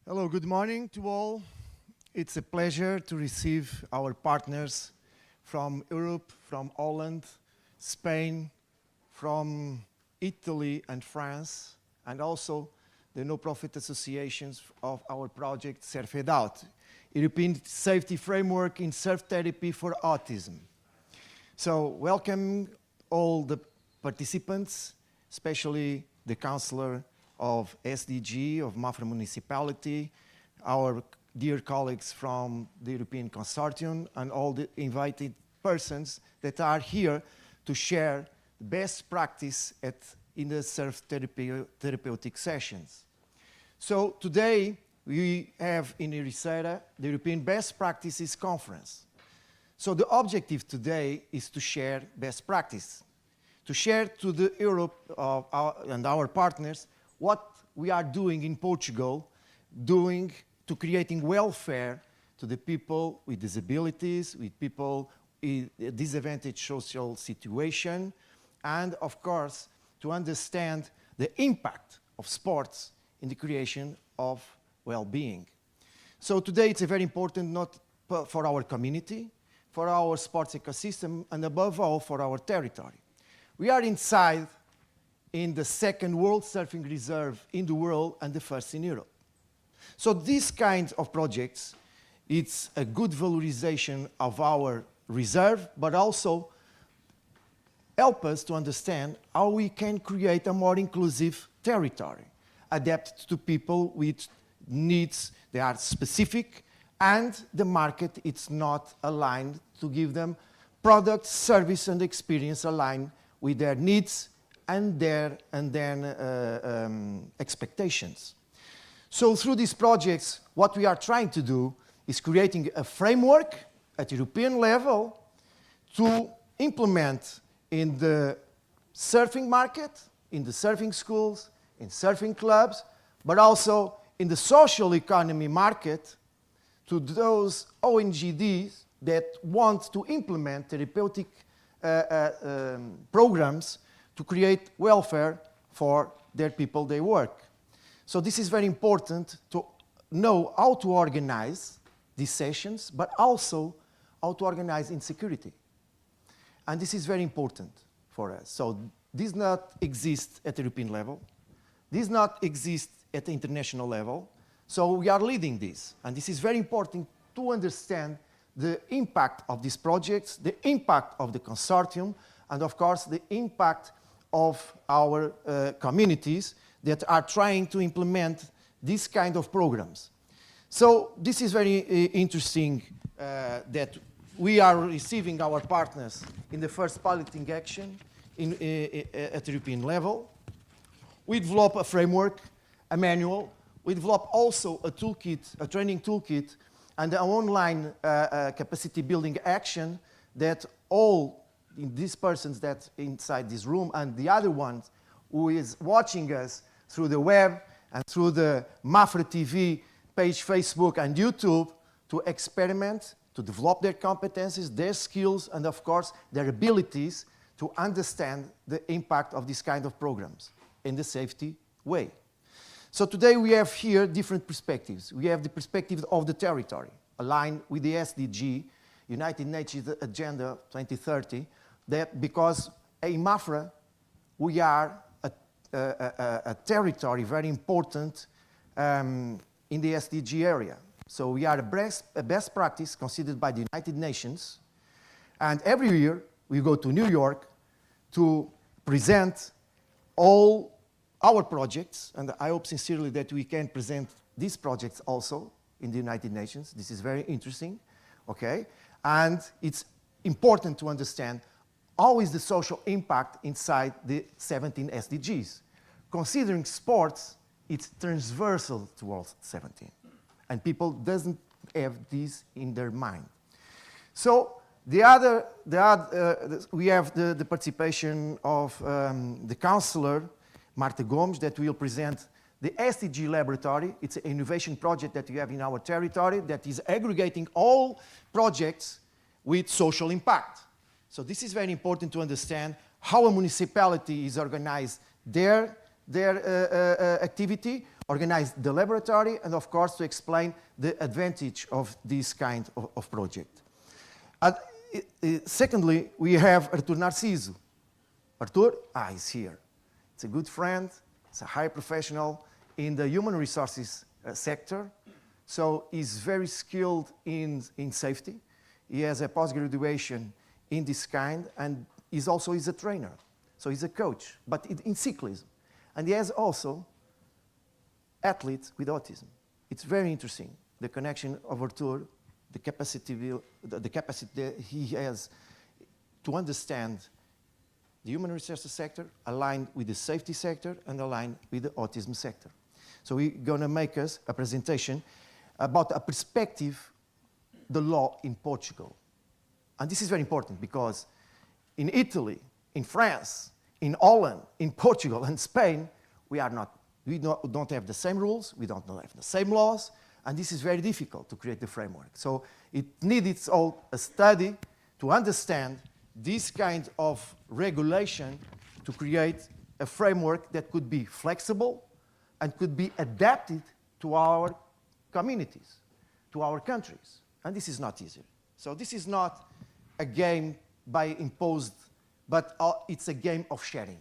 Hello, good morning to all. It's a pleasure to receive our partners from Europe, from Holland, Spain, from Italy and France, and also the no-profit associations of our project SurFedAUT, European Safety Framework in Surf Therapy for Autism. So welcome all the participants, especially the Councillor of SDG, of Mafra Municipality, our dear colleagues from the European Consortium, and all the invited persons that are here to share best practice in the surf therapeutic sessions. So today we have in Ericeira the European Best Practices Conference. So the objective today is to share best practice, to share to the Europe and our partners what we are doing in Portugal, to creating welfare to the people with disabilities, with people in a disadvantaged social situation, and of course, to understand the impact of sports in the creation of well-being. So today it's a very important not for our community, for our sports ecosystem, and above all, for our territory. We are inside in the second World Surfing Reserve in the world and the first in Europe. So these kinds of projects, it's a good valorization of our reserve, but also help us to understand how we can create a more inclusive territory, adapted to people with needs that are specific, and the market it's not aligned to give them product, service, and experience aligned with their needs and their expectations. So through these projects, what we are trying to do is creating a framework at European level to implement in the surfing market, in the surfing schools, in surfing clubs, but also in the social economy market to those ONGDs that want to implement therapeutic programs to create welfare for their people they work. So this is very important to know how to organize these sessions, but also how to organize in security. And this is very important for us. So this not exist at the European level. This not exist at the international level. So we are leading this. And this is very important to understand the impact of these projects, the impact of the consortium, and of course the impact of our communities that are trying to implement this kind of programs. So this is very interesting that we are receiving our partners in the first piloting action at the European level. We develop a framework, a manual. We develop also a toolkit, a training toolkit, and an online capacity building action that all these persons that inside this room and the other ones who is watching us through the web and through the Mafra TV page, Facebook and YouTube to experiment, to develop their competencies, their skills, and of course their abilities to understand the impact of this kind of programs in the safety way. So today we have here different perspectives. We have the perspective of the territory, aligned with the SDG, United Nations Agenda 2030, that because in Mafra, we are a territory very important in the SDG area. So we are a best practice considered by the United Nations. And every year, we go to New York to present all our projects, and I hope sincerely that we can present these projects also in the United Nations. This is very interesting, okay? And it's important to understand how is the social impact inside the 17 SDGs. Considering sports, it's transversal to all 17, and people doesn't have this in their mind. So we have the participation of the councillor, Marta Gomes, that will present the SDG Laboratory. It's an innovation project that we have in our territory that is aggregating all projects with social impact. So this is very important to understand how a municipality is organized their activity, organize the laboratory, and of course to explain the advantage of this kind of project. And, secondly, we have Artur Narciso. Artur, he's here. It's a good friend, he's a high professional in the human resources sector, so he's very skilled in safety. He has a post-graduation in this kind, and he's a trainer. So he's a coach, but in cyclism. And he has also athletes with autism. It's very interesting, the connection of Artur, the capacity that he has to understand the human resources sector, aligned with the safety sector, and aligned with the autism sector. So we're going to make us a presentation about a perspective, the law in Portugal. And this is very important because in Italy, in France, in Holland, in Portugal, and Spain, we don't have the same rules, we don't have the same laws, and this is very difficult to create the framework. So it needs a study to understand this kind of regulation to create a framework that could be flexible and could be adapted to our communities, to our countries. And this is not easy. So this is not a game by imposed, but it's a game of sharing.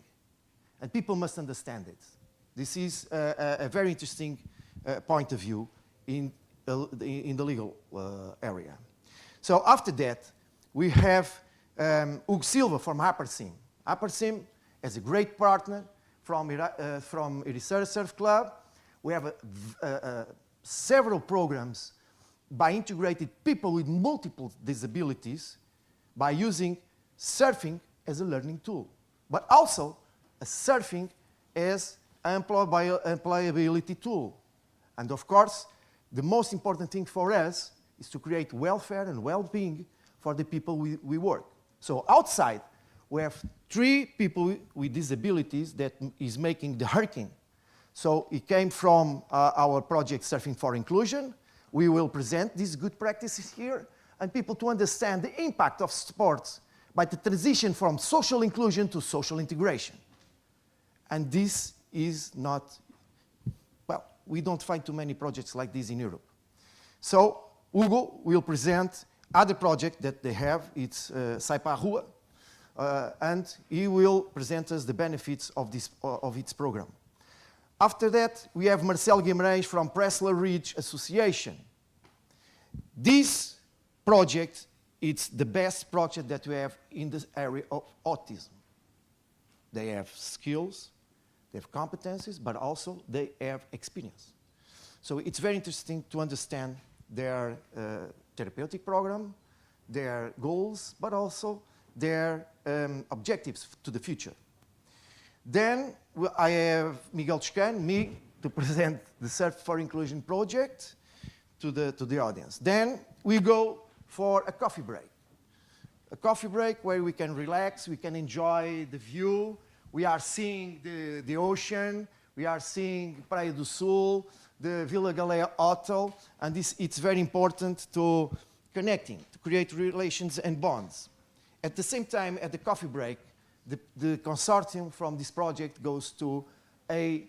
And people must understand it. This is a very interesting point of view in the legal area. So after that, we have Hugo Silva from Aparcim. Aparcim is a great partner from Ericeira Surf Club. We have several programs by integrating people with multiple disabilities by using surfing as a learning tool, but also surfing as an employability tool. And of course, the most important thing for us is to create welfare and well-being for the people we work. So outside, we have 3 people with disabilities that is making the hurricane. So it came from our project Surfing for Inclusion. We will present these good practices here and people to understand the impact of sports by the transition from social inclusion to social integration. And this is not, well, we don't find too many projects like this in Europe. So Hugo will present other project that they have. It's Sai para a Rua, and he will present us the benefits of its program. After that, we have Marcelo Guimarães from Pressler Ridge Association. This project, it's the best project that we have in this area of autism. They have skills, they have competencies, but also they have experience. So it's very interesting to understand their therapeutic program, their goals, but also their objectives to the future. Then I have Miguel Toscano, me, to present the Surf for Inclusion project to the audience. Then we go for a coffee break. A coffee break where we can relax, we can enjoy the view. We are seeing the ocean, we are seeing Praia do Sul, the Vila Galea Hotel, and it's very important to connecting, to create relations and bonds. At the same time, at the coffee break, the consortium from this project goes to a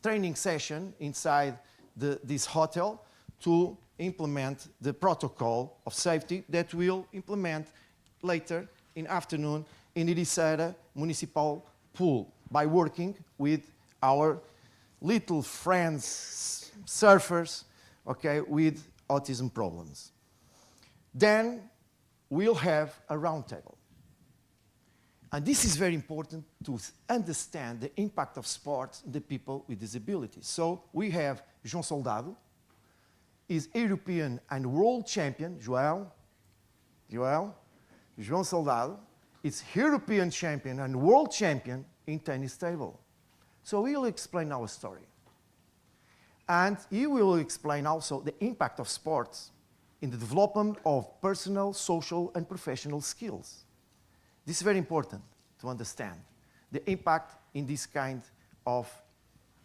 training session inside this hotel to implement the protocol of safety that we'll implement later in afternoon in Ericeira Municipal Pool by working with our little friends, surfers, okay, with autism problems. Then we'll have a roundtable. And this is very important to understand the impact of sports on the people with disabilities. So we have João Soldado, is European and world champion, João Soldado, is European champion and world champion in tennis table. So he will explain our story. And he will explain also the impact of sports in the development of personal, social, and professional skills. This is very important to understand, the impact in this kind of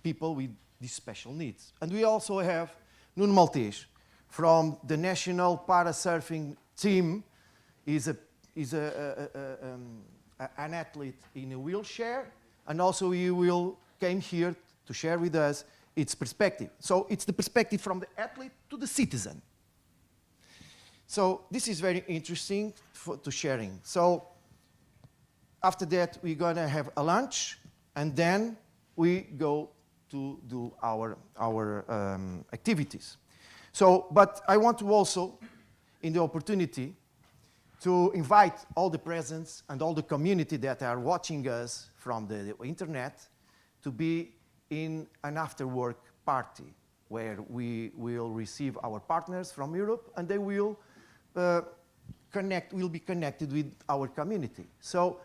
people with these special needs. And we also have Nuno Maltês from the national parasurfing team. He's an athlete in a wheelchair, and also he will came here to share with us its perspective. So it's the perspective from the athlete to the citizen. So this is very interesting to sharing. So after that, we're going to have a lunch, and then we go to do our activities. So, but I want to also, in the opportunity, to invite all the presents and all the community that are watching us from the internet to be in an after-work party where we will receive our partners from Europe, and they will be connected with our community. So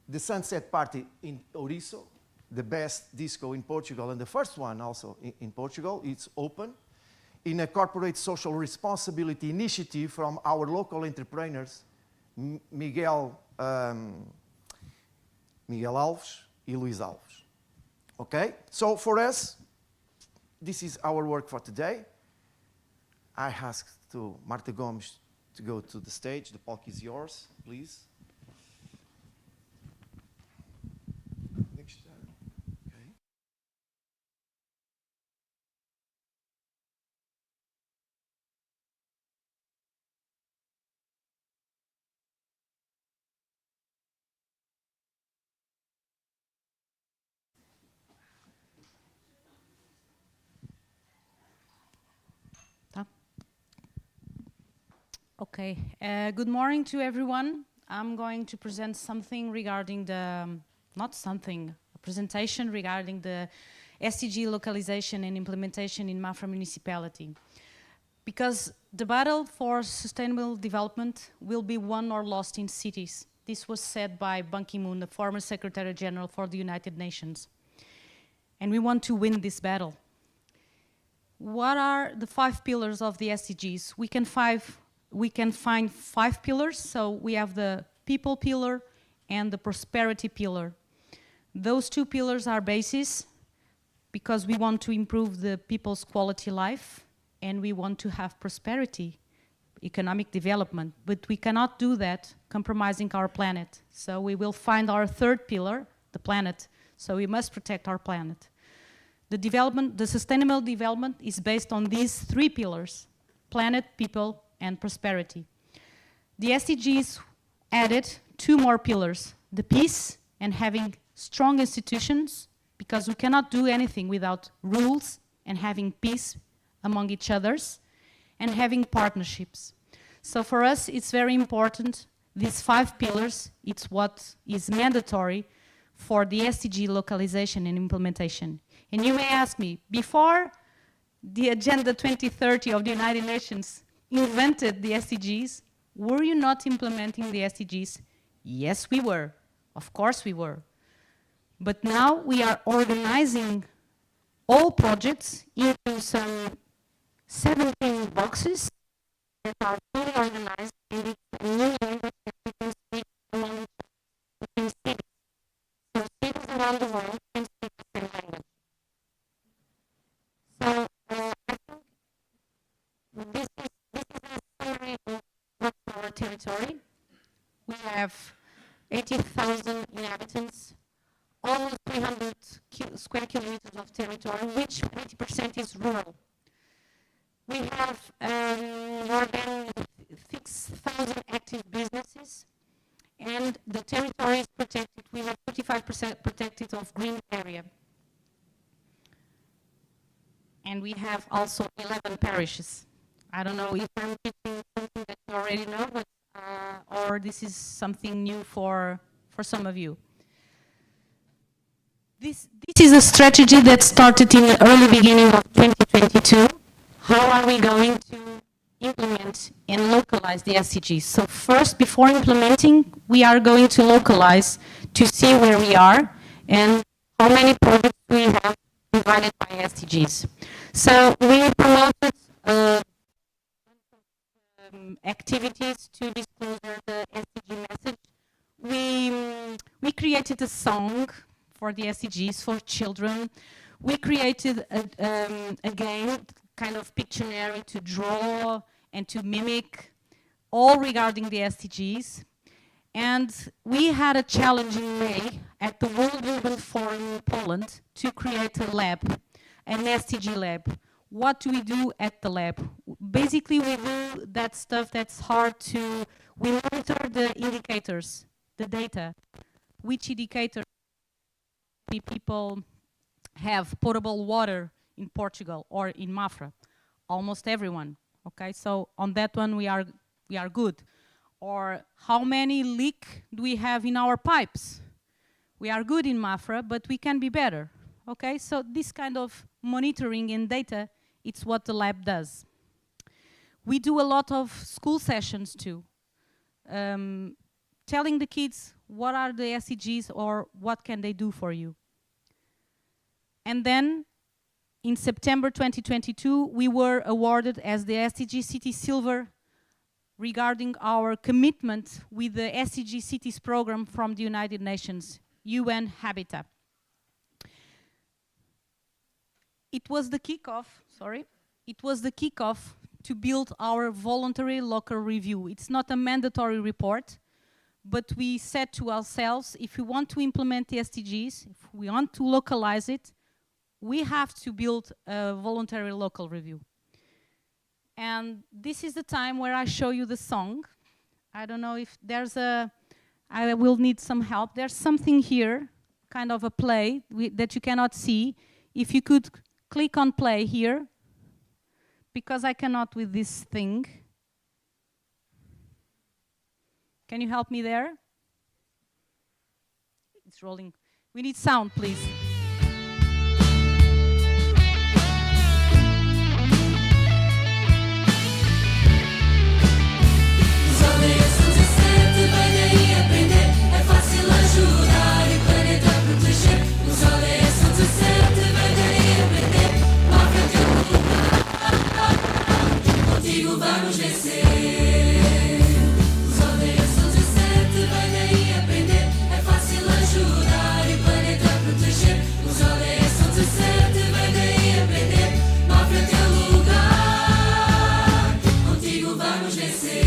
the Sunset Party in Ouriço, the best disco in Portugal, and the first one also in Portugal, it's open in a corporate social responsibility initiative from our local entrepreneurs, Miguel Alves e Luís Alves. Okay, so for us, this is our work for today. I asked to Marta Gomes to go to the stage. The palco is yours, please. Next time. Okay. Okay, good morning to everyone. I'm going to present something regarding the, a presentation regarding the SDG localization and implementation in Mafra municipality. Because the battle for sustainable development will be won or lost in cities. This was said by Ban Ki-moon, the former Secretary General for the United Nations. And we want to win this battle. What are the 5 pillars of the SDGs? We can find 5 pillars. So we have the people pillar and the prosperity pillar. Those 2 pillars are basis because we want to improve the people's quality life and we want to have prosperity, economic development. But we cannot do that compromising our planet. So we will find our 3rd pillar, the planet. So we must protect our planet. The sustainable development is based on these 3 pillars: planet, people, and prosperity. The SDGs added 2 more pillars: the peace and having strong institutions, because we cannot do anything without rules and having peace among each others, and having partnerships. So for us, it's very important, these 5 pillars, it's what is mandatory for the SDG localization and implementation. And you may ask me, before the Agenda 2030 of the United Nations invented the SDGs, were you not implementing the SDGs? Yes, we were. Of course we were. But now we are organizing all projects into some 17 boxes that are fully organized, and it's a new language that we can speak among between cities. So cities around the world can speak the same language. So I think this is a summary of what's our territory. We have 80,000 inhabitants, almost 300 square kilometers of territory, which 80% is rural. We have more than 6,000 active businesses, and the territory is protected. We have 35% protected of green area. And we have also 11 parishes. I don't know if I'm teaching something that you already know, but, or this is something new for some of you. This is a strategy that started in the early beginning of 2022. How are we going to implement and localize the SDGs? So first, before implementing, we are going to localize to see where we are and how many projects we have divided by SDGs. So we promoted activities to disclose the SDG message. We created a song for the SDGs for children. We created a game, kind of Pictionary, to draw and to mimic, all regarding the SDGs. And we had a challenge in May at the World Urban Forum in Poland to create a lab an SDG lab. What do we do at the lab? Basically, we do that stuff that's hard to, we monitor the indicators, the data. Which indicator people have potable water in Portugal or in Mafra? Almost everyone, okay? So on that one, we are good. Or how many leak do we have in our pipes? We are good in Mafra, but we can be better, okay? So this kind of monitoring and data, it's what the lab does. We do a lot of school sessions too, telling the kids what are the SDGs or what can they do for you. And then in September 2022, we were awarded as the SDG City Silver regarding our commitment with the SDG Cities program from the United Nations, UN Habitat. It was the kickoff, it was the kickoff to build our voluntary local review. It's not a mandatory report, but we said to ourselves, if we want to implement the SDGs, if we want to localize it, we have to build a voluntary local review. And this is the time where I show you the song. I don't know if there's I will need some help. There's something here, kind of a play that you cannot see. If you could click on play here, because I cannot with this thing. Can you help me there? It's rolling. We need sound, please. Vamos vencer. Os aldeias são 17, vai daí aprender. É fácil ajudar e o planeta proteger. Os aldeias são 17, vai daí aprender. Mafra é teu lugar. Contigo vamos vencer.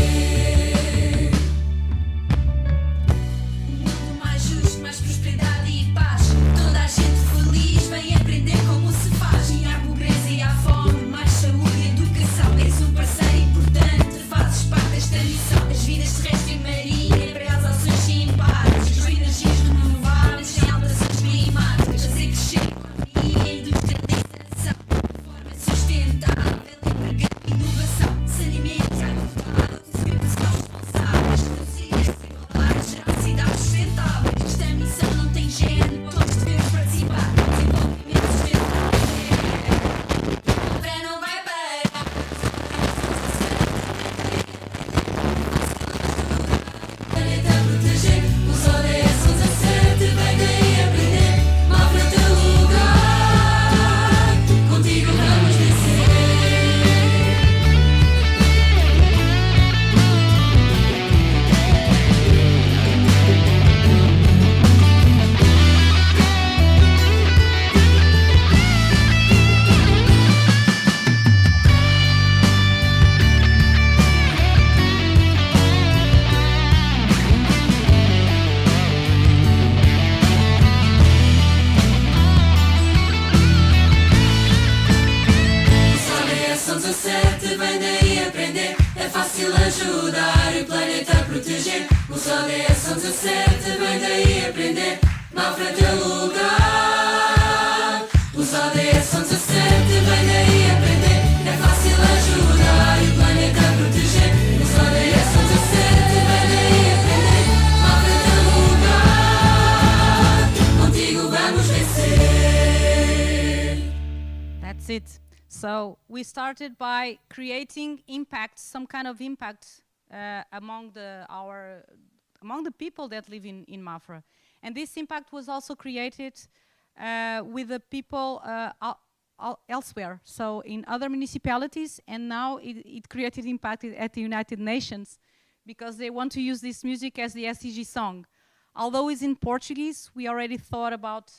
Um mundo mais justo, mais prosperidade e paz. Toda a gente feliz, vem aprender como se faz. E há pobreza e há fome, mais saúde e educação. És um parceiro importante, fazes parte desta missão. As vidas terrestres e marinha, para as ações simpáticas, as energias renováveis, sem alterações climáticas, fazer crescer a economia, a industrialização, de forma sustentável, empregando inovação, saneamento, água potável, educação responsáveis, reduzir as desigualdades, gerar cidades sustentáveis. Esta missão não tem género, todos devemos participar. Desenvolvimento sustentável. Não vai parar. Planeta proteger, os aldeias são 17, vai daí aprender. Mafra é teu lugar, contigo vamos vencer. Os aldeias são 17, vem daí aprender. É fácil ajudar e o planeta proteger. Os aldeias são 17, vem daí aprender. Mafra é teu lugar. Os aldeias são 17, vem daí aprender. É fácil ajudar e o planeta proteger. Os aldeias são 17, vem daí aprender. Mafra é teu lugar. Contigo vamos vencer. That's it. So we started by creating impact, some kind of impact among the people that live in Mafra. And this impact was also created with the people elsewhere, so in other municipalities, and now it created impact at the United Nations because they want to use this music as the SDG song. Although it's in Portuguese, we already thought about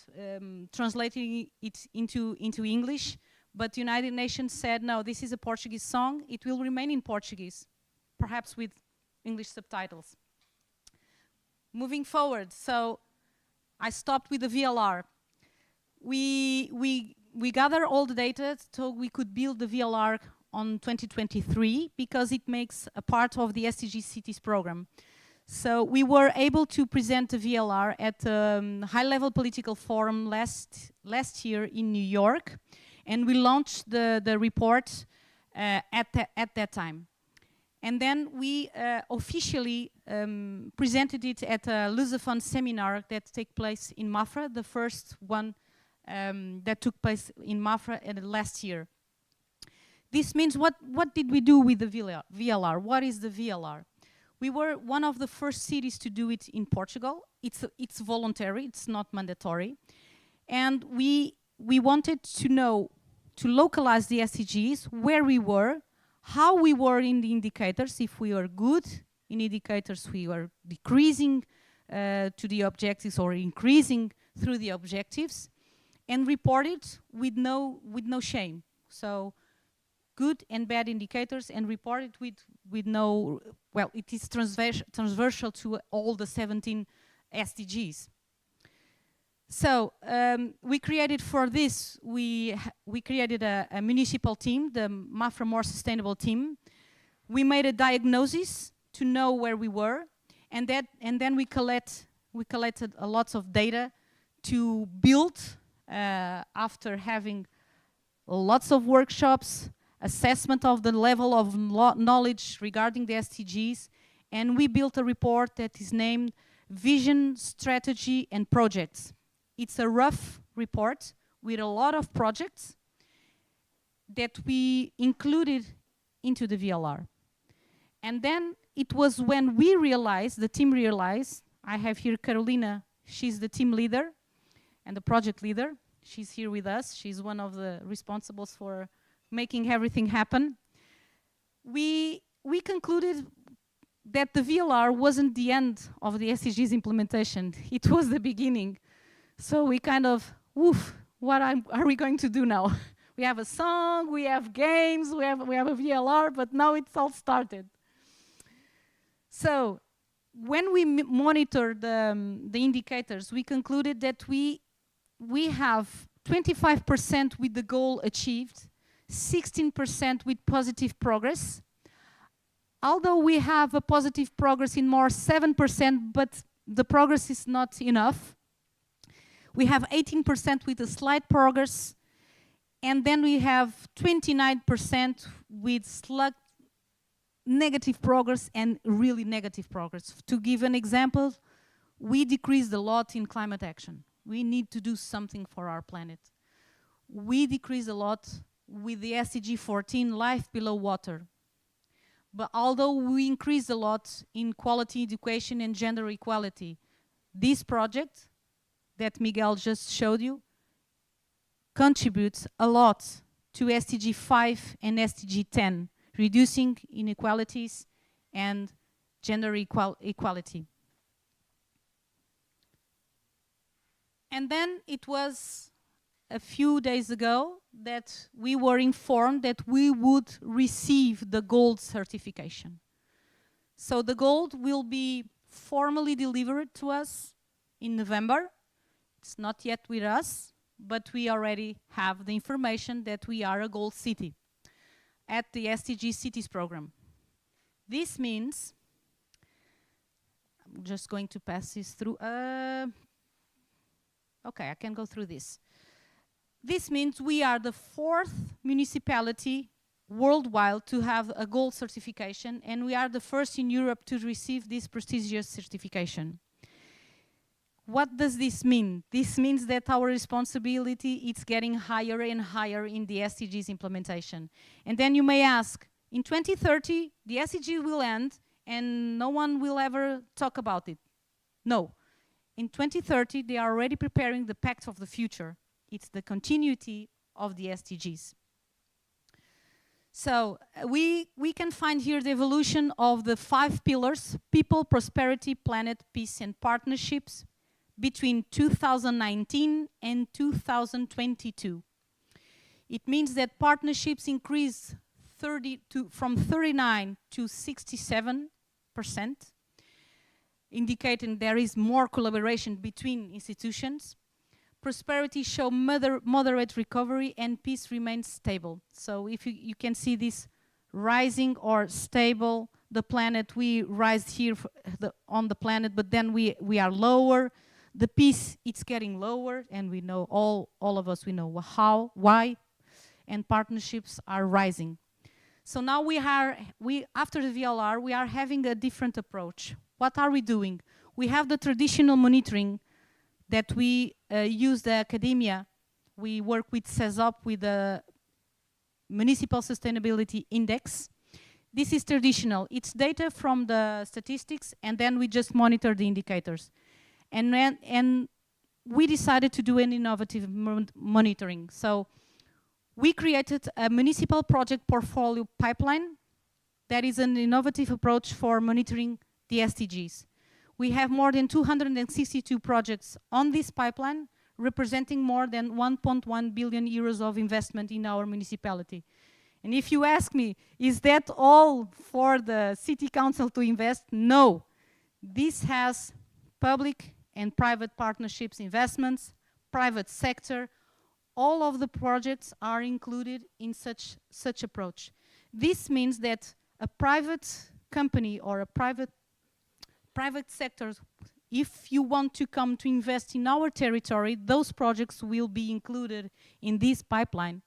translating it into English, but United Nations said, no, this is a Portuguese song, it will remain in Portuguese, perhaps with English subtitles. Moving forward, so I stopped with the VLR. We we gather all the data so we could build the VLR on 2023 because it makes a part of the SDG Cities program. So we were able to present the VLR at a high-level political forum last year in New York, and we launched the report at that time. And then we officially presented it at a Lusophone seminar that took place in Mafra, the first one that took place in Mafra last year. This means what did we do with the VLR? What is the VLR? We were one of the first cities to do it in Portugal. It's voluntary, it's not mandatory. And we wanted to know, to localize the SDGs, where we were, how we were in the indicators, if we were good in indicators, we were decreasing to the objectives or increasing through the objectives, and report it with no shame. So good and bad indicators, and report it with no, well, it is transversal to all the 17 SDGs. So we created for this, we created a municipal team, the Mafra More Sustainable team. We made a diagnosis to know where we were, and then we collected a lot of data to build, after having lots of workshops, assessment of the level of knowledge regarding the SDGs, and we built a report that is named Vision, Strategy and Projects. It's a rough report with a lot of projects that we included into the VLR. And then it was when we realized, the team realized, I have here Carolina, she's the team leader and the project leader. She's here with us. She's one of the responsibles for making everything happen. We concluded that the VLR wasn't the end of the SDGs implementation. It was the beginning. So we kind of, woof, what are we going to do now? We have a song, we have games, we have a VLR, but now it's all started. So when we monitored the indicators, we concluded that we have 25% with the goal achieved, 16% with positive progress. Although we have a positive progress in more 7%, but the progress is not enough. We have 18% with a slight progress, and then we have 29% with slight negative progress and really negative progress. To give an example, we decreased a lot in climate action. We need to do something for our planet. We decreased a lot with the SDG 14, life below water. But although we increased a lot in quality education and gender equality, this project that Miguel just showed you contributes a lot to SDG 5 and SDG 10, reducing inequalities and gender equality. And then it was a few days ago that we were informed that we would receive the gold certification. So the gold will be formally delivered to us in November. It's not yet with us, but we already have the information that we are a gold city at the SDG Cities program. This means, I'm just going to pass this through. Okay, I can go through this. This means we are the 4th municipality worldwide to have a gold certification, and we are the first in Europe to receive this prestigious certification. What does this mean? This means that our responsibility is getting higher and higher in the SDGs implementation. And then you may ask, in 2030, the SDG will end and no one will ever talk about it. No. In 2030, they are already preparing the Pact of the Future. It's the continuity of the SDGs. So we can find here the evolution of the 5 pillars: people, prosperity, planet, peace, and partnerships, between 2019 and 2022. It means that partnerships increased from 39 to 67%, indicating there is more collaboration between institutions. prosperity show moderate recovery, and peace remains stable. So if you can see this rising or stable, the planet, we rise here on the planet, but then we are lower. The peace, it's getting lower, and we know, all of us, we know how, why, and partnerships are rising. So now after the VLR, we are having a different approach. What are we doing? We have the traditional monitoring that we use the academia. We work with SurFedAUT, with the Municipal Sustainability Index. This is traditional. It's data from the statistics, and then we just monitor the indicators. And we decided to do an innovative monitoring. So we created a municipal project portfolio pipeline that is an innovative approach for monitoring the SDGs. We have more than 262 projects on this pipeline, representing more than 1.1 billion euros of investment in our municipality. And if you ask me, is that all for the city council to invest? No. This has public and private partnerships investments, private sector. All of the projects are included in such approach. This means that a private company or a private sector, if you want to come to invest in our territory, those projects will be included in this pipeline,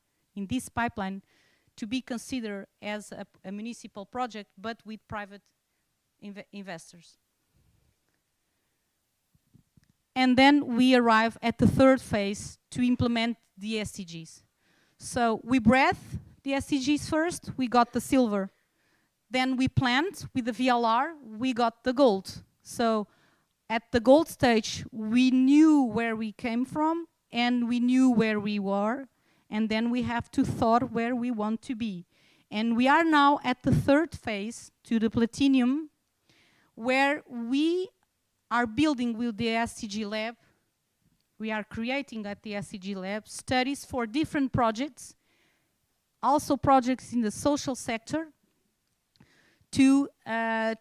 to be considered as a municipal project, but with private investors. And then we arrive at the third phase to implement the SDGs. So we breathed the SDGs first, we got the silver. Then we planned with the VLR, we got the gold. So at the gold stage, we knew where we came from and we knew where we were, and then we have to thought where we want to be. And we are now at the third phase, to the platinum, where we are building with the SDG Lab. We are creating at the SDG Lab studies for different projects, also projects in the social sector, to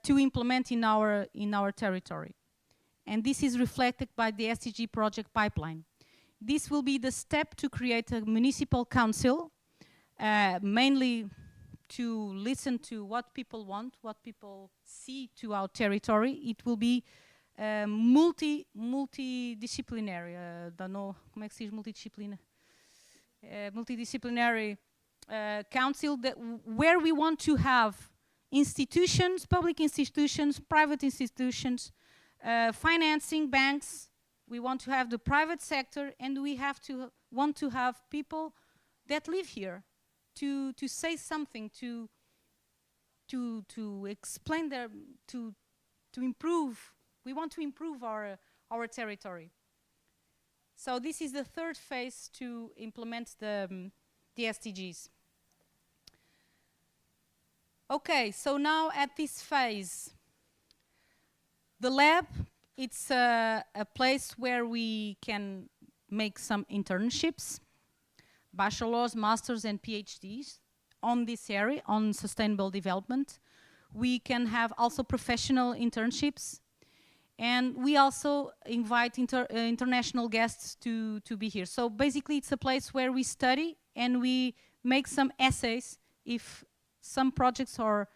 implement in our territory. And this is reflected by the SDG project pipeline. This will be the step to create a municipal council, mainly to listen to what people want, what people see to our territory. It will be multidisciplinary, don't know como é que se diz multidisciplinary council, where we want to have institutions, public institutions, private institutions, financing, banks. We want to have the private sector, and we want to have people that live here to say something, to explain to improve. We want to improve our territory. So this is the third phase to implement the SDGs. Okay, so now at this phase, the lab, it's a place where we can make some internships, bachelor's, master's, and PhDs on this area, on sustainable development. We can have also professional internships, and we also invite international guests to be here. So basically it's a place where we study and we make some essays if some projects or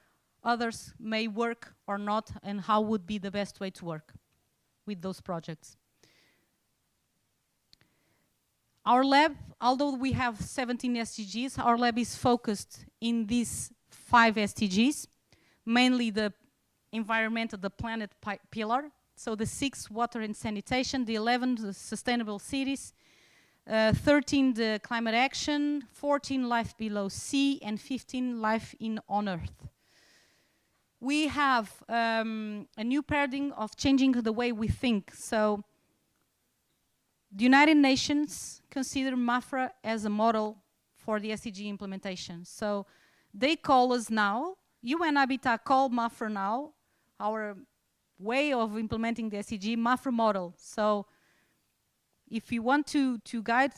others may work or not, and how would be the best way to work with those projects. Our lab, although we have 17 SDGs, our lab is focused in these 5 SDGs, mainly the environment of the planet pillar. So the 6, water and sanitation, the 11, the sustainable cities, 13, the climate action, 14, life below sea, and 15, life on Earth. We have a new paradigm of changing the way we think. So the United Nations consider MAFRA as a model for the SDG implementation. So they call us now, UN Habitat call MAFRA now, our way of implementing the SDG, MAFRA model. So if you want to guide,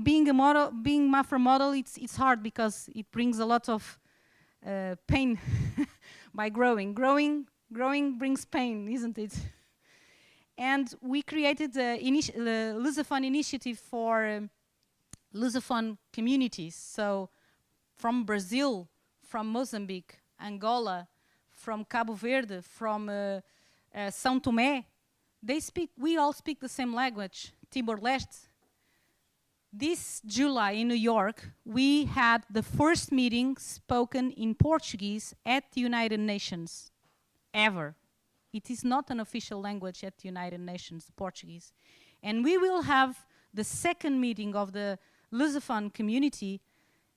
being MAFRA model, it's hard because it brings a lot of pain by growing. Growing brings pain, isn't it? And we created the Lusophone initiative for Lusophone communities. So from Brazil, from Mozambique, Angola, from Cabo Verde, from São Tomé, we all speak the same language, Timor-Leste. This July in New York, we had the first meeting spoken in Portuguese at the United Nations, ever. It is not an official language at the United Nations, Portuguese. And we will have the second meeting of the Lusophone community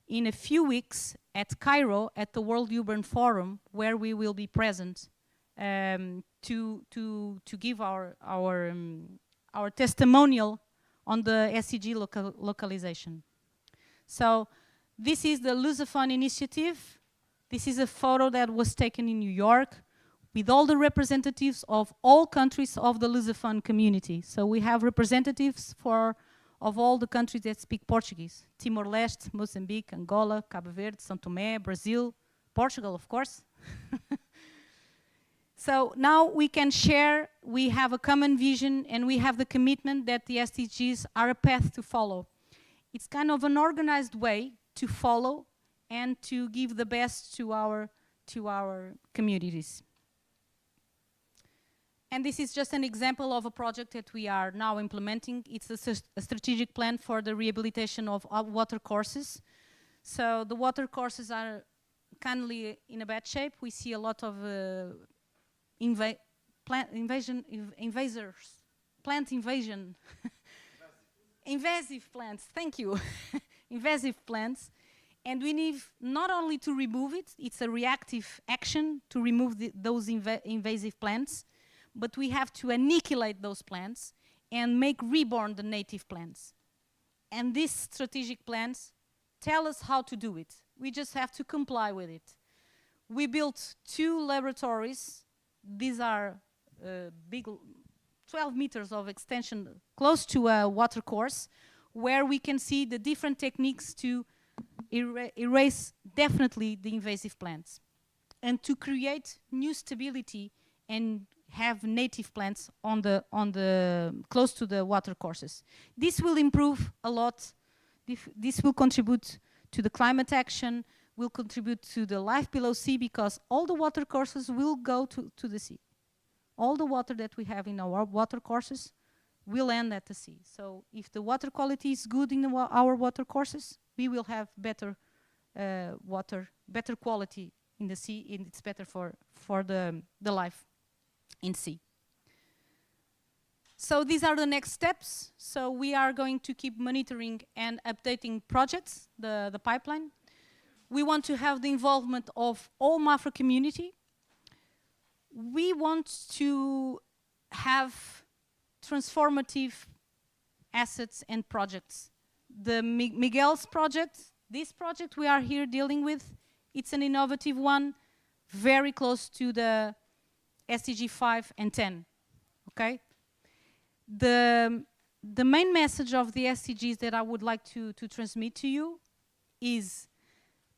in a few weeks at Cairo at the World Urban Forum, where we will be present to give our testimonial on the SCG localization. So this is the Lusophone initiative. This is a photo that was taken in New York with all the representatives of all countries of the Lusophone community. So we have representatives of all the countries that speak Portuguese. Timor-Leste, Mozambique, Angola, Cabo Verde, São Tomé, Brazil, Portugal, of course. So now we can share, we have a common vision, and we have the commitment that the SDGs are a path to follow. It's kind of an organized way to follow and to give the best to our communities. And this is just an example of a project that we are now implementing. It's a strategic plan for the rehabilitation of water courses. So the water courses are kindly in a bad shape. We see a lot of plant invasion, invasive plants, thank you, invasive plants. And we need not only to remove it, it's a reactive action to remove those invasive plants, but we have to annihilate those plants and make reborn the native plants. And these strategic plans tell us how to do it. We just have to comply with it. We built 2 laboratories. These are big, 12 meters of extension, close to a water course, where we can see the different techniques to erase definitely the invasive plants and to create new stability and have native plants on the close to the water courses. This will improve a lot. This will contribute to the climate action, will contribute to the life below sea, because all the water courses will go to the sea. All the water that we have in our water courses will end at the sea. So if the water quality is good in our water courses, we will have better water, better quality in the sea, and it's better for the life in sea. So these are the next steps. So we are going to keep monitoring and updating projects, the pipeline. We want to have the involvement of all Mafra community. We want to have transformative assets and projects. The Miguel's project, this project we are here dealing with, it's an innovative one, very close to the SDG 5 and 10, okay? The main message of the SDGs that I would like to transmit to you is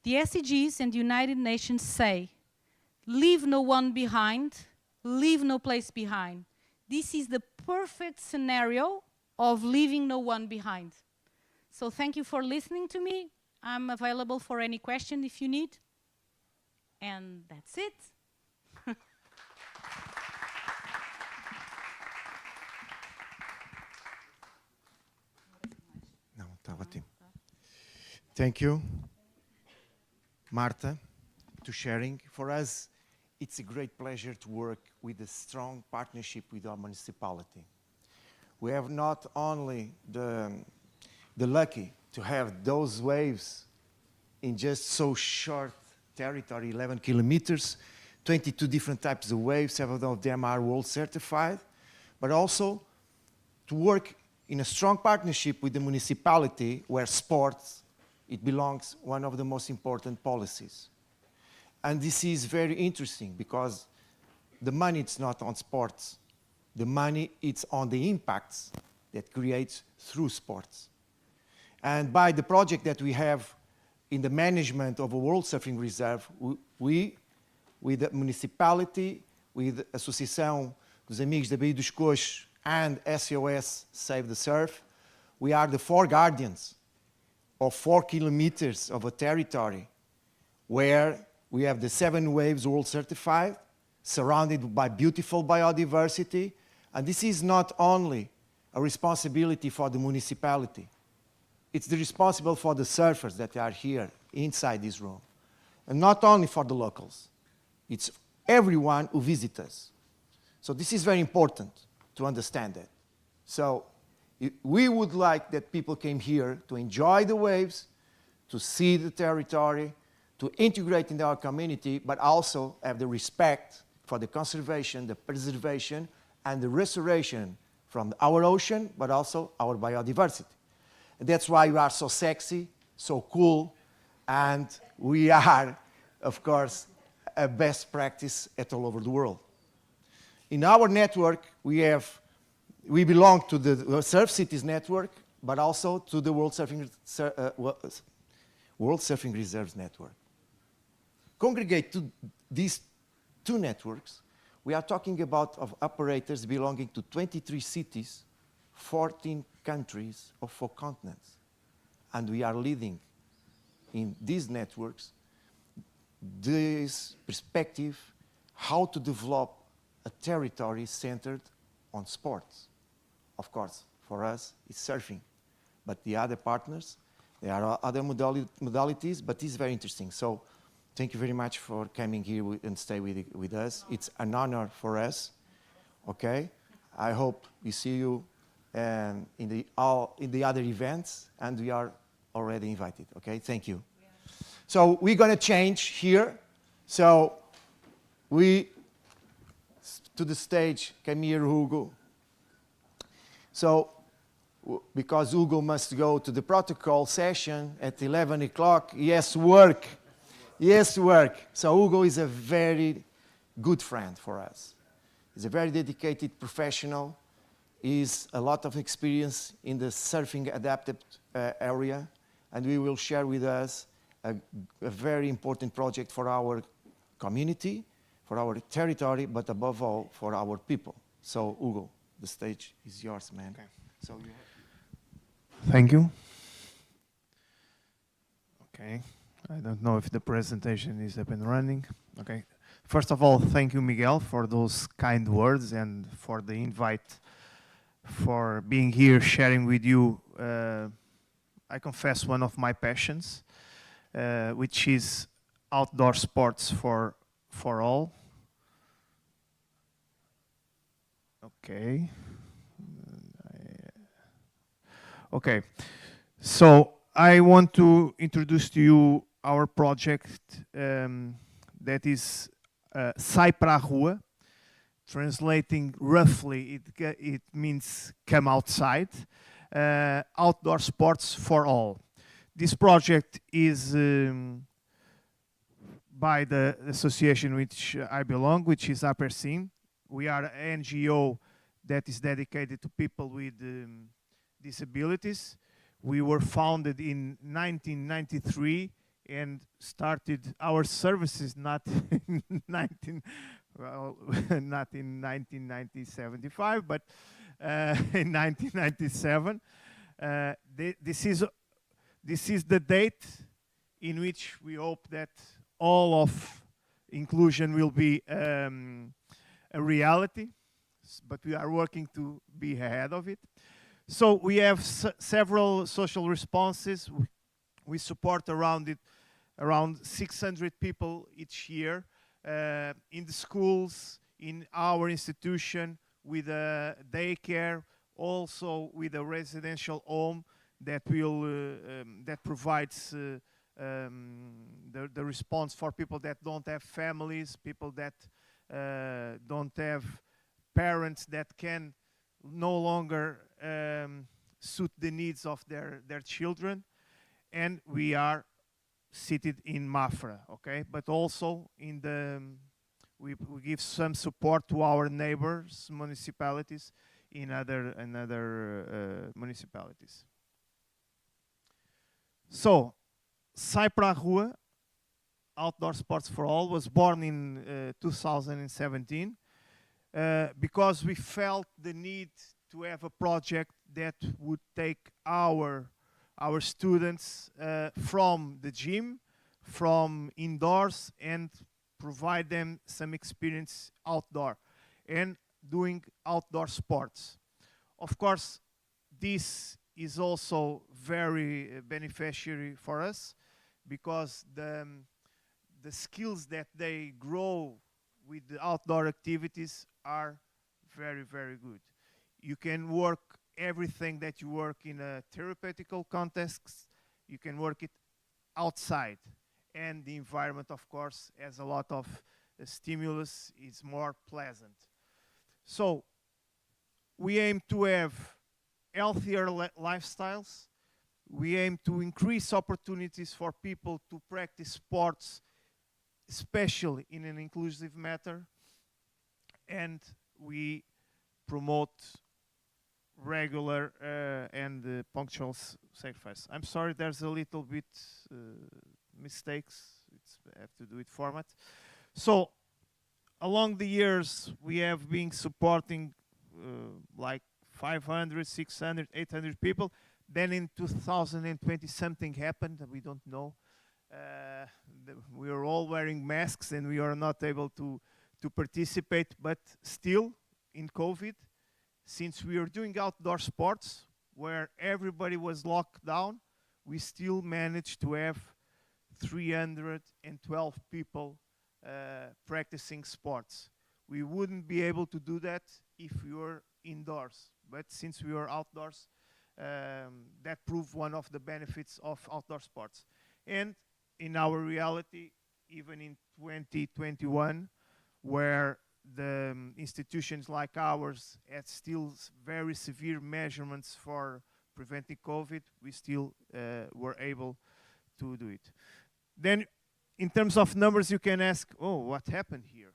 the SDGs and the United Nations say, leave no one behind, leave no place behind. This is the perfect scenario of leaving no one behind. So thank you for listening to me. I'm available for any question if you need. And that's it. Não, está ótimo. Thank you, Marta, to sharing. For us, it's a great pleasure to work with a strong partnership with our municipality. We have not only the lucky to have those waves in just so short territory, 11 kilometers, 22 different types of waves, several of them are world certified, but also to work in a strong partnership with the municipality where sports, it belongs one of the most important policies. And this is very interesting because the money it's not on sports. The money it's on the impacts that creates through sports. And by the project that we have in the management of a World Surfing Reserve, we, with the municipality, with a Associação dos Amigos da Baía dos Coxos, and SOS Save the Surf. We are the four guardians of 4 kilometers of a territory where we have the 7 waves world certified, surrounded by beautiful biodiversity. And this is not only a responsibility for the municipality. It's the responsible for the surfers that are here inside this room. And not only for the locals. It's everyone who visits us. So this is very important to understand that. So we would like that people came here to enjoy the waves, to see the territory, to integrate in our community, but also have the respect for the conservation, the preservation, and the restoration from our ocean, but also our biodiversity. And that's why we are so sexy, so cool, and we are, of course, a best practice all over the world. In our network, we belong to the Surf Cities network, but also to the World Surfing Reserves network. Congregate to these 2 networks, we are talking about of operators belonging to 23 cities, 14 countries of 4 continents. And we are leading in these networks this perspective how to develop a territory centered on sports. Of course, for us, it's surfing. But the other partners, there are other modalities, but it's very interesting. So thank you very much for coming here and stay with us. It's an honor for us. Okay? I hope we see you in the other events, and we are already invited. Okay? Thank you. Yeah. So we're going to change here. So to the stage, come here, Hugo. So because Hugo must go to the protocol session at 11 o'clock, he has to work. Yes, work. So Hugo is a very good friend for us. He's a very dedicated professional. He's a lot of experience in the surfing adapted area, and we will share with us a very important project for our community, for our territory, but above all, for our people. So Hugo, the stage is yours, man. Okay. So you Thank you. Okay. I don't know if the presentation is up and running. Okay. First of all, thank you, Miguel, for those kind words and for the invite, for being here, sharing with you, I confess, one of my passions, which is outdoor sports for all. Okay. Okay. So I want to introduce to you our project that is Sai para a Rua. Translating roughly, it means come outside. Outdoor sports for all. This project is by the association which I belong, which is APERSIM. We are an NGO that is dedicated to people with disabilities. We were founded in 1993 and started our services not in not in 1975, but in 1997. This is the date in which we hope that all of inclusion will be a reality, but we are working to be ahead of it. So we have several social responses. We support around 600 people each year in the schools, in our institution, with a daycare, also with a residential home that will that provides the response for people that don't have families, people that don't have parents that can no longer suit the needs of their children. And we are seated in Mafra, okay? But also in the we give some support to our neighbors municipalities in other municipalities. So, Sai para a Rua, Outdoor Sports for All, was born in 2017. because we felt the need to have a project that would take our students from the gym, from indoors, and provide them some experience outdoor and doing outdoor sports. Of course, this is also very beneficiary for us because the skills that they grow with the outdoor activities are very, very good. You can work everything that you work in a therapeutical context, you can work it outside. And the environment, of course, has a lot of stimulus, is more pleasant. So we aim to have healthier lifestyles. We aim to increase opportunities for people to practice sports, especially in an inclusive manner. And we promote regular and punctual sacrifice. I'm sorry, there's a little bit mistakes. I have to do it format. So along the years, we have been supporting like 500, 600, 800 people. Then in 2020, something happened that we don't know. We are all wearing masks and we are not able to participate, but still in COVID, since we are doing outdoor sports where everybody was locked down, we still managed to have 312 people practicing sports. We wouldn't be able to do that if we were indoors, but since we were outdoors, that proved one of the benefits of outdoor sports. And in our reality, even in 2021, where the institutions like ours had still very severe measurements for preventing COVID, we still were able to do it. Then, in terms of numbers, you can ask, oh, what happened here?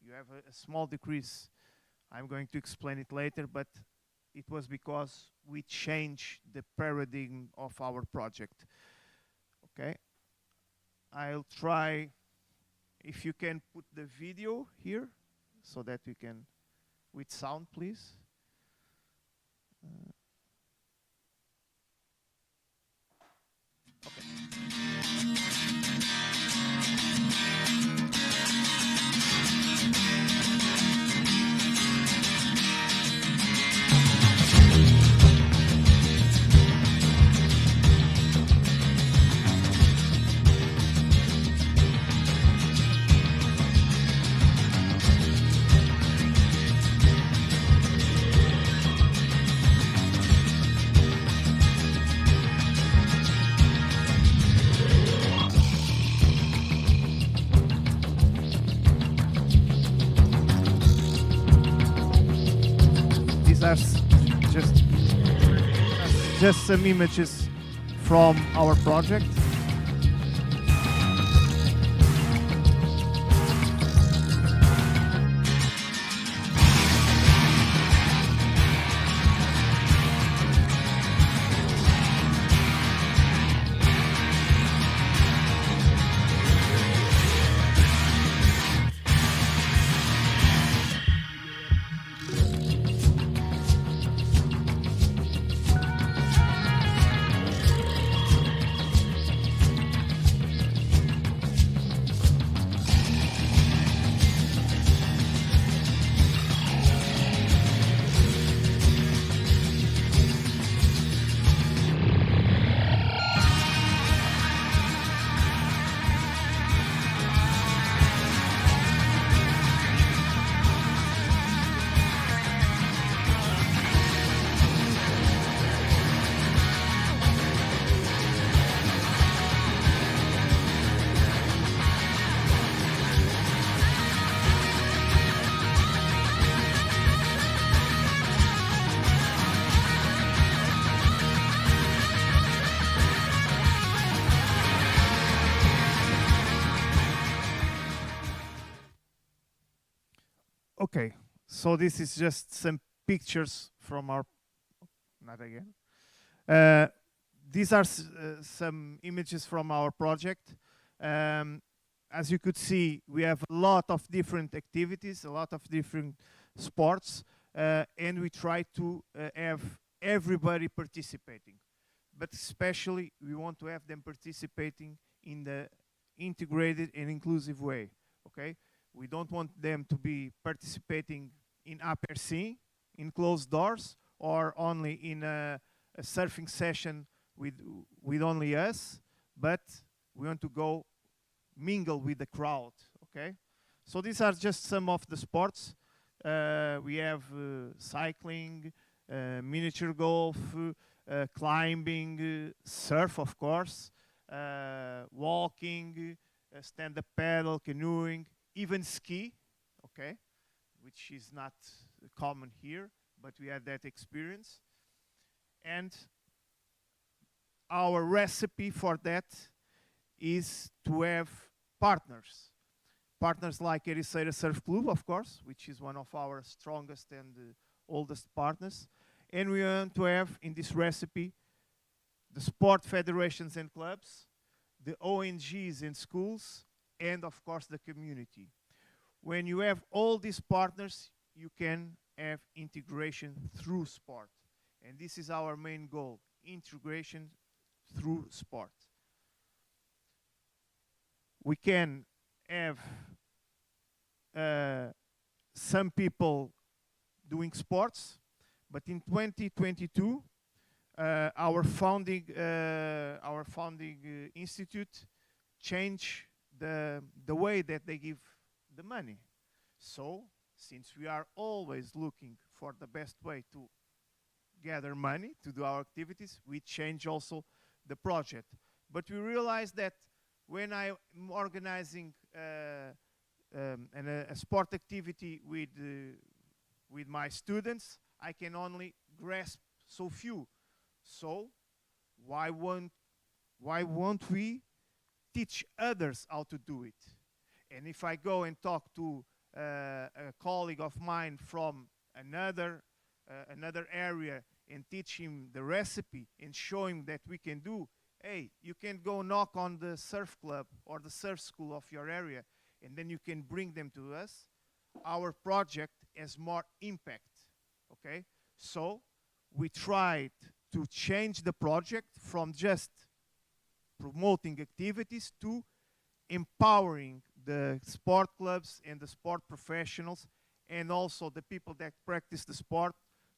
You have a small decrease. I'm going to explain it later, but it was because we changed the paradigm of our project. Okay? I'll try, if you can put the video here, so that we can, with sound, please. These are just some images from our project. Okay, so this is just some pictures from our, not again. These are some images from our project. as you could see, we have a lot of different activities, a lot of different sports, and we try to have everybody participating. But especially, we want to have them participating in the integrated and inclusive way, okay? We don't want them to be participating in APRC, in closed doors, or only in a surfing session with only us, but we want to go mingle with the crowd, okay? So these are just some of the sports. We have cycling, miniature golf, climbing, surf, of course, walking, stand-up paddle, canoeing, even ski, okay, which is not common here, but we had that experience. And our recipe for that is to have partners. Partners like Ericeira Surf Club, of course, which is one of our strongest and oldest partners. And we want to have in this recipe the sport federations and clubs, the ONGs and schools, and of course the community. When you have all these partners, you can have integration through sport. And this is our main goal, integration through sport. We can have some people doing sports, but in 2022, our founding institute changed the way that they give the money. So, since we are always looking for the best way to gather money to do our activities, we change also the project. But we realized that when I'm organizing a sport activity with my students, I can only grasp so few. So why won't we teach others how to do it? And if I go and talk to a colleague of mine from another area and teach him the recipe and show him that we can do, hey, you can go knock on the surf club or the surf school of your area, and then you can bring them to us. Our project has more impact, okay? So we tried to change the project from just promoting activities to empowering the sport clubs and the sport professionals and also the people that practice the sport,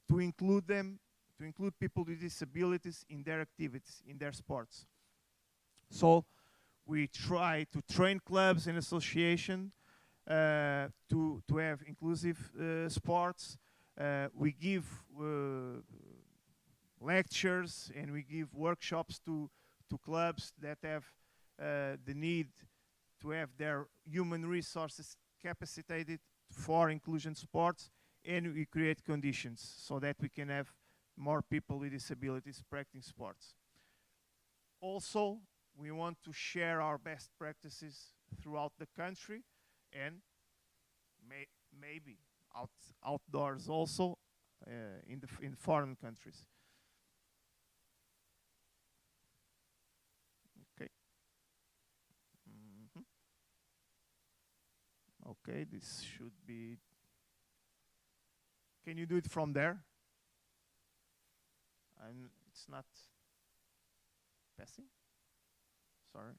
to include them, to include people with disabilities in their activities, in their sports. So we try to train clubs and associations to have inclusive sports. We give lectures and we give workshops to clubs that have the need to have their human resources capacitated for inclusion sports, and we create conditions so that we can have more people with disabilities practicing sports. Also, we want to share our best practices throughout the country and maybe outdoors also in foreign countries. Okay. Okay, this should be. Can you do it from there? And it's not passing? Sorry.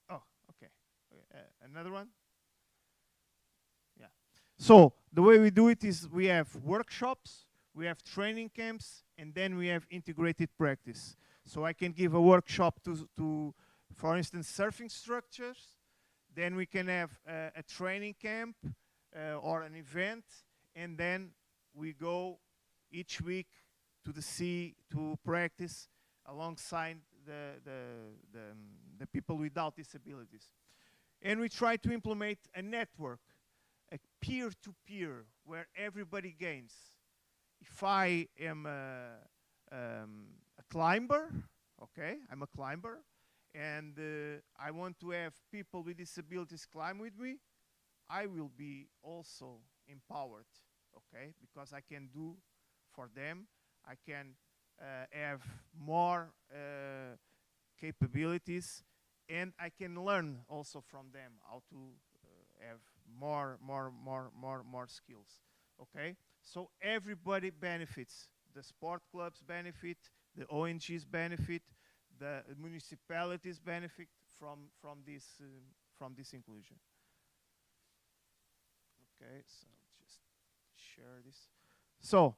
Oh, okay. Another one? Yeah. So the way we do it is we have workshops, we have training camps, and then we have integrated practice. So I can give a workshop to for instance, surfing structures. Then we can have a training camp or an event, and then we go each week to the sea to practice alongside the people without disabilities. And we try to implement a network, a peer-to-peer, where everybody gains. If I am a climber, okay, I'm a climber, and I want to have people with disabilities climb with me, I will be also empowered, okay, because I can do for them. I can have more capabilities, and I can learn also from them how to have more skills. Okay, so everybody benefits. The sport clubs benefit, the ONGs benefit, the municipalities benefit from this inclusion. Okay, so just share this. So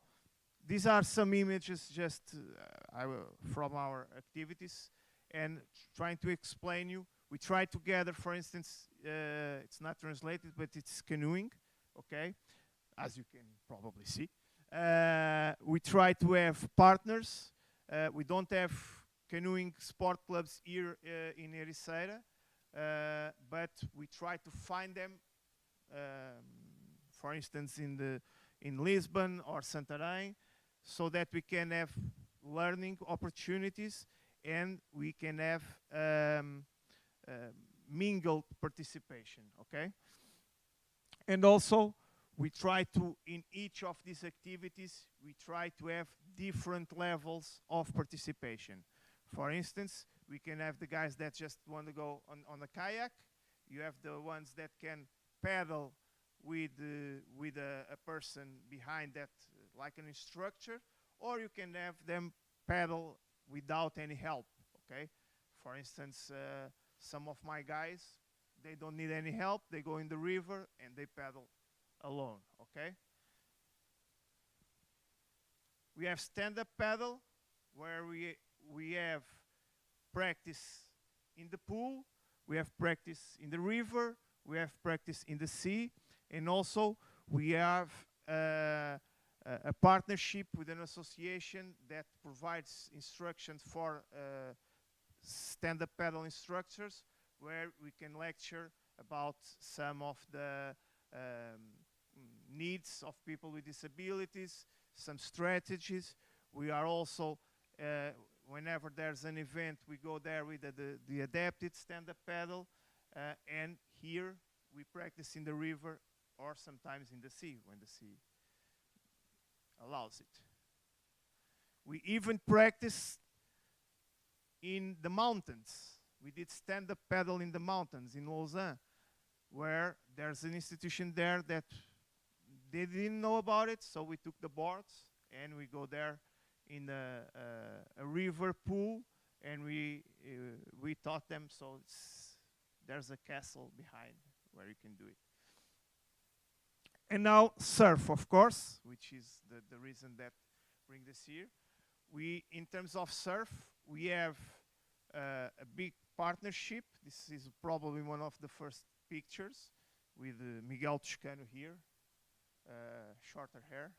these are some images just from our activities, and trying to explain you. We try to gather, for instance, it's not translated, but it's canoeing, okay, as you can probably see. We try to have partners. We don't have canoeing sport clubs here in Ericeira, but we try to find them, for instance, in Lisbon or Santarém, so that we can have learning opportunities and we can have mingled participation, okay? And also, we try to, in each of these activities, we try to have different levels of participation. For instance, we can have the guys that just want to go on a kayak. You have the ones that can paddle with a person behind that, like an instructor, or you can have them paddle without any help, okay? For instance, some of my guys, they don't need any help. They go in the river and they paddle alone, okay? We have stand-up paddle, where we have practice in the pool, we have practice in the river, we have practice in the sea, and also we have a partnership with an association that provides instructions for stand-up paddle instructors, where we can lecture about some of the needs of people with disabilities, some strategies. We are also, whenever there's an event, we go there with the adapted stand-up paddle, and here we practice in the river or sometimes in the sea, when the sea allows it. We even practice in the mountains. We did stand-up paddle in the mountains in Lausanne, where there's an institution there that they didn't know about it, so we took the boards and we go there in a river pool, and we taught them. So there's a castle behind where you can do it. And now surf, of course, which is the reason that bring this here. In terms of surf, we have a big partnership. This is probably one of the first pictures with Miguel Toscano here, shorter hair.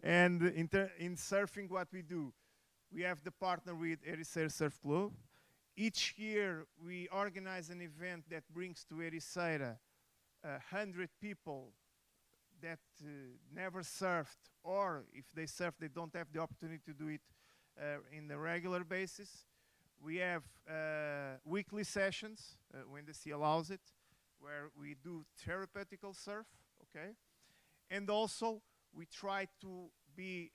And in surfing, what we do, we have the partner with Ericeira Surf Club. Each year, we organize an event that brings to Ericeira 100 people that never surfed, or if they surf, they don't have the opportunity to do it in a regular basis. We have weekly sessions when the sea allows it, where we do therapeutical surf, okay? And also, we try to be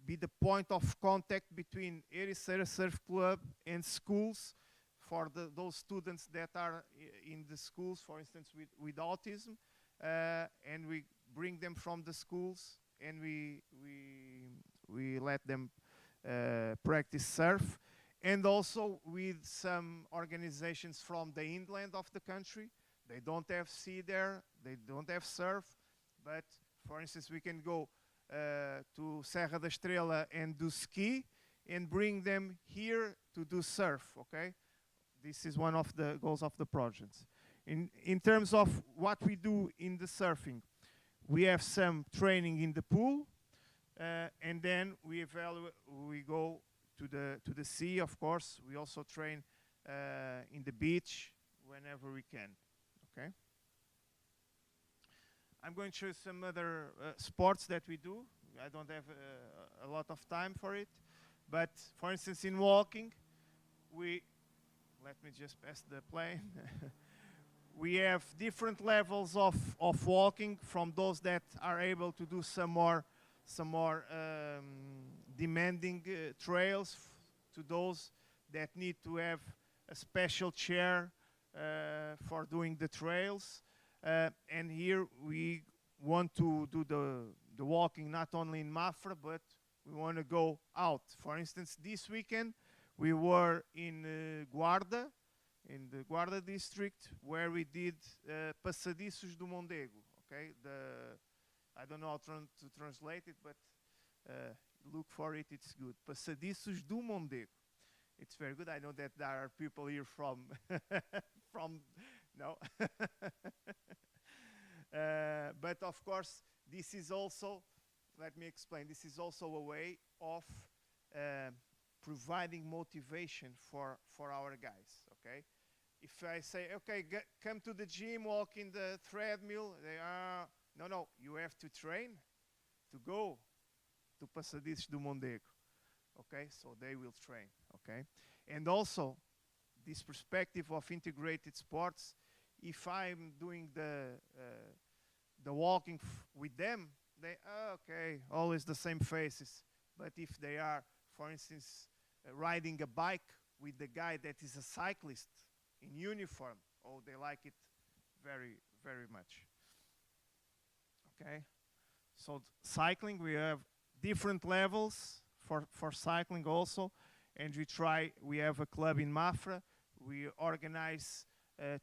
the point of contact between Ericeira Surf Club and schools for those students that are in the schools, for instance, with autism, and we bring them from the schools, and we let them practice surf, and also with some organizations from the inland of the country. They don't have sea there, they don't have surf, but for instance, we can go to Serra da Estrela and do ski, and bring them here to do surf, okay? This is one of the goals of the project. In terms of what we do in the surfing, we have some training in the pool, and then we go to the sea, of course. We also train in the beach whenever we can, okay? I'm going to show you some other sports that we do. I don't have a lot of time for it, but for instance, in walking, let me just pass the plane. we have different levels of walking, from those that are able to do some more demanding trails, to those that need to have a special chair for doing the trails. And here we want to do the walking not only in Mafra, but we want to go out. For instance, this weekend we were in Guarda, in the Guarda district, where we did Passadiços do Mondego. Okay, I don't know how to translate it, but look for it. It's good. Passadiços do Mondego. It's very good. I know that there are people here from from no, but of course this is also. Let me explain. This is also a way of providing motivation for our guys. Okay, if I say, okay, come to the gym, walk in the treadmill, they are no. You have to train to go to Passadiços do Mondego. Okay, so they will train. Okay, and also this perspective of integrated sports. If I'm doing the walking with them, they okay, always the same faces. But if they are, for instance, riding a bike with the guy that is a cyclist in uniform, oh, they like it very, very much. Okay, so cycling, we have different levels for cycling also, and we have a club in Mafra. We organize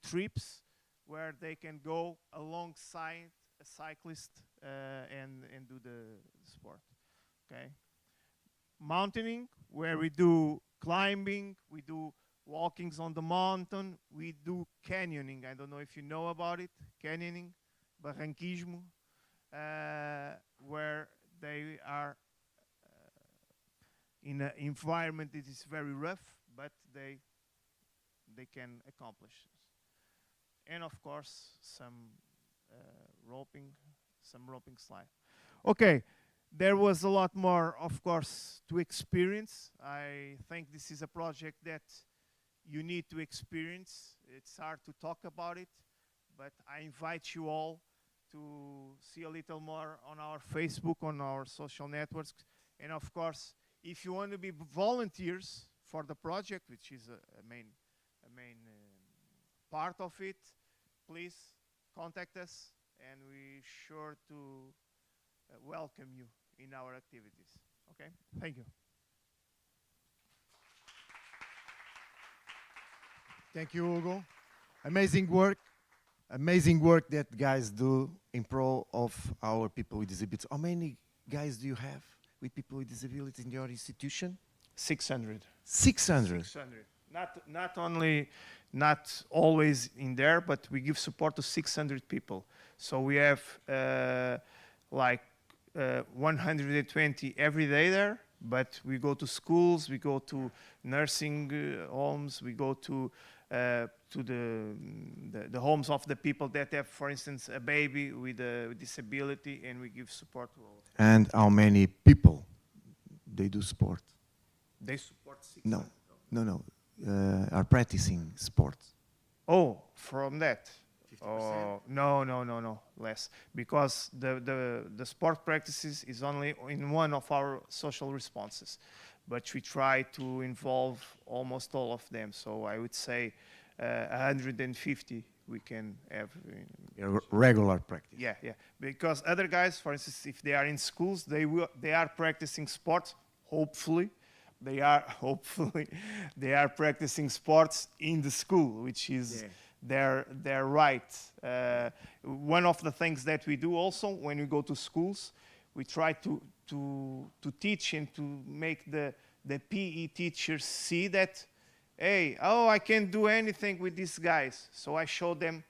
trips where they can go alongside a cyclist and do the sport. Okay, mountaineering, where we do climbing, we do walkings on the mountain, we do canyoning. I don't know if you know about it, canyoning, barranquismo, where they are in an environment that is very rough, but they can accomplish this. And of course, some roping slide. Okay, there was a lot more, of course, to experience. I think this is a project that you need to experience. It's hard to talk about it, but I invite you all to see a little more on our Facebook, on our social networks. And of course, if you want to be volunteers for the project, which is a main part of it, please contact us, and we're sure to welcome you in our activities. Okay? Thank you. Thank you, Hugo. Amazing work that guys do in pro of our people with disabilities. How many guys do you have with people with disabilities in your institution? 600. 600. 600. Not always in there, but we give support to 600 people. So we have 120 every day there, but we go to schools, we go to nursing homes, we go to the homes of the people that have, for instance, a baby with a disability, and we give support to all of them. And how many people they do sport? They support 600. No. Are practicing sports. Oh, from that. 50%? No, less. Because the sport practices is only in one of our social responses. But we try to involve almost all of them. So I would say 150 we can have. Regular practice. Yeah. Because other guys, for instance, if they are in schools, they are practicing sports, hopefully. They are practicing sports in the school, which is their right. One of the things that we do also when we go to schools, we try to teach and to make the PE teachers see that, hey, I can't do anything with these guys. So I show them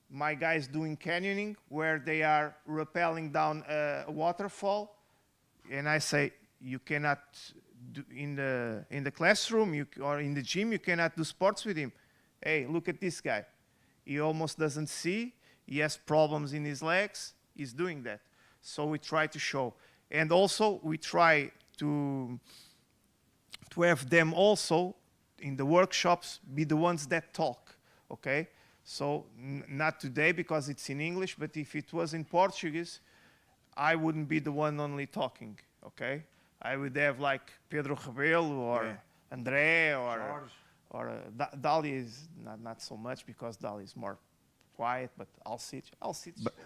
my guys doing canyoning, where they are rappelling down a waterfall, and I say, you cannot in the classroom or in the gym, you cannot do sports with him. Hey, look at this guy. He almost doesn't see. He has problems in his legs. He's doing that. So we try to show. And also, we try to have them also, in the workshops, be the ones that talk, okay? So not today because it's in English, but if it was in Portuguese, I wouldn't be the one only talking, okay? I would have like Pedro Rebelo or André or Dali is not so much because Dali is more quiet, but I'll sit.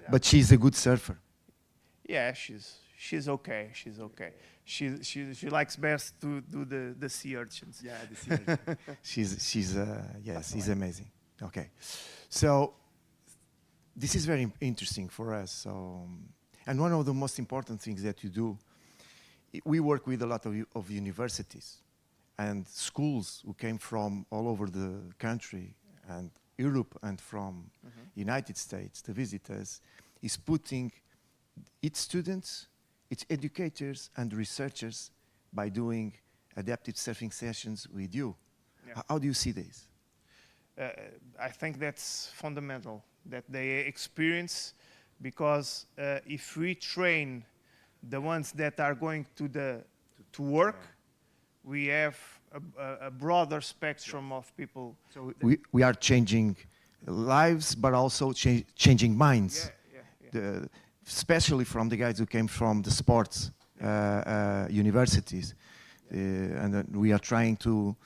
But she's a good surfer. Yeah, she's okay. She's okay. She likes best to do the sea urchins. Yeah, the sea urchin. She's amazing. Okay, so this is very interesting for us. So, and one of the most important things that you do, we work with a lot of universities and schools who came from all over the country and Europe and from United States to visit us, is putting its students, its educators and researchers by doing adaptive surfing sessions with you. Yeah. How do you see this? I think that's fundamental, that they experience, because if we train the ones that are going to work, we have a broader spectrum of people. So we are changing lives, but also changing minds. Especially from the guys who came from the sports universities, and we are trying to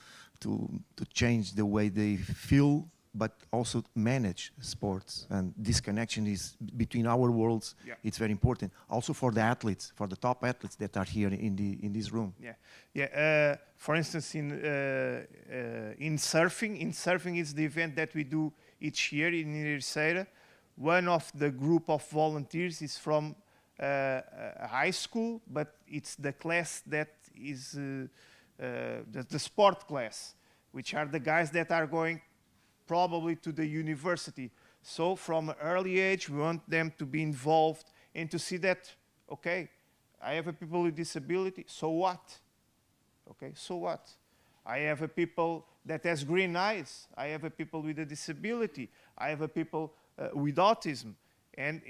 change the way they feel, but also manage sports. And this connection is between our worlds. Yeah. It's very important. Also for the athletes, for the top athletes that are here in this room. For instance, in surfing is the event that we do each year in Ericeira. One of the group of volunteers is from a high school, but it's the class that is the sport class, which are the guys that are going probably to the university. So from an early age, we want them to be involved and to see that, okay, I have a people with disability, so what? Okay, so what? I have a people that has green eyes. I have a people with a disability. I have a people with autism, and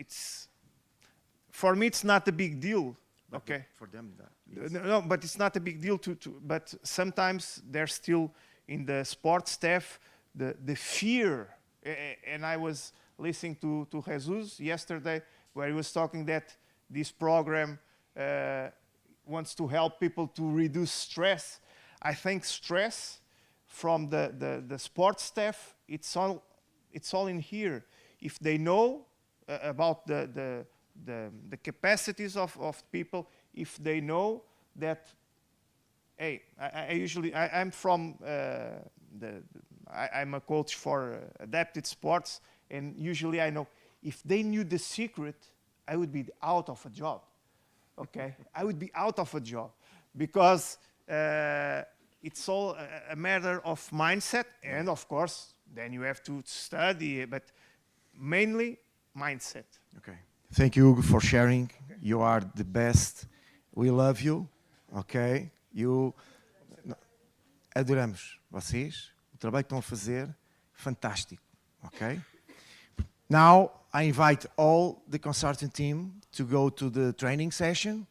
for me it's not a big deal. But okay, for them, no, but it's not a big deal but sometimes they're still in the sports staff the fear. And I was listening to Jesus yesterday, where he was talking that this program wants to help people to reduce stress. I think stress from the sports staff, it's all in here. If they know about the capacities of people, if they know that, hey, I'm a coach for adapted sports, and usually I know if they knew the secret, I would be out of a job. Okay, I would be out of a job, because it's all a matter of mindset, and of course, then you have to study, but mainly mindset. Okay. Thank you, Hugo, for sharing. Okay. You are the best. We love you. Okay? Adoramos vocês. O trabalho que estão a fazer, fantástico. Okay? Now, I invite all the consortium team to go to the training session,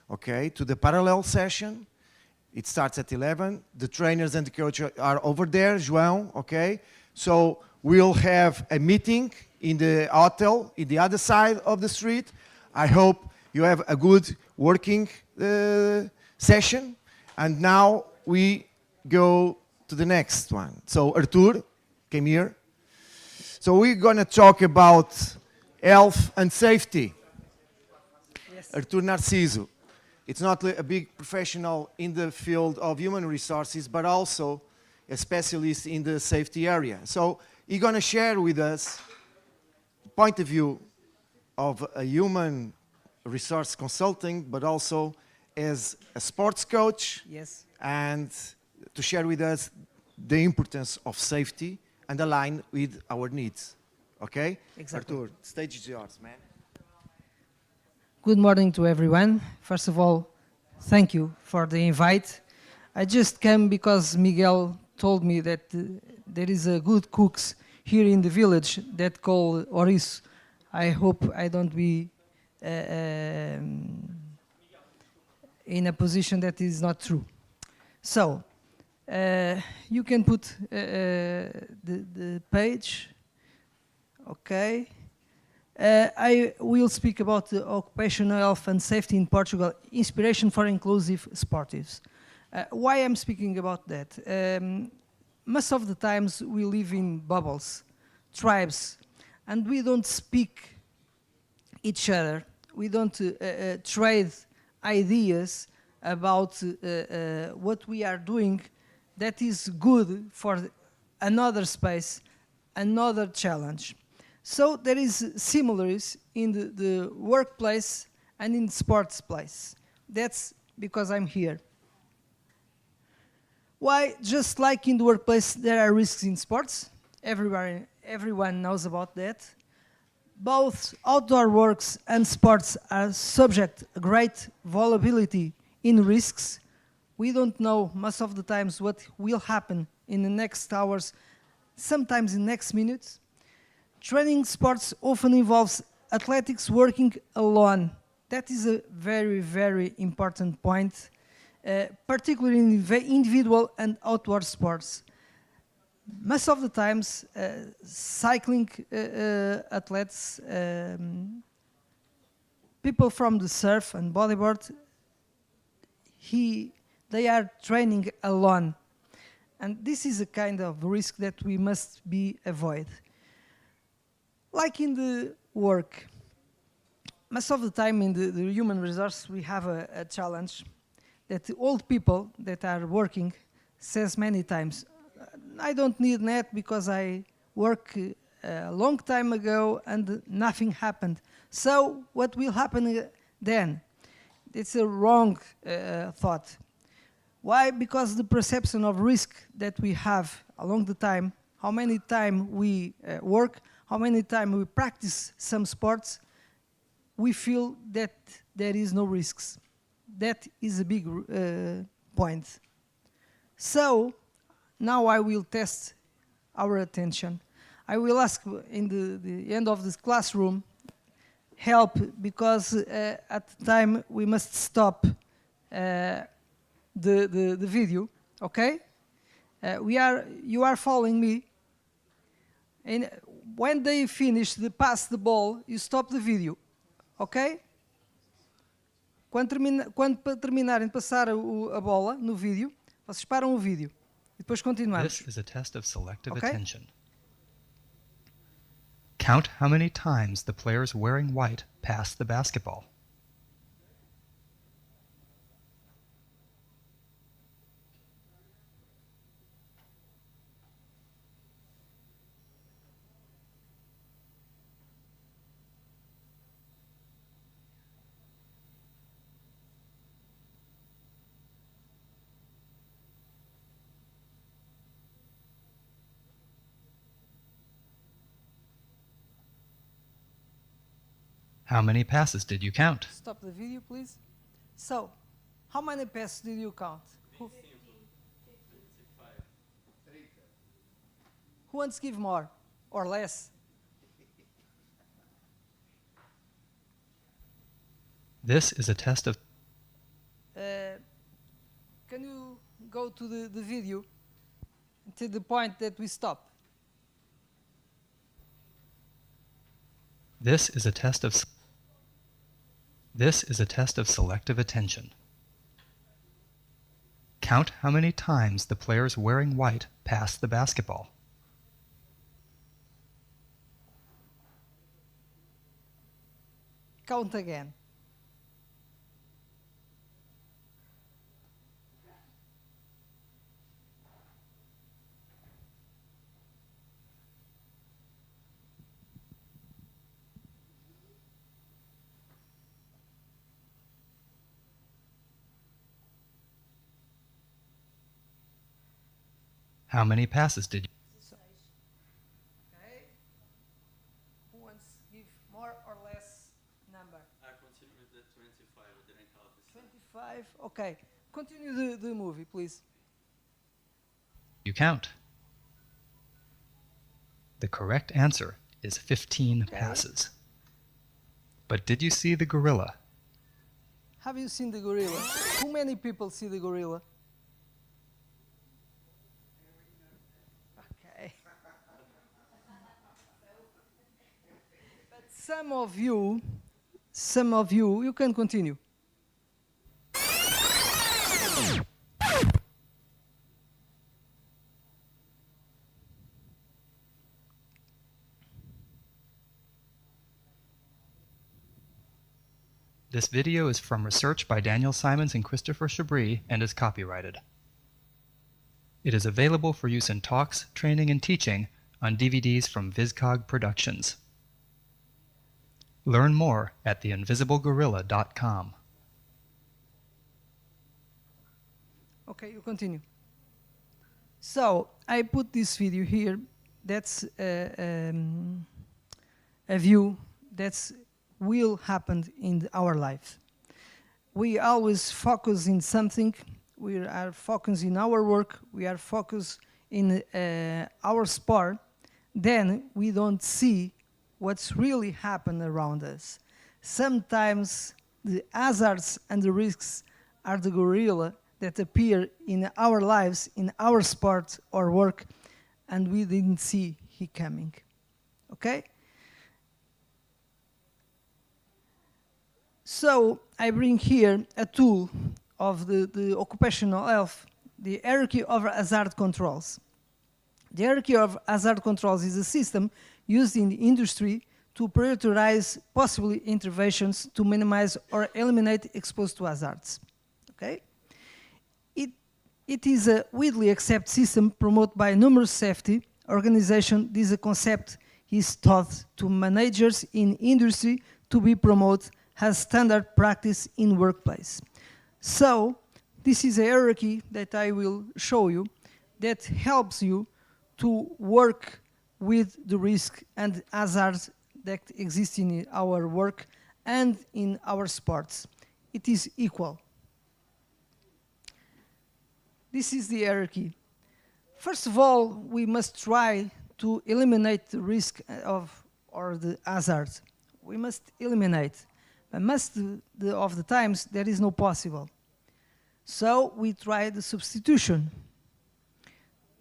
okay, to the parallel session. It starts at 11. The trainers and the coach are over there, João, okay? So we'll have a meeting in the hotel in the other side of the street. I hope you have a good working session. And now we go to the next one. So Artur came here. So we're going to talk about health and safety. Yes. Artur Narciso. It's not a big professional in the field of human resources, but also a specialist in the safety area. So he's going to share with us the point of view of a human resource consulting, but also as a sports coach. Yes. And to share with us the importance of safety and align with our needs. Okay? Exactly. Artur, the stage is yours, man. Good morning to everyone. First of all, thank you for the invite. I just came because Miguel told me that there is a good cooks here in the village that call Ouriço. I hope I don't be in a position that is not true. So, you can put the page. Okay. I will speak about the occupational health and safety in Portugal, inspiration for inclusive sportives. Why I'm speaking about that? Most of the times we live in bubbles, tribes, and we don't speak each other. We don't trade ideas about what we are doing that is good for another space, another challenge. So there is similarities in the workplace and in sports place. That's because I'm here. Why? Just like in the workplace, there are risks in sports. Everyone knows about that. Both outdoor works and sports are subject to great volatility in risks. We don't know most of the times what will happen in the next hours, sometimes in next minutes. Training sports often involves athletics working alone. That is a very, very important point, particularly in individual and outdoor sports. Most of the times, cycling athletes, people from the surf and bodyboard, they are training alone. And this is a kind of risk that we must be avoid. Like in the work, most of the time in the human resource we have a challenge that the old people that are working says many times, I don't need net because I work a long time ago and nothing happened. So what will happen then? It's a wrong thought. Why? Because the perception of risk that we have along the time, how many time we work, how many time we practice some sports, we feel that there is no risks. That is a big point. So now I will test our attention. I will ask in the end of this classroom help, because at the time we must stop the video, okay? You are following me. And when they finish the pass the ball, you stop the video, ok? Quando terminarem de passar a bola no vídeo, vocês param o vídeo e depois continuamos. This is a test of selective Okay. attention. Count how many times the players wearing white pass the basketball. How many passes did you count? Stop the video, please. So, how many passes did you count? Who wants to give more or less? This is a test of Can you go to the video to the point that we stop? This is a test of selective attention. Count how many times the players wearing white pass the basketball. Count again. How many passes did you? Okay. Who wants to give more or less number? I continue with the 25. I didn't count this. 25. Okay. Continue the movie, please. You count. The correct answer is 15 Okay. passes. But did you see the gorilla? Have you seen the gorilla? How many people see the gorilla? Okay. some of you, you can continue. This video is from research by Daniel Simons and Christopher Chabris and is copyrighted. It is available for use in talks, training, and teaching on DVDs from VisCog Productions. Learn more at theinvisiblegorilla.com. Okay, you continue. So I put this video here. That's a view that's will happen in our life. We always focus in something. We are focused in our work. We are focused in our sport. Then we don't see what's really happened around us. Sometimes the hazards and the risks are the gorilla that appear in our lives, in our sport or work, and we didn't see he coming. Okay? So I bring here a tool of the occupational health, the hierarchy of hazard controls. The hierarchy of hazard controls is a system used in the industry to prioritize possible interventions to minimize or eliminate exposure to hazards. Okay? It is a widely accepted system promoted by numerous safety organizations. This concept is taught to managers in industry to be promoted as standard practice in workplace. So this is a hierarchy that I will show you that helps you to work with the risk and hazards that exist in our work and in our sports. It is equal. This is the hierarchy. First of all, we must try to eliminate the risk or the hazard. We must eliminate. But most of the times, there is no possible. So we try the substitution.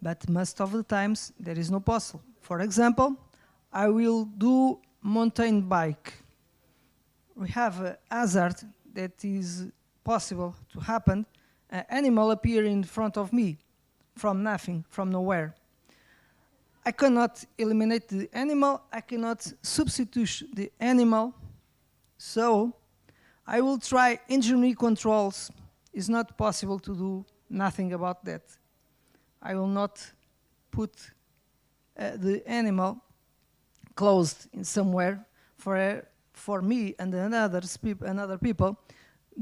But most of the times, there is no possible. For example, I will do mountain bike. We have a hazard that is possible to happen. An animal appear in front of me from nothing, from nowhere. I cannot eliminate the animal. I cannot substitute the animal. So I will try engineering controls. It's not possible to do nothing about that. I will not put the animal closed in somewhere for me and another people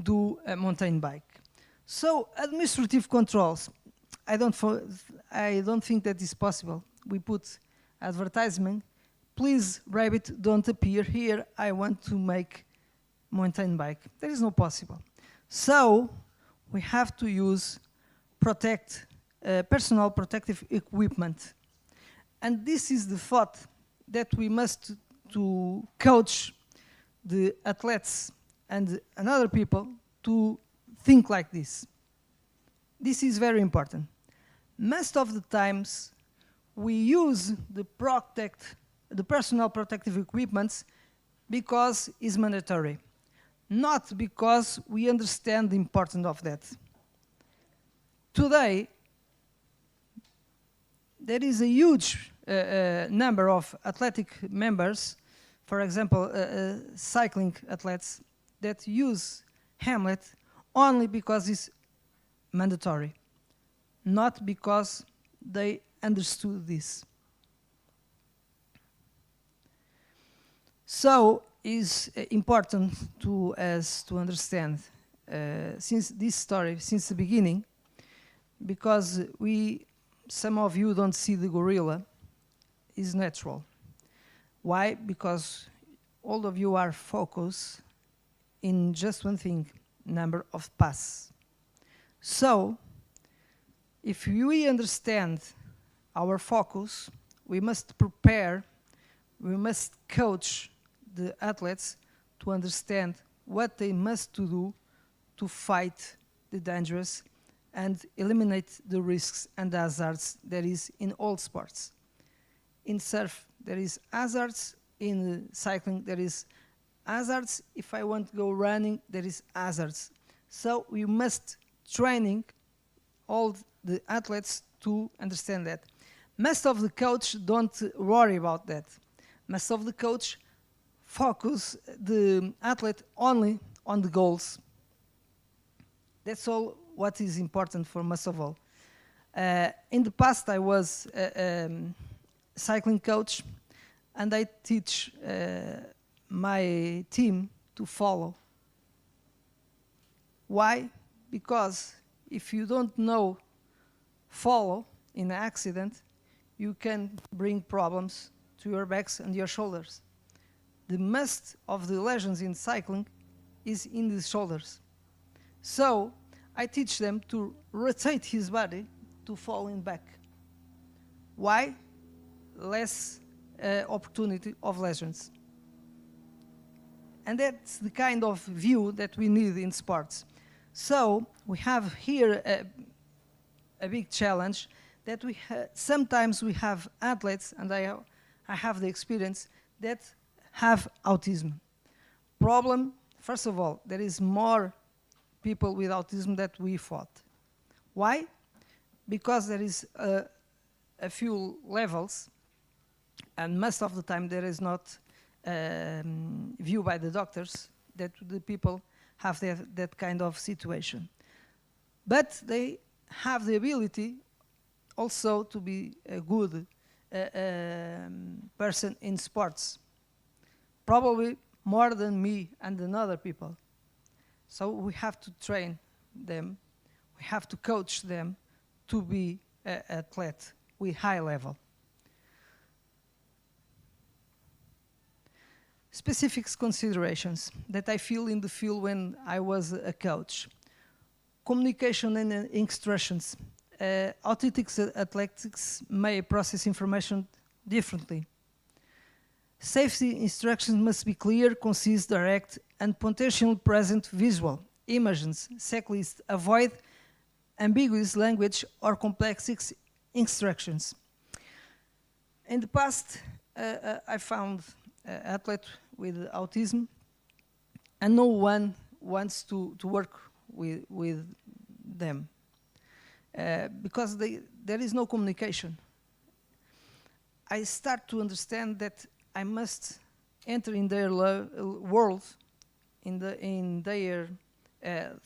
do a mountain bike. So administrative controls, I don't think that is possible. We put advertisement. Please, rabbit, don't appear here. I want to make mountain bike. There is no possible. So we have to use personal protective equipment. And this is the thought that we must to coach the athletes and other people to think like this. This is very important. Most of the times we use the personal protective equipment because it's mandatory, not because we understand the importance of that. Today, there is a huge number of athletic members, for example, cycling athletes, that use helmet only because it's mandatory, not because they understood this. So it's important to us to understand since this story, since the beginning, because some of you don't see the gorilla, is natural. Why? Because all of you are focused in just one thing, number of passes. So, if we understand our focus, we must prepare, we must coach the athletes to understand what they must do to fight the dangerous and eliminate the risks and hazards there is in all sports. In surf, there is hazards in cycling, there is hazards. If I want to go running, there is hazards. So we must training all the athletes to understand that. Most of the coach don't worry about that. Most of the coach focus the athlete only on the goals. That's all what is important for most of all. In the past, I was a cycling coach, and I teach my team to follow. Why? Because if you don't know follow in an accident, you can bring problems to your backs and your shoulders. The most of the lesions in cycling is in the shoulders. So I teach them to rotate his body to fall in back. Why? Less opportunity of lesions. And that's the kind of view that we need in sports. So we have here a big challenge that sometimes we have athletes, and I have the experience, that have autism. Problem, first of all, there is more people with autism that we thought. Why? Because there is a few levels, and most of the time there is not view by the doctors that the people have that kind of situation. But they have the ability also to be a good person in sports. Probably more than me and than other people. So we have to train them, we have to coach them to be an athlete with high level. Specific considerations that I feel in the field when I was a coach. Communication and instructions. Autistic athletics may process information differently. Safety instructions must be clear, concise, direct, and potentially present visual, images, checklists. Avoid ambiguous language or complex instructions. In the past, I found an athlete with autism, and no one wants to work with them because there is no communication. I start to understand that I must enter in their world, in their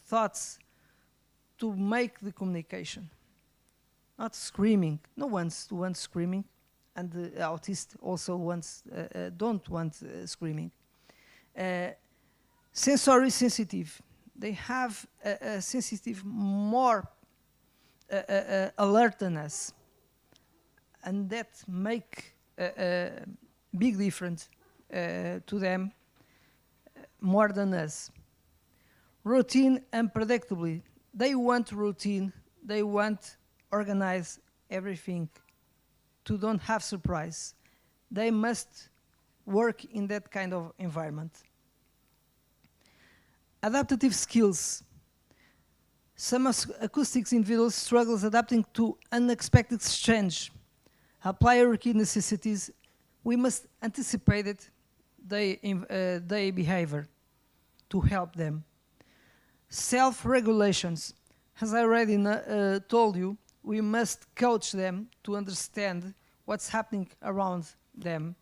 thoughts, to make the communication. Not screaming. No one wants screaming, and the autist also don't want screaming. Sensory sensitive. They have a sensitive, more alertness, and that make a big difference to them more than us. Routine and predictably. They want routine. They want organize everything to don't have surprise. They must work in that kind of environment. Adaptive skills. Some acoustics individuals struggles adapting to unexpected exchange. Apply hierarchy necessities. We must anticipate it, their behavior to help them. Self-regulations. As I already told you, we must coach them to understand what's happening around them,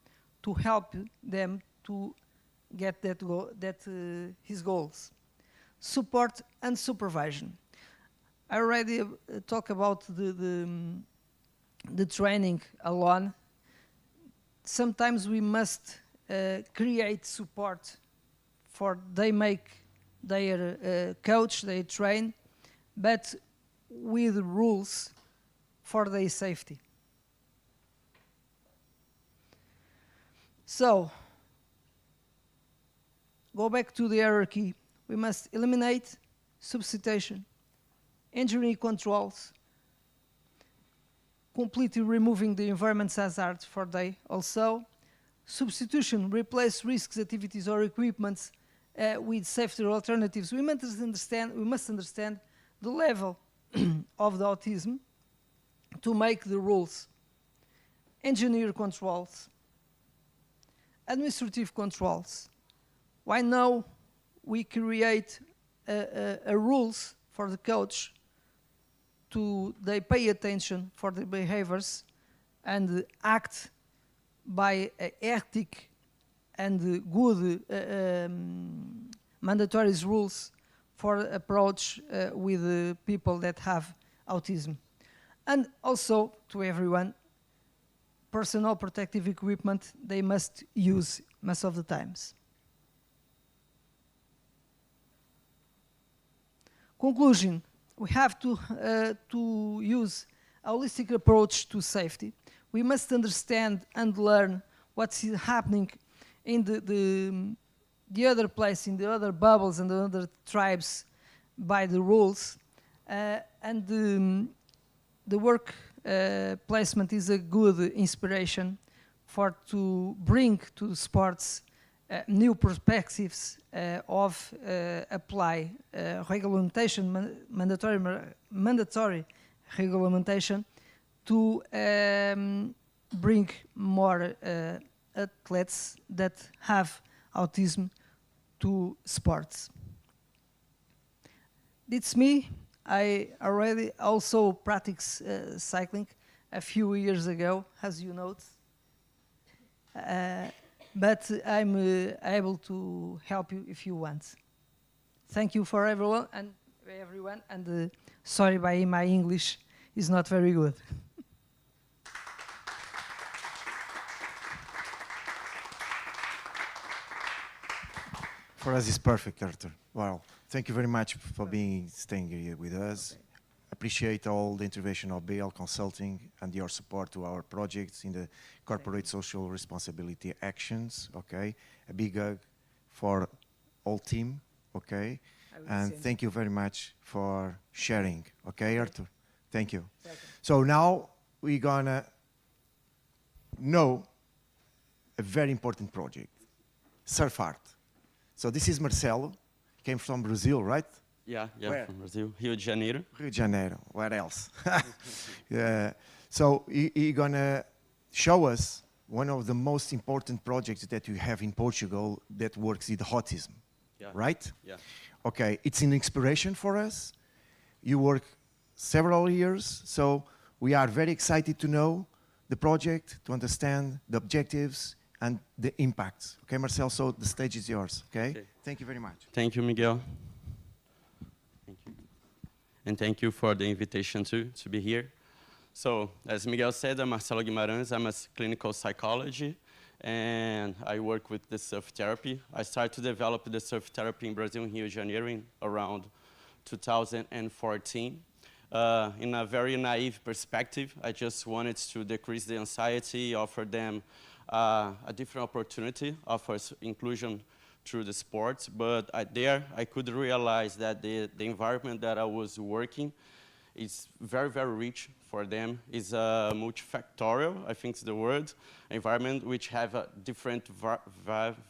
to help them to get his goals. Support and supervision. I already talked about the training alone. Sometimes we must create support for they make their coach, they train, but with rules for their safety. So, go back to the hierarchy. We must eliminate substitution, injury controls, completely removing the environment's hazards for they also. Substitution, replace risks, activities or equipments with safety alternatives. We must understand the level of the autism to make the rules. Engineer controls. administrative controls. Why now we create rules for the coach they pay attention for the behaviors and act by ethic and good mandatory rules for approach with people that have autism. And also to everyone, personal protective equipment they must use most of the times. Conclusion, we have to use a holistic approach to safety. We must understand and learn what's happening in the other place, in the other bubbles and the other tribes by the rules. And the work placement is a good inspiration to bring to sports new perspectives of apply mandatory regulation to bring more athletes that have autism to sports. It's me. I already also practice cycling a few years ago, as you know. But I'm able to help you if you want. Thank you for everyone, and sorry by my English is not very good. For us, it's perfect, Arthur. Well, thank you very much for staying here with us. Appreciate all the intervention of BL Consulting and your support to our projects in the corporate social responsibility actions, okay? A big hug for all team, okay? And thank you very much for sharing, okay, Arthur? Thank you. So now we're gonna know a very important project, SurFedAUT. So this is Marcelo, came from Brazil, right? Yeah, Where? from Brazil, Rio de Janeiro. Rio de Janeiro, where else? So he's gonna show us one of the most important projects that you have in Portugal that works with autism, right? Yeah. Okay, it's an inspiration for us. You work several years, so we are very excited to know the project, to understand the objectives and the impacts. Okay, Marcel, so the stage is yours, okay? Thank you very much. Thank you, Miguel. Thank you. And thank you for the invitation to be here. So, as Miguel said, I'm Marcelo Guimarães. I'm a clinical psychology, and I work with the surf therapy. I started to develop the surf therapy in Brazil, in Rio de Janeiro, in around 2014. In a very naive perspective, I just wanted to decrease the anxiety, offer them a different opportunity, offer inclusion through the sports. But I could realize that the environment that I was working is very, very rich for them. It's multifactorial, I think is the word, environment which have different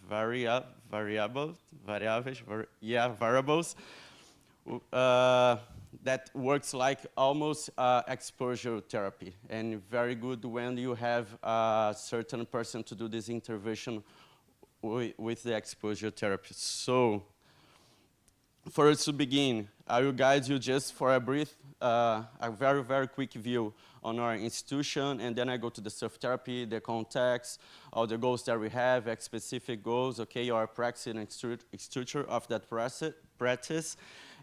variables that works like almost exposure therapy, and very good when you have a certain person to do this intervention with the exposure therapy. So, for us to begin, I will guide you just for a brief, a very, very quick view on our institution, and then I go to the surf therapy, the context, all the goals that we have, specific goals, okay, our practice and structure of that practice.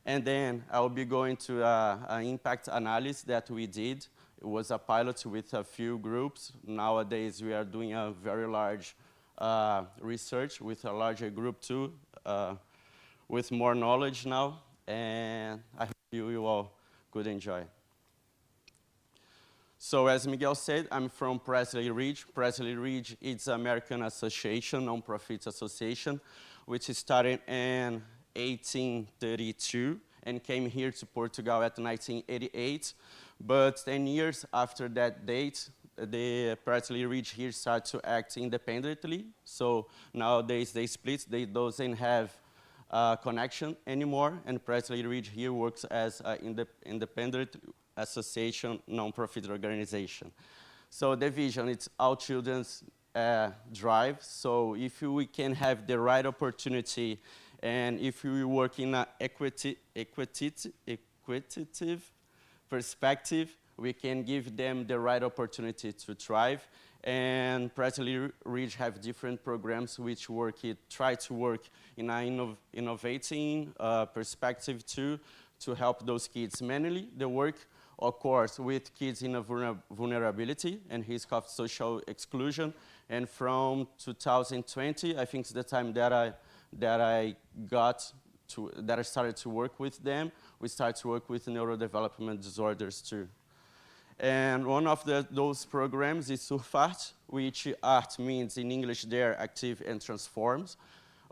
And then I will be going to an impact analysis that we did. It was a pilot with a few groups. Nowadays, we are doing a very large research with a larger group too, with more knowledge now. And I hope you all could enjoy. So as Miguel said, I'm from Presley Ridge. Presley Ridge is an American association, non-profit association, which started in 1832 and came here to Portugal at 1988. But 10 years after that date, the Presley Ridge here started to act independently. So nowadays they split, they doesn't have connection anymore, and Presley Ridge here works as an independent association, non-profit organization. So the vision, it's all children drive. So if we can have the right opportunity, and if we work in an equitative perspective, we can give them the right opportunity to thrive. And Presley Ridge have different programs which try to work in an innovating perspective too, to help those kids. Mainly the work, of course, with kids in a vulnerability and risk of social exclusion. And from 2020, I think it's the time that I started to work with them. We started to work with neurodevelopment disorders too. And one of those programs is SurFedAUT, which art means in English there, active and transforms.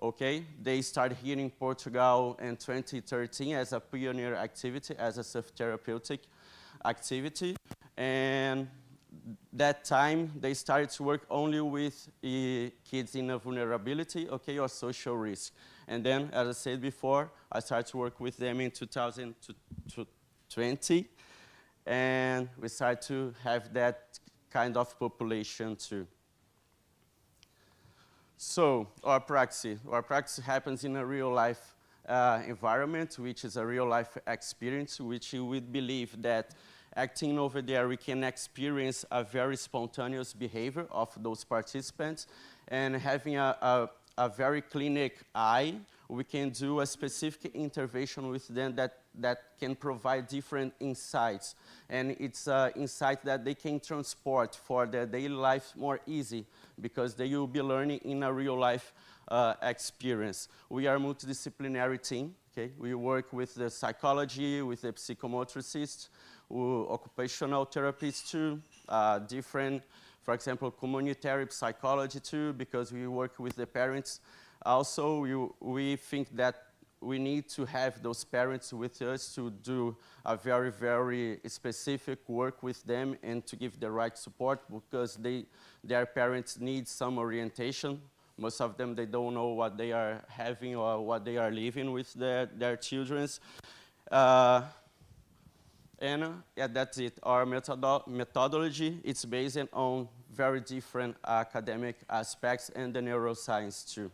Okay, they started here in Portugal in 2013 as a pioneer activity, as a self-therapeutic activity. And that time, they started to work only with kids in a vulnerability, okay, or social risk. And then, as I said before, I started to work with them in 2020. And we started to have that kind of population too. So our practice happens in a real life environment, which is a real life experience, which we believe that acting over there, we can experience a very spontaneous behavior of those participants, and having a very clinic eye, we can do a specific intervention with them that can provide different insights. And it's an insight that they can transport for their daily life more easy, because they will be learning in a real life experience. We are a multidisciplinary team. Okay? We work with the psychology, with the psychomotricists, occupational therapists too, different, for example, communitary psychology too, because we work with the parents. Also, we think that we need to have those parents with us to do a very, very specific work with them and to give the right support, because their parents need some orientation. Most of them, they don't know what they are having or what they are living with their children. Yeah, that's it. Our methodology, it's based on very different academic aspects and the neuroscience too.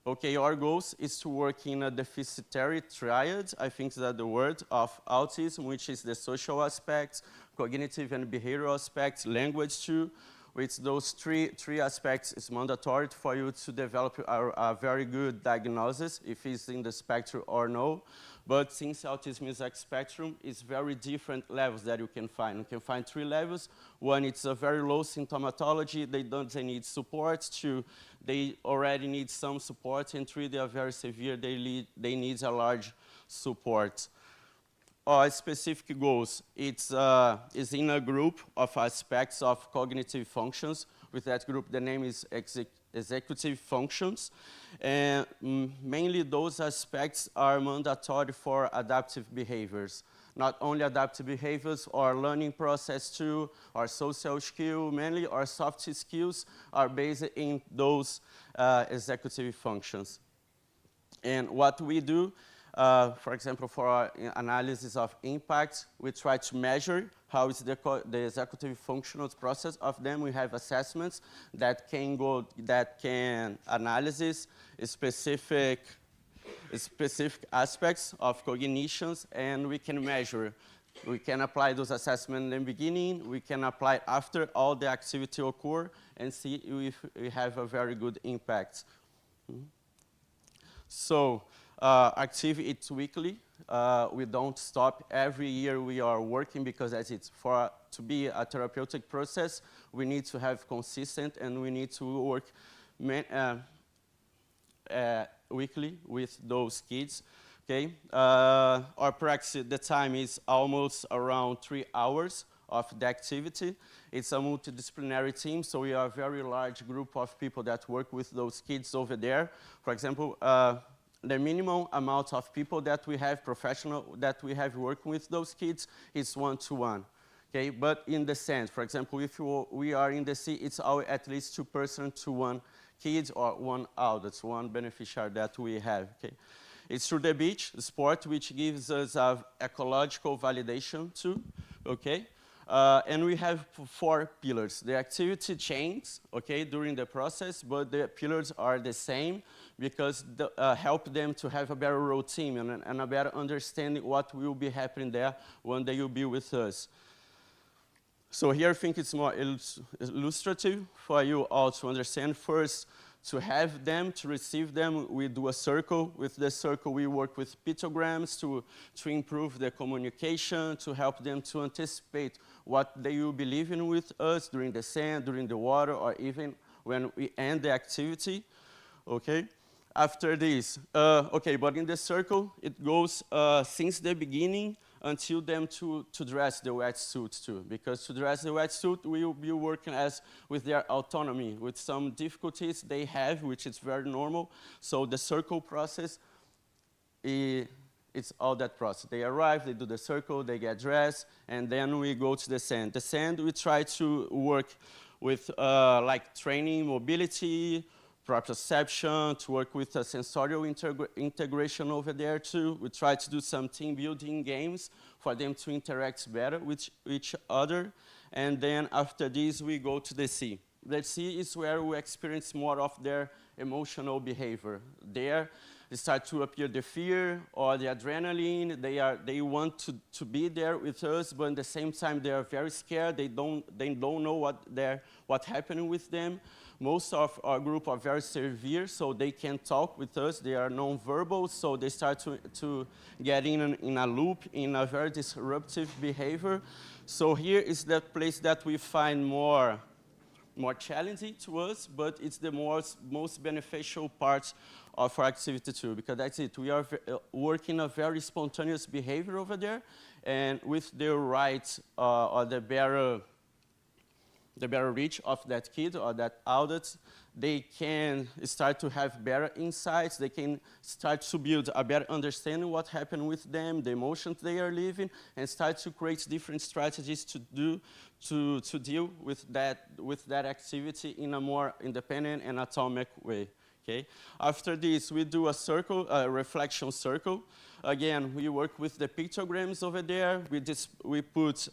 Okay, our goals is to work in a deficitary triad, I think that's the word, of autism, which is the social aspects, cognitive and behavioral aspects, language too. With those three aspects, it's mandatory for you to develop a very good diagnosis, if it's in the spectrum or no. But since autism is a spectrum, it's very different levels that you can find. You can find 3 levels. One, it's a very low symptomatology. They need support. 2, they already need some support. And 3, they are very severe. They need a large support. Our specific goals, it's in a group of aspects of cognitive functions. With that group, the name is executive functions. And mainly those aspects are mandatory for adaptive behaviors. Not only adaptive behaviors, our learning process too, our social skill, mainly our soft skills are based in those executive functions. And what we do, for example, for our analysis of impact, we try to measure how is the executive functional process of them. We have assessments that can analyze specific aspects of cognitions, and we can measure. We can apply those assessments in the beginning, we can apply after all the activity occur, and see if we have a very good impact. So, activity, it's weekly. We don't stop. Every year we are working, because as it's to be a therapeutic process, we need to have consistent, and we need to work weekly with those kids. Okay. Our practice, the time is almost around 3 hours of the activity. It's a multidisciplinary team, so we are a very large group of people that work with those kids over there. For example, the minimum amount of people that we have, professional, that we have working with those kids is 1-to-1. Okay, but in the sense, for example, if we are in the sea, it's at least 2 persons to 1 kid or 1 adult, 1 beneficiary that we have. Okay, it's through the beach, the sport, which gives us ecological validation too. Okay, And we have 4 pillars. The activity changes, okay, during the process, but the pillars are the same because help them to have a better routine and a better understanding what will be happening there when they will be with us. So here I think it's more illustrative for you all to understand. First, to have them, to receive them, we do a circle. With the circle, we work with pictograms to improve the communication, to help them to anticipate what they will be living with us during the sand, during the water, or even when we end the activity, okay? After this, okay, but in the circle, it goes since the beginning until them to dress the wetsuit too. Because to dress the wetsuit, we will be working with their autonomy, with some difficulties they have, which is very normal. So the circle process, it's all that process. They arrive, they do the circle, they get dressed, and then we go to the sand. The sand, we try to work with like training, mobility, proprioception, to work with a sensorial integration over there too. We try to do some team building games for them to interact better with each other. And then after this, we go to the sea. The sea is where we experience more of their emotional behavior. There, they start to appear the fear or the adrenaline. They want to be there with us, but at the same time, they are very scared. They don't know what's happening with them. Most of our group are very severe, so they can't talk with us. They are non-verbal, so they start to get in a loop, in a very disruptive behavior. So here is that place that we find more challenging to us, but it's the most beneficial part of our activity too, because that's it. We are working a very spontaneous behavior over there, and with the right or the better reach of that kid or that adult, they can start to have better insights. They can start to build a better understanding what happened with them, the emotions they are living, and start to create different strategies to deal with that activity in a more independent and atomic way. Okay. After this, we do a reflection circle. Again, we work with the pictograms over there. We put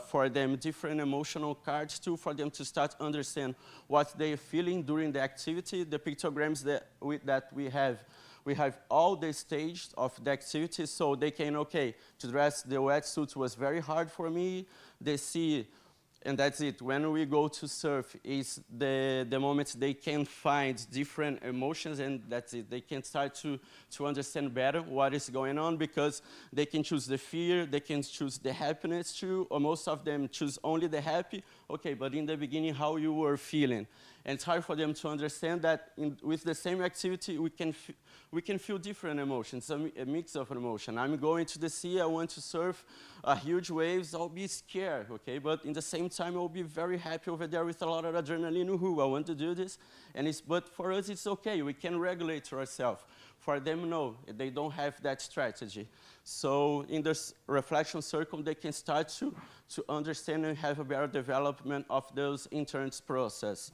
for them different emotional cards too, for them to start understand what they're feeling during the activity. The pictograms that we have all the stages of the activity, so they can, okay, to dress the wetsuits was very hard for me. They see. And that's it. When we go to surf, is the moment they can find different emotions, and that's it. They can start to understand better what is going on, because they can choose the fear, they can choose the happiness too, or most of them choose only the happy. Okay, but in the beginning, how you were feeling. And it's hard for them to understand that with the same activity, we can feel different emotions, a mix of emotion. I'm going to the sea, I want to surf huge waves, I'll be scared, okay? But in the same time, I'll be very happy over there with a lot of adrenaline. Woohoo, I want to do this. But for us, it's okay, we can regulate ourselves. For them, no, they don't have that strategy. So in this reflection circle, they can start to understand and have a better development of those interns process.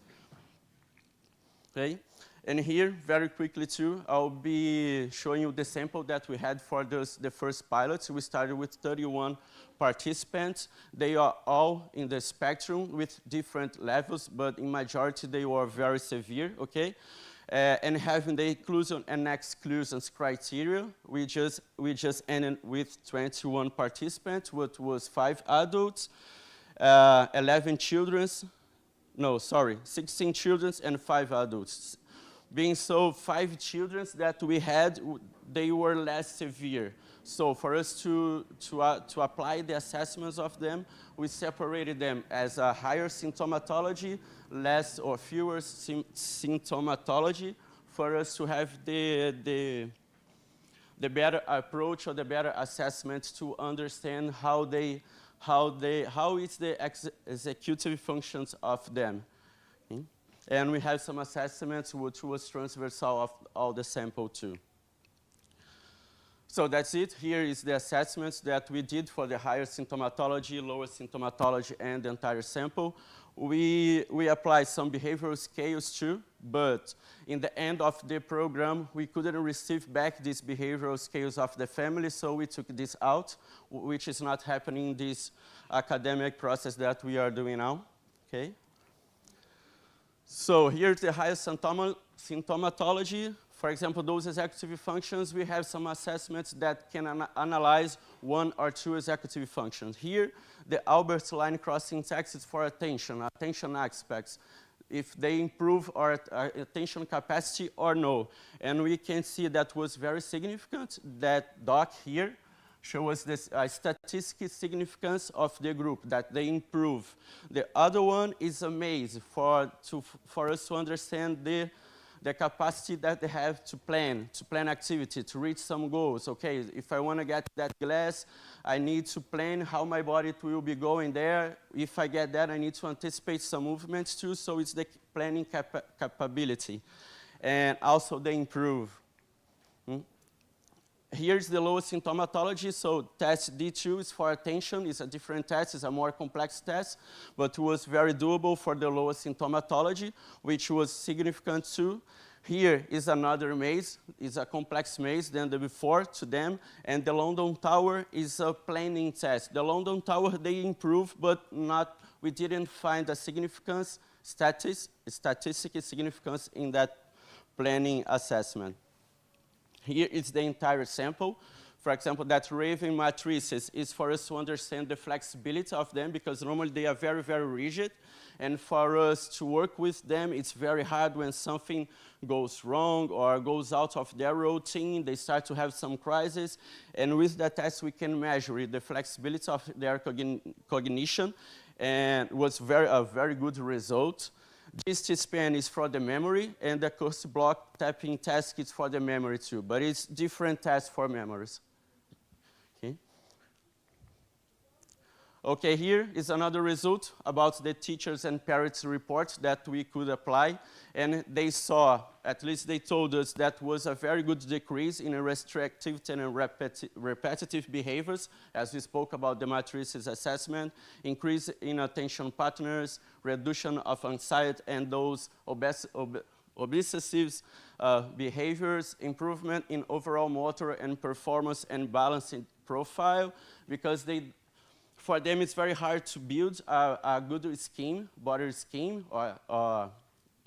Okay? And here, very quickly too, I'll be showing you the sample that we had for the first pilots. We started with 31 participants. They are all in the spectrum with different levels, but in majority they were very severe, okay? And having the inclusion and exclusion criteria, we just ended with 21 participants, which was 5 adults, 11 children, 16 children and 5 adults. Being so 5 children that we had, they were less severe. So for us to apply the assessments of them, we separated them as a higher symptomatology, less or fewer symptomatology, for us to have the better approach or the better assessment to understand how is the executive functions of them. Okay? And we have some assessments which was transversal of all the sample too. So that's it. Here is the assessments that we did for the higher symptomatology, lower symptomatology, and the entire sample. We applied some behavioral scales too, but in the end of the program, we couldn't receive back these behavioral scales of the family, so we took this out, which is not happening in this academic process that we are doing now, okay? So here's the highest symptomatology. For example, those executive functions, we have some assessments that can analyze 1 or 2 executive functions. Here, the Albert line cross syntax is for attention aspects, if they improve our attention capacity or no. And we can see that was very significant. That doc here shows this statistical significance of the group, that they improve. The other one is a maze for us to understand the capacity that they have to plan activity, to reach some goals. Okay, if I want to get that glass, I need to plan how my body will be going there. If I get that, I need to anticipate some movements too, so it's the planning capability. And also they improve. Here's the lowest symptomatology, so test D2 is for attention. It's a different test, it's a more complex test, but was very doable for the lowest symptomatology, which was significant too. Here is another maze, it's a complex maze than the before to them, and the London Tower is a planning test. The London Tower, they improved, but we didn't find a significance, statistical significance in that planning assessment. Here is the entire sample. For example, that Raven matrices is for us to understand the flexibility of them, because normally they are very, very rigid. And for us to work with them, it's very hard when something goes wrong or goes out of their routine. They start to have some crisis. And with that test, we can measure the flexibility of their cognition. And it was a very good result. This T-span is for the memory, and the cursor block tapping task is for the memory too, but it's different tests for memories. Okay. Okay, here is another result about the teachers and parents report that we could apply, and they saw, at least they told us, that was a very good decrease in restrictivity and repetitive behaviors, as we spoke about the matrices assessment, increase in attention patterns, reduction of anxiety and those obsessive behaviors, improvement in overall motor and performance and balancing profile, because for them it's very hard to build a good scheme, body scheme, or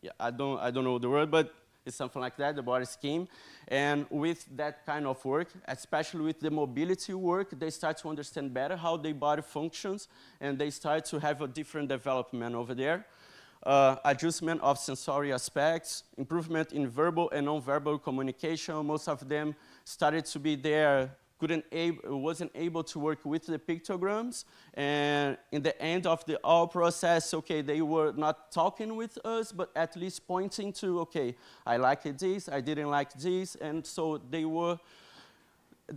yeah, I don't know the word, but it's something like that, the body scheme. And with that kind of work, especially with the mobility work, they start to understand better how their body functions, and they start to have a different development over there. Adjustment of sensory aspects, improvement in verbal and non-verbal communication. Most of them started to be there, wasn't able to work with the pictograms, and in the end of the whole process, okay, they were not talking with us, but at least pointing to, okay, I liked this, I didn't like this, and so they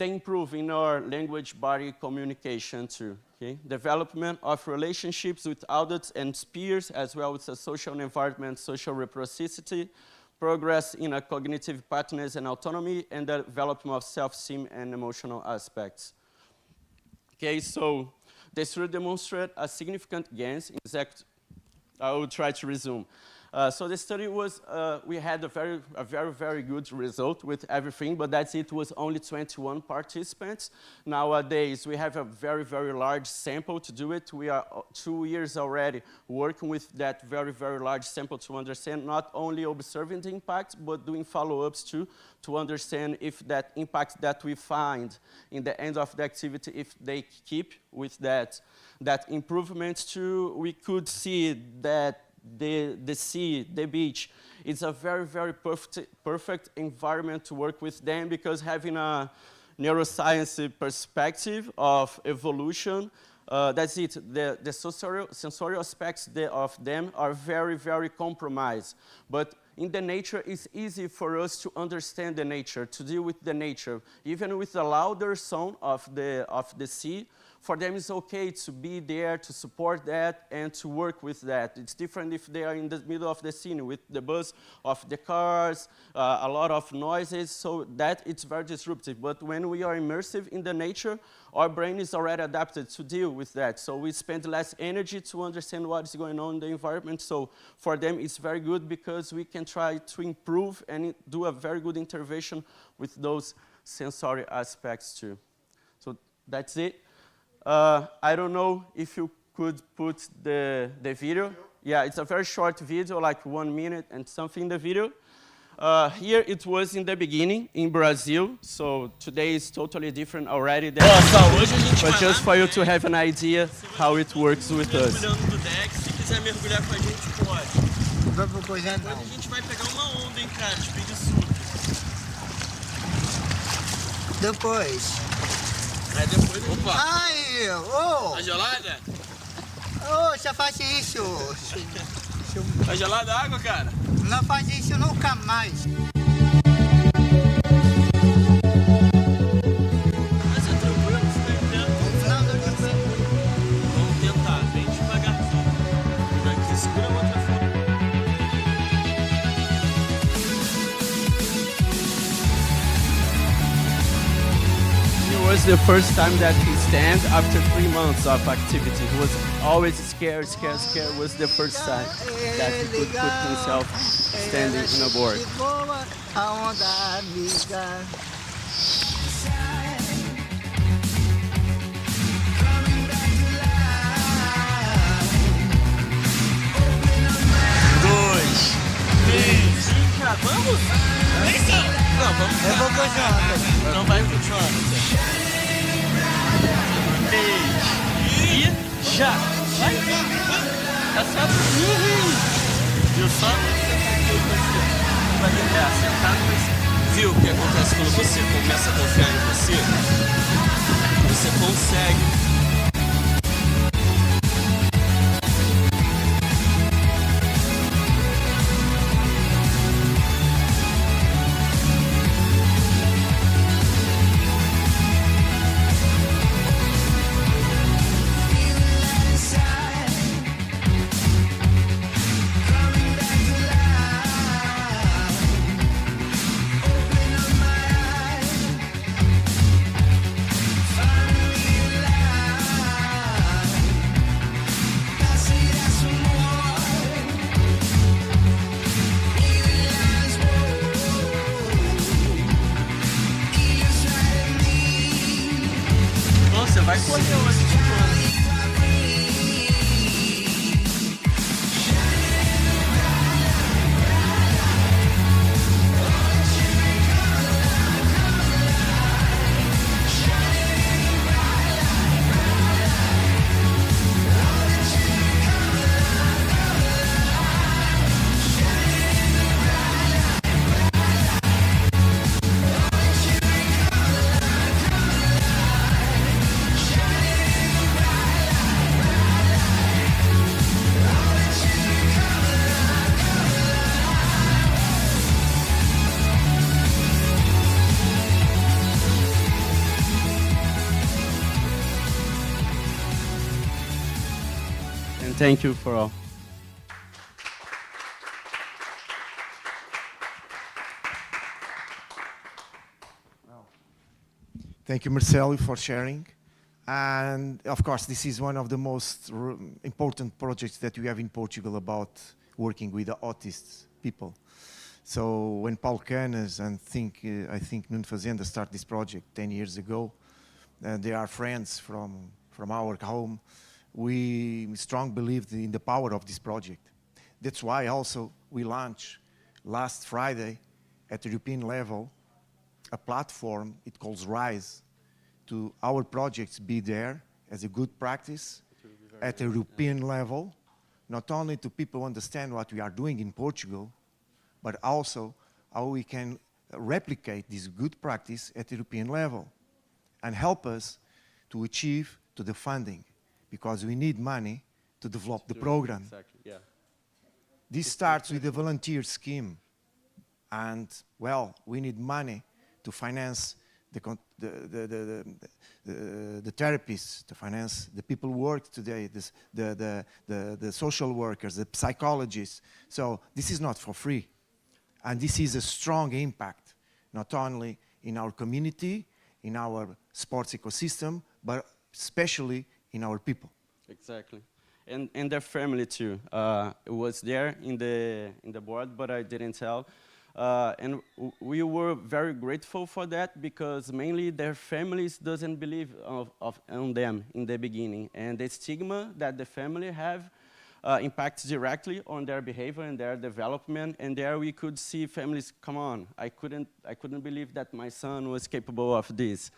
improve in our language-body communication too. Okay? Development of relationships with adults and peers, as well as the social environment, social reciprocity, progress in a cognitive patterns and autonomy, and the development of self-esteem and emotional aspects. Okay, so they should demonstrate a significant gains in I will try to resume. So the study was, we had a very good result with everything, but that's it, was only 21 participants. Nowadays, we have a very large sample to do it. We are 2 years already working with that very large sample to understand not only observing the impact, but doing follow-ups too, to understand if that impact that we find in the end of the activity, if they keep with that improvement too. We could see that the sea, the beach, it's a very perfect environment to work with them, because having a neuroscience perspective of evolution, that's it. The sensorial aspects of them are very compromised. But in the nature, it's easy for us to understand the nature, to deal with the nature. Even with the louder sound of the sea, for them it's okay to be there, to support that, and to work with that. It's different if they are in the middle of the scene with the buzz of the cars, a lot of noises, so that it's very disruptive. But when we are immersive in the nature, our brain is already adapted to deal with that. So we spend less energy to understand what is going on in the environment. So for them, it's very good because we can try to improve and do a very good intervention with those sensory aspects too. So that's it. I don't know if you could put the video. Yeah, it's a very short video, like 1 minute and something in the video. Here it was in the beginning, in Brazil, so today is totally different already. But just for you to have an idea how it works with us. Se quiser mergulhar com a gente, pode. Pois é, Depois a gente vai pegar uma onda, hein, cara, de preguiçudo. depois. Aí depois a gente... Opa! Ai, ô! Tá gelada? Ô, já faz isso! Tá gelada a água, cara? Não faz isso nunca mais! Mas é tranquilo, você tá entendendo? Não, não, não. Vamos tentar, bem devagarzinho. Daqui segura a outra fita. It was the first time that he stand after 3 months of activity. He was always scared. It was the first time that he could put himself standing in a board. Boa a onda amiga. Vamos? Não, vamos. Eu vou com o Jonathan. Não vai com o Jonathan. E já. Vai. Tá certo? Viu só? Vai tentar sentar, mas viu o que acontece quando você começa a confiar em você? Você consegue. Você vai correr hoje, tipo. And thank you for all. Thank you, Marcelo, for sharing. And of course, this is one of the most important projects that we have in Portugal about working with the autists people. So when Paulo Canas and I think Nuno Fazenda started this project 10 years ago, they are friends from our home. We strongly believed in the power of this project. That's why also we launched last Friday at the European level a platform, it calls RISE, to our projects be there as a good practice at a European level, not only to people understand what we are doing in Portugal, but also how we can replicate this good practice at the European level and help us to achieve to the funding, because we need money to develop the program. Exactly, yeah. This starts with a volunteer scheme, and well, we need money to finance the therapists, to finance the people who work today, the social workers, the psychologists. So this is not for free. And this is a strong impact, not only in our community, in our sports ecosystem, but especially in our people. Exactly. And their family too. It was there in the board, but I didn't tell. And we were very grateful for that because mainly their families doesn't believe on them in the beginning. And the stigma that the family have impacts directly on their behavior and their development. And there we could see families, come on, I couldn't believe that my son was capable of this.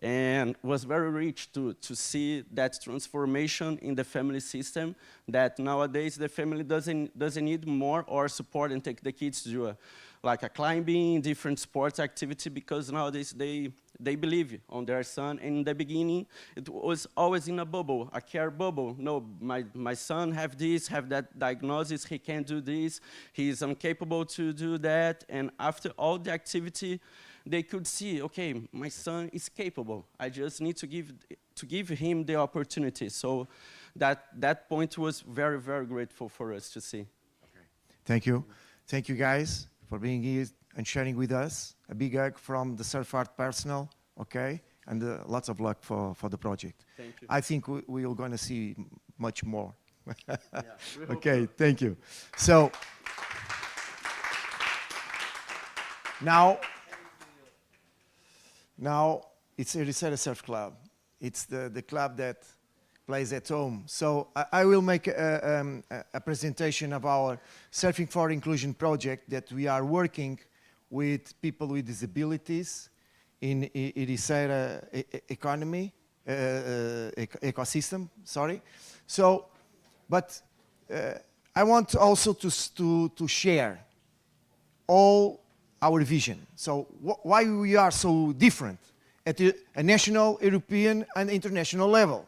And was very rich to see that transformation in the family system, that nowadays the family doesn't need more or support and take the kids to like a climbing, different sports activity, because nowadays they believe on their son. And in the beginning, it was always in a bubble, a care bubble. No, my son have this, have that diagnosis, he can't do this, he's incapable to do that. And after all the activity, they could see, okay, my son is capable. I just need to give him the opportunity. So that point was very, very grateful for us to see. Okay. Thank you. Thank you guys for being here and sharing with us. A big hug from the SurFedAUT personnel, okay? And lots of luck for the project. Thank you. I think we're going to see much more. Yeah, Okay, thank you. So now it's Ericeira Surf Club. It's the club that plays at home. So I will make a presentation of our Surfing for Inclusion project that we are working with people with disabilities in Ericeira ecosystem. Sorry. So, but I want also to share all our vision. So why we are so different at a national, European, and international level.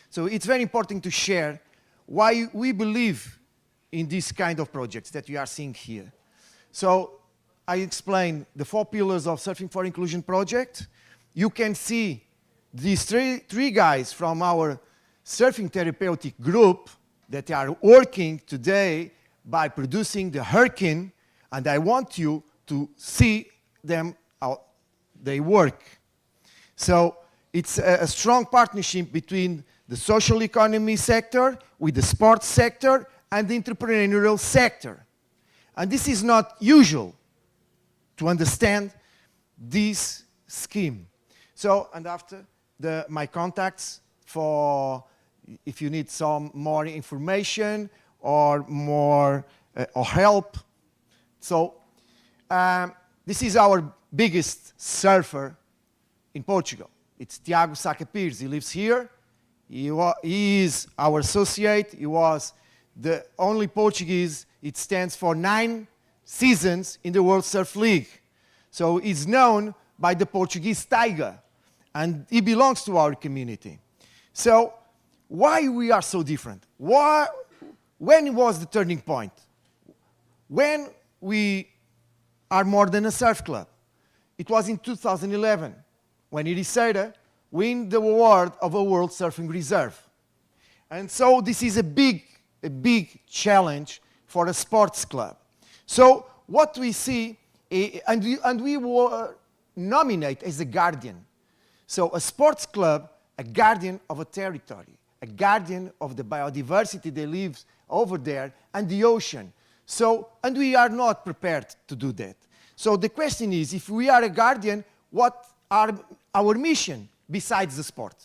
So it's very important to share why we believe in this kind of projects that we are seeing here. So I explain the 4 pillars of Surfing for Inclusion project. You can see these three guys from our surfing therapeutic group that are working today by producing the hurricane, and I want you to see them how they work. So it's a strong partnership between the social economy sector with the sports sector and the entrepreneurial sector. And this is not usual to understand this scheme. So, and after my contacts for if you need some more information or more or help. So this is our biggest surfer in Portugal. It's Tiago Saca Pires. He lives here. He is our associate. He was the only Portuguese. It stands for 9 seasons in the World Surf League. So he's known by the Portuguese tiger, and he belongs to our community. So why we are so different? When was the turning point? When we are more than a surf club. It was in 2011 when Ericeira won the award of a World Surfing Reserve. And so this is a big challenge for a sports club. So what we see, and we were nominated as a guardian. So a sports club, a guardian of a territory, a guardian of the biodiversity that lives over there and the ocean. So, and we are not prepared to do that. So the question is, if we are a guardian, what are our mission besides the sport?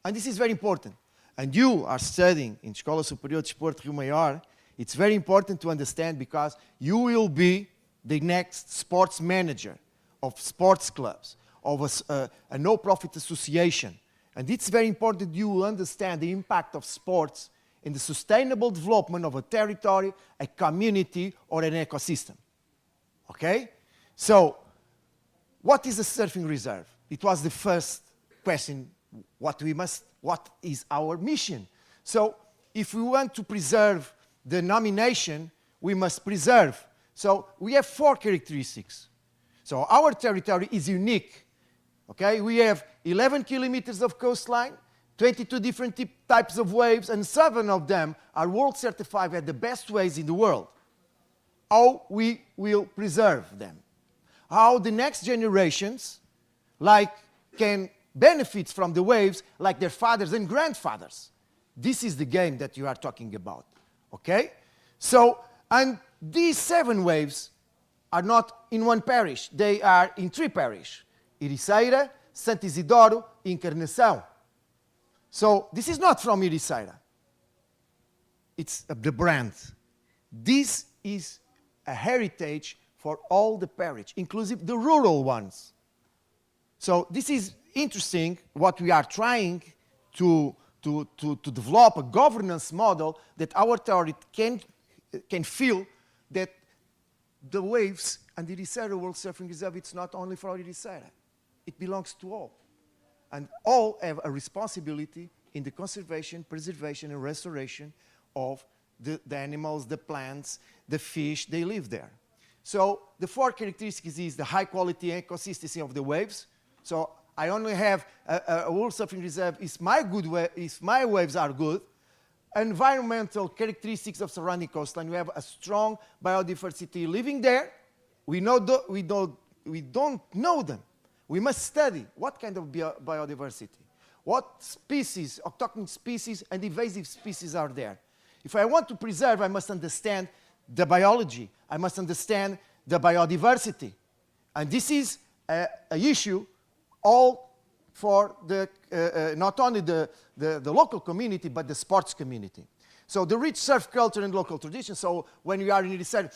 And this is very important. And you are studying in Escola Superior de Desporto Rio Maior, it's very important to understand because you will be the next sports manager of sports clubs, of a no-profit association. And it's very important you understand the impact of sports in the sustainable development of a territory, a community, or an ecosystem. Okay? So, what is a surfing reserve? It was the first question, what is our mission? So, if we want to preserve the nomination, we must preserve. So, we have 4 characteristics. So, our territory is unique Okay, we have 11 kilometers of coastline, 22 different types of waves, and 7 of them are world certified as the best waves in the world. How we will preserve them? How the next generations can benefit from the waves like their fathers and grandfathers. This is the game that you are talking about, okay? So, and these 7 waves are not in one parish. They are in 3 parishes: Ericeira, Santo Isidoro, Encarnação. So this is not from Ericeira. It's the brand. This is a heritage for all the parish, inclusive the rural ones. So this is interesting, what we are trying to develop a governance model that our authority can feel that the waves and the Ericeira World Surfing Reserve, it's not only for Ericeira. It belongs to all. And all have a responsibility in the conservation, preservation, and restoration of the animals, the plants, the fish, they live there. So the 4 characteristics is the high quality and consistency of the waves. So I only have a World Surfing Reserve if my waves are good. Environmental characteristics of surrounding coastline. We have a strong biodiversity living there. We don't know them. We must study what kind of biodiversity, what species, autochthon species and invasive species are there. If I want to preserve, I must understand the biology. I must understand the biodiversity. And this is an issue all for not only the local community, but the sports community. So the rich surf culture and local tradition. So when you are in Ericeira,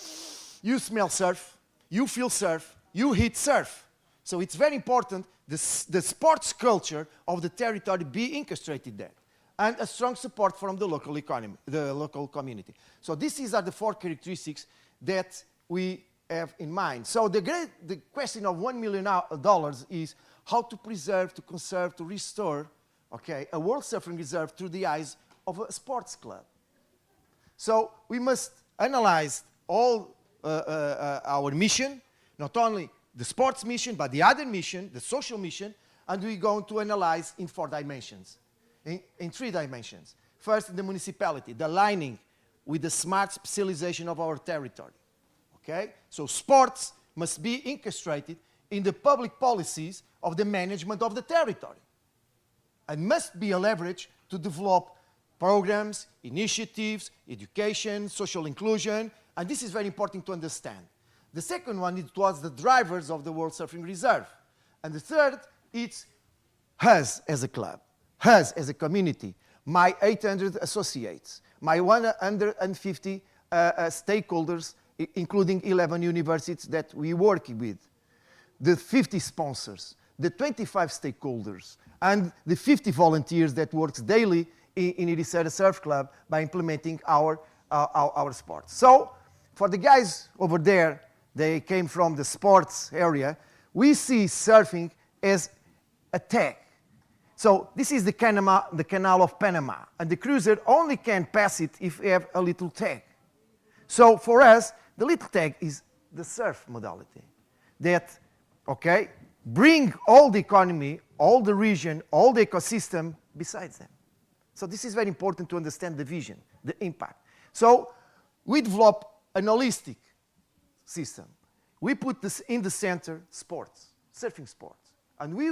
you smell surf, you feel surf, you hit surf. So it's very important the sports culture of the territory be incastrated there. And a strong support from the local economy, the local community. So these are the 4 characteristics that we have in mind. So the question of $1 million is how to preserve, to conserve, to restore, okay, a World Surfing Reserve through the eyes of a sports club. So we must analyze all our mission, not only the sports mission, but the other mission, the social mission, and we're going to analyze in 4 dimensions, in 3 dimensions. First, the municipality, the aligning with the smart specialization of our territory, okay? So sports must be incastrated in the public policies of the management of the territory and must be a leverage to develop programs, initiatives, education, social inclusion, and this is very important to understand. The second one, it was the drivers of the World Surfing Reserve. And the third, it's us as a club, us as a community, my 800 associates, my 150 stakeholders, including 11 universities that we work with, the 50 sponsors, the 25 stakeholders, and the 50 volunteers that works daily in Ericeira Surf Club by implementing our sports. So, for the guys over there, they came from the sports area, we see surfing as a tag. So this is the Canal of Panama, and the cruiser only can pass it if you have a little tag. So for us, the little tag is the surf modality that, okay, bring all the economy, all the region, all the ecosystem besides them. So this is very important to understand the vision, the impact. So we develop an holistic system. We put this in the center, sports, surfing sports, and we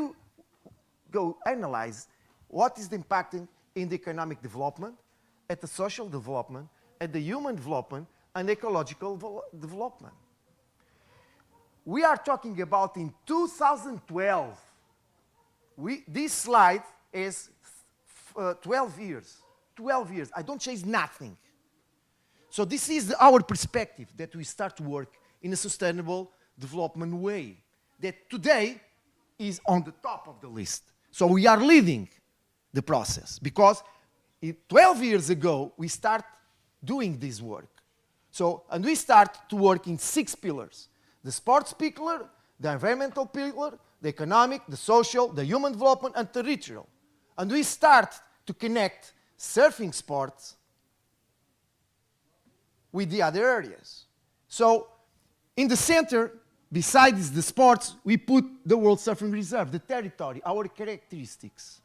go analyze what is the impact in the economic development, at the social development, at the human development, and ecological development. We are talking about in 2012. This slide is 12 years. 12 years. I don't chase nothing. So this is our perspective that we start to work in a sustainable development way that today is on the top of the list. So we are leading the process because 12 years ago we start doing this work. So, and we start to work in 6 pillars. The sports pillar, the environmental pillar, the economic, the social, the human development, and territorial. And we start to connect surfing sports with the other areas. So, in the center, besides the sports, we put the World Surfing Reserve, the territory, our characteristics,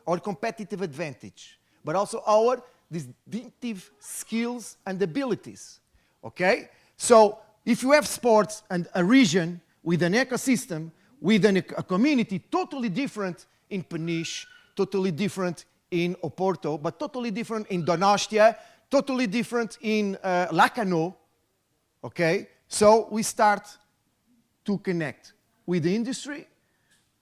our competitive advantage, but also our distinctive skills and abilities, okay? So if you have sports and a region with an ecosystem, with a community totally different in Peniche, totally different in Oporto, but totally different in Donostia, totally different in Lacano, okay? So we start to connect with the industry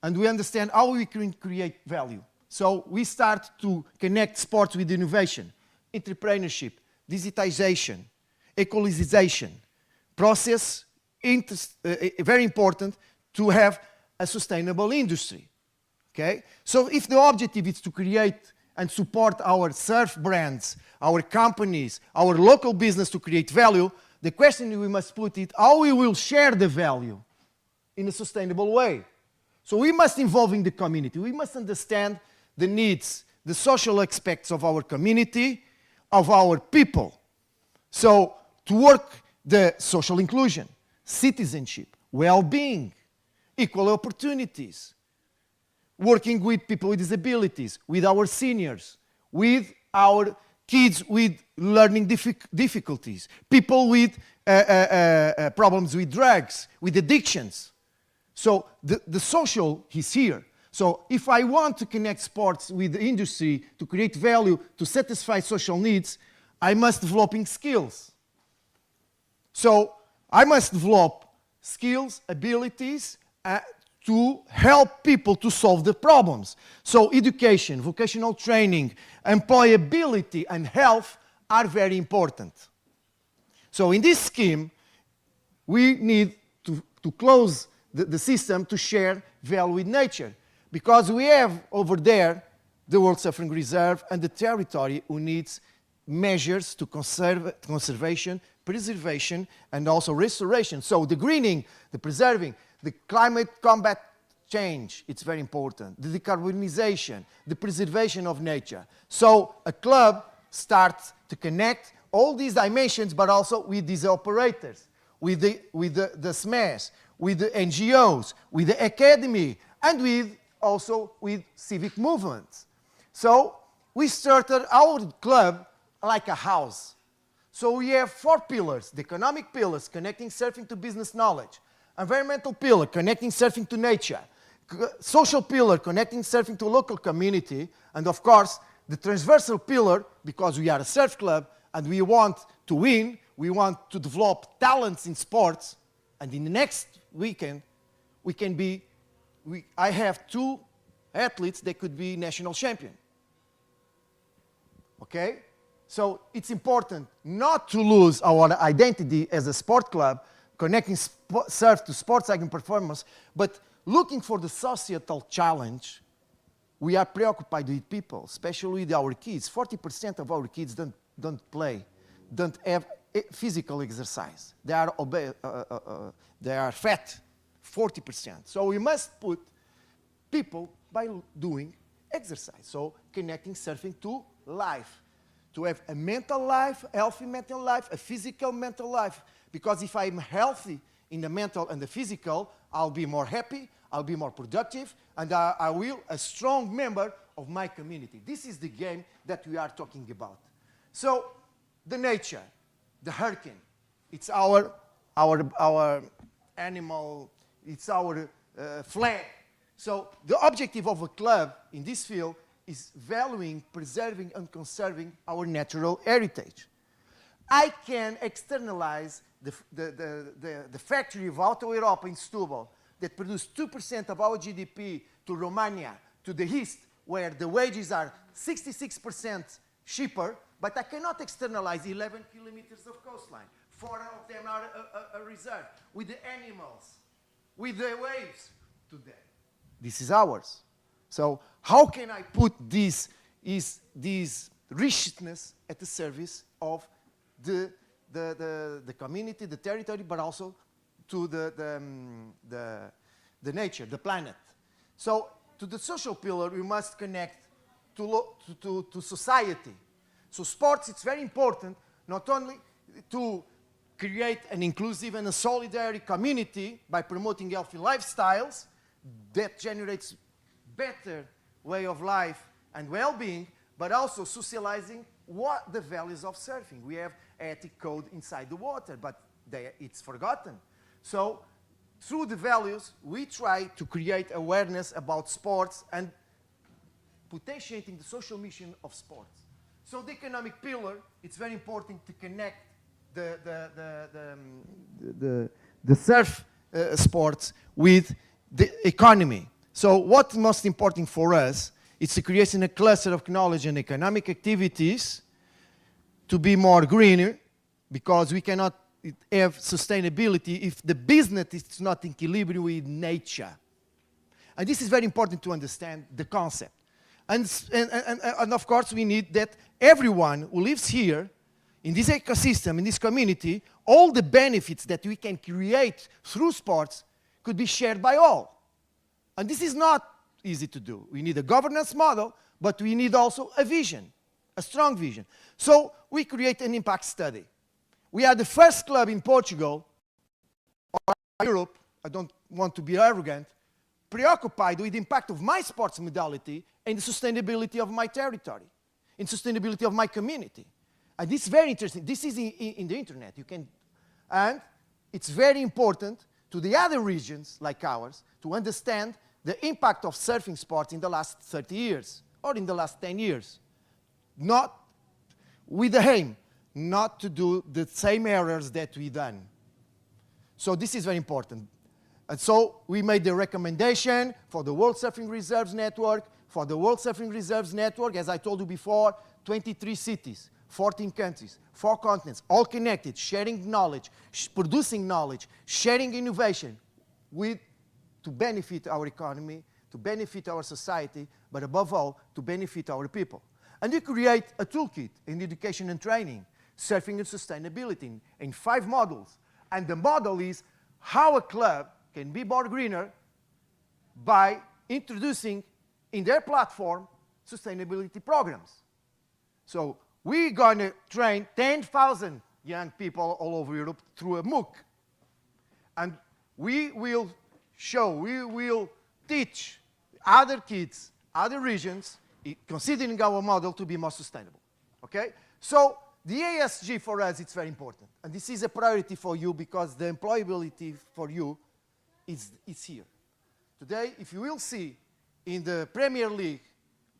and we understand how we can create value. So we start to connect sports with innovation, entrepreneurship, digitization, ecologization, process, very important to have a sustainable industry, okay? So if the objective is to create and support our surf brands, our companies, our local business to create value, the question we must put is how we will share the value in a sustainable way. So we must involve in the community. We must understand the needs, the social aspects of our community, of our people. So to work the social inclusion, citizenship, well-being, equal opportunities, working with people with disabilities, with our seniors, with our kids with learning difficulties, people with problems with drugs, with addictions. So the social is here. So if I want to connect sports with the industry to create value, to satisfy social needs, I must develop skills. So I must develop skills, abilities to help people to solve the problems. So education, vocational training, employability, and health are very important. So in this scheme, we need to close the system to share value with nature. Because we have over there the World Surfing Reserve and the territory who needs measures to conservation, preservation, and also restoration. So the greening, the preserving, the climate combat change, it's very important. The decarbonization, the preservation of nature. So a club starts to connect all these dimensions, but also with these operators, with the SMEs, with the NGOs, with the academy, and also with civic movements. So we started our club like a house. So we have 4 pillars: the economic pillars, connecting surfing to business knowledge; environmental pillar, connecting surfing to nature; social pillar, connecting surfing to local community; and of course, the transversal pillar, because we are a surf club and we want to win, we want to develop talents in sports, and in the next weekend, I have 2 athletes that could be national champion. Okay? So it's important not to lose our identity as a sport club, connecting surf to sports cycling performance, but looking for the societal challenge. We are preoccupied with people, especially with our kids. 40% of our kids don't play, don't have physical exercise. They are fat, 40%. So we must put people by doing exercise. So connecting surfing to life, to have a mental life, healthy mental life, a physical mental life. Because if I'm healthy in the mental and the physical, I'll be more happy, I'll be more productive, and I will a strong member of my community. This is the game that we are talking about. So the nature, the hurricane, it's our animal, it's our flag. So the objective of a club in this field is valuing, preserving, and conserving our natural heritage. I can externalize the factory of Auto Europa in Setúbal that produce 2% of our GDP to Romania, to the east, where the wages are 66% cheaper, but I cannot externalize 11 kilometers of coastline. 4 of them are a reserve, with the animals, with the waves today. This is ours. So how can I put this richness at the service of the community, the territory, but also to the nature, the planet? So to the social pillar, we must connect to society. So sports, it's very important not only to create an inclusive and a solidary community by promoting healthy lifestyles that generates better way of life and well-being, but also socializing what the values of surfing. We have ethic code inside the water, but it's forgotten. So through the values, we try to create awareness about sports and potentiating the social mission of sports. So the economic pillar, it's very important to connect the surf sports with the economy. So what's most important for us is to create a cluster of knowledge and economic activities to be more greener, because we cannot have sustainability if the business is not in equilibrium with nature. And this is very important to understand the concept. And of course, we need that everyone who lives here, in this ecosystem, in this community, all the benefits that we can create through sports could be shared by all. And this is not easy to do. We need a governance model, but we need also a vision, a strong vision. So we create an impact study. We are the first club in Portugal, or Europe, I don't want to be arrogant, preoccupied with the impact of my sports modality and the sustainability of my territory, in sustainability of my community. And this is very interesting. This is in the internet. You can, and it's very important to the other regions like ours to understand the impact of surfing sports in the last 30 years or in the last 10 years. Not with the aim not to do the same errors that we done. So this is very important. And so we made the recommendation for the World Surfing Reserves Network. For the World Surfing Reserves Network, as I told you before, 23 cities, 14 countries, 4 continents, all connected, sharing knowledge, producing knowledge, sharing innovation to benefit our economy, to benefit our society, but above all, to benefit our people. And we create a toolkit in education and training, surfing and sustainability, in 5 models. And the model is how a club can be more greener by introducing in their platform sustainability programs. So we're going to train 10,000 young people all over Europe through a MOOC. And we will teach other kids, other regions, considering our model to be more sustainable. Okay? So the ASG for us, it's very important. And this is a priority for you because the employability for you is here. Today, if you will see in the Premier League,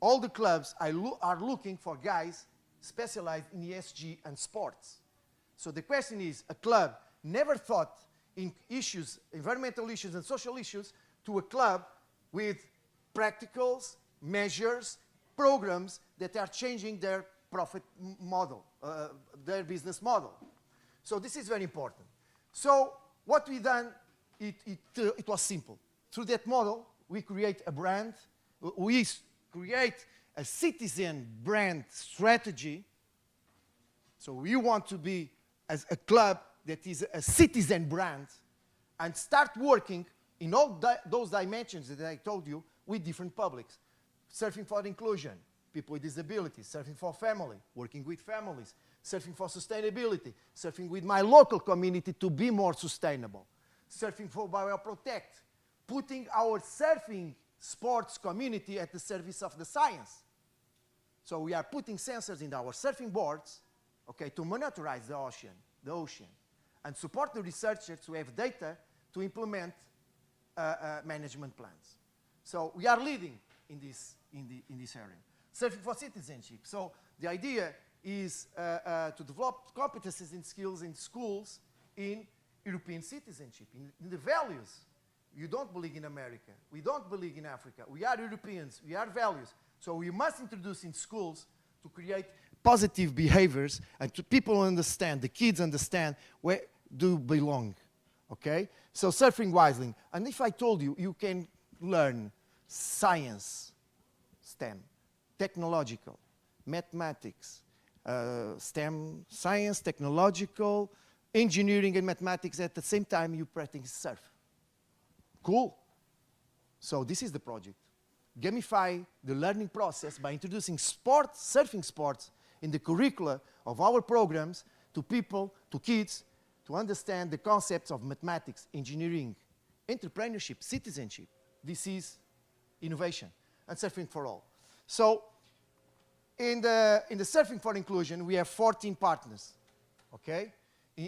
all the clubs are looking for guys specialized in ESG and sports. So the question is, a club never thought in issues, environmental issues and social issues, to a club with practicals, measures, programs that are changing their profit model, their business model. So this is very important. So what we done, it was simple. Through that model, we create a brand, we create a citizen brand strategy. So we want to be as a club that is a citizen brand and start working in all those dimensions that I told you with different publics. Surfing for inclusion, people with disabilities, surfing for family, working with families, surfing for sustainability, surfing with my local community to be more sustainable, surfing for bioprotect, putting our surfing sports community at the service of the science. So we are putting sensors in our surfing boards, okay, to monitorize the ocean, and support the researchers who have data to implement management plans. So we are leading in this area. Surfing for citizenship. So the idea is to develop competencies and skills in schools in European citizenship, in the values. You don't believe in America. We don't believe in Africa. We are Europeans. We are values. So we must introduce in schools to create positive behaviors and to people understand, the kids understand where do belong. Okay? So surfing wisely. And if I told you, you can learn science, STEM, technological, mathematics, STEM, science, technological, engineering and mathematics at the same time you practice surf. Cool. So this is the project. Gamify the learning process by introducing surfing sports in the curricula of our programs to people, to kids, to understand the concepts of mathematics, engineering, entrepreneurship, citizenship. This is innovation and Surfing for All. So in the Surfing for Inclusion, we have 14 partners, okay,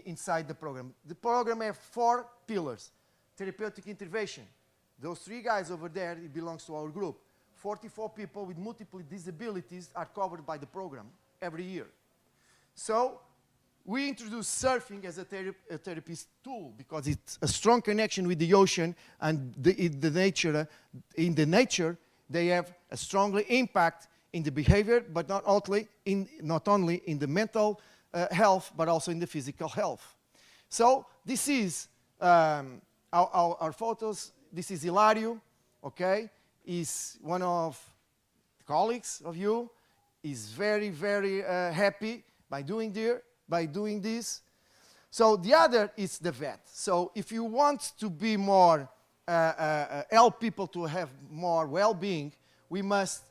inside the program. The program has 4 pillars. Therapeutic intervention. Those 3 guys over there, it belongs to our group. 44 people with multiple disabilities are covered by the program every year. So we introduce surfing as a therapist tool because it's a strong connection with the ocean and in the nature, they have a stronger impact in the behavior, but not only in the mental health, but also in the physical health. So this is our photos. This is Hilario, okay? He's one of the colleagues of you. He's very, very happy by doing this. So the other is the vet. So if you want to be more, help people to have more well-being, we must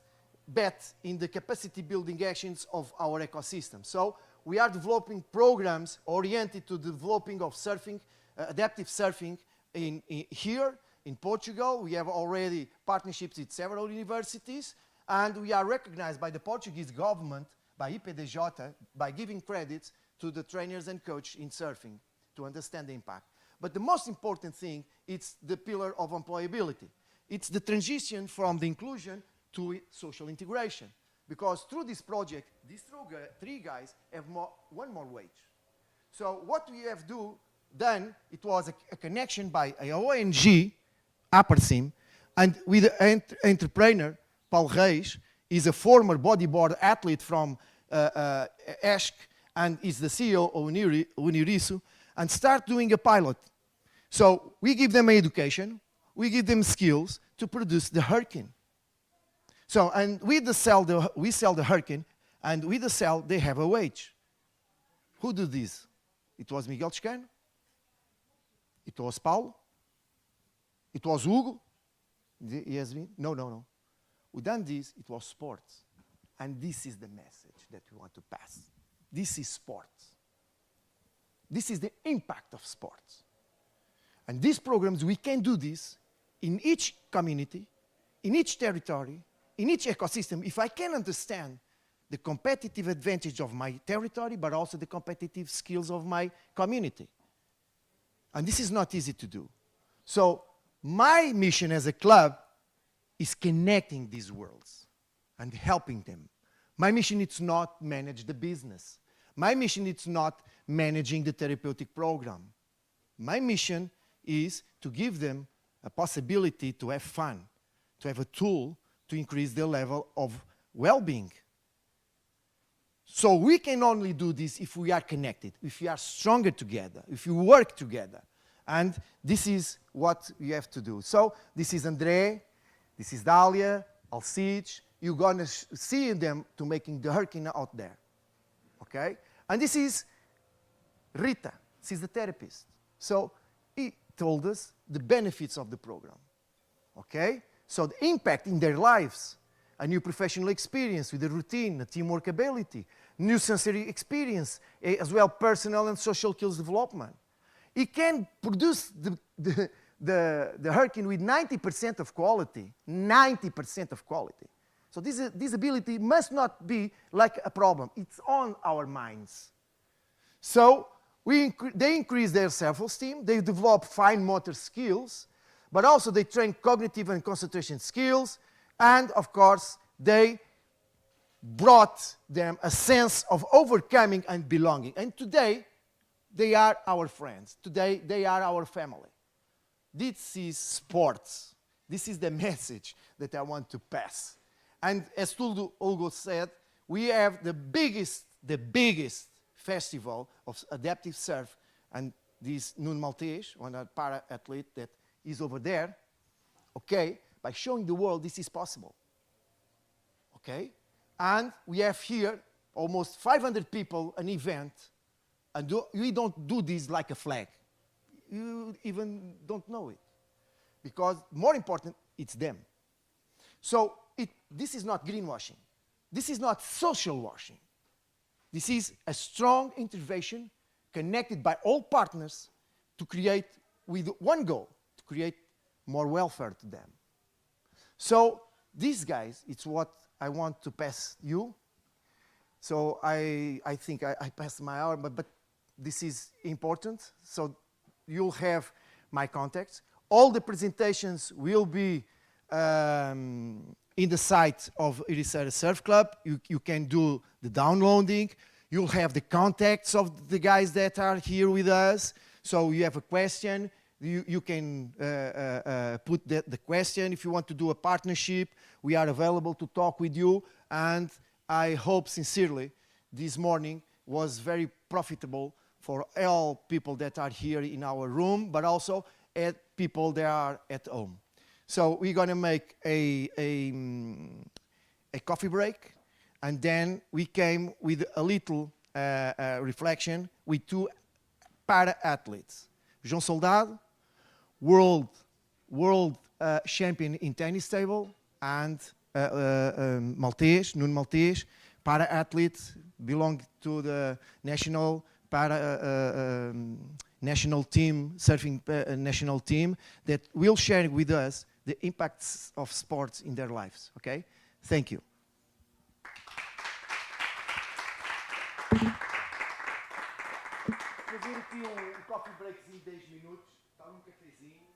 bet in the capacity building actions of our ecosystem. So we are developing programs oriented to the developing of surfing, adaptive surfing here in Portugal. We have already partnerships with several universities, and we are recognized by the Portuguese government, by IPDJ, by giving credits to the trainers and coach in surfing to understand the impact. But the most important thing is the pillar of employability. It's the transition from the inclusion to social integration. Because through this project, these 3 guys have one more wage. So what we have done, it was a connection by a ONG, Aparcim, and with the entrepreneur, Paulo Reis, is a former bodyboard athlete from ESC and is the CEO of Uniriso, and start doing a pilot. So we give them education, we give them skills to produce the hurricane. So, and with the cell, we sell the hurricane, and with the cell, they have a wage. Who did this? It was Miguel Chicano. It was Paulo. It was Hugo. Yes, no. We done this, it was sports. And this is the message that we want to pass. This is sports. This is the impact of sports. And these programs, we can do this in each community, in each territory, in each ecosystem, if I can understand the competitive advantage of my territory, but also the competitive skills of my community. And this is not easy to do. So my mission as a club is connecting these worlds and helping them. My mission is not manage the business. My mission is not managing the therapeutic program. My mission is to give them a possibility to have fun, to have a tool to increase their level of well-being. So we can only do this if we are connected, if we are stronger together, if we work together. And this is what we have to do. So this is André, this is Dalia, Alcides. You're going to see them to making the hurricane out there. Okay? And this is Rita. This is the therapist. So he told us the benefits of the program. Okay? So the impact in their lives, a new professional experience with a routine, a teamwork ability, new sensory experience, as well personal and social skills development. It can produce the hurricane with 90% of quality, 90% of quality. So this ability must not be like a problem. It's on our minds. So they increase their self-esteem, they develop fine motor skills, but also they train cognitive and concentration skills, and of course, they brought them a sense of overcoming and belonging. And today, they are our friends. Today, they are our family. This is sports. This is the message that I want to pass. And as Hugo said, we have the biggest festival of adaptive surf, and this Nuno Maltese, one para-athlete that is over there, okay, by showing the world this is possible, okay? And we have here almost 500 people, an event, and we don't do this like a flag. You even don't know it, because more important, it's them. So this is not greenwashing. This is not social washing. This is a strong intervention connected by all partners to create with one goal, to create more welfare to them. So these guys, it's what I want to pass you. So I think I passed my hour, but this is important. So you'll have my contacts. All the presentations will be in the site of Ericeira Surf Club. You can do the downloading. You'll have the contacts of the guys that are here with us. So you have a question, you can put the question. If you want to do a partnership, we are available to talk with you. And I hope sincerely this morning was very profitable for all people that are here in our room, but also people that are at home. So we're going to make a coffee break, and then we came with a little reflection with two para-athletes. João Soldado, world champion in tennis table, and Maltese, Nuno Maltese, para-athlete, belong to the national national team, surfing national team, that will share with us the impacts of sports in their lives. Okay? Thank you. Fazer aqui coffee breakzinho de 10 minutos, dar cafezinho.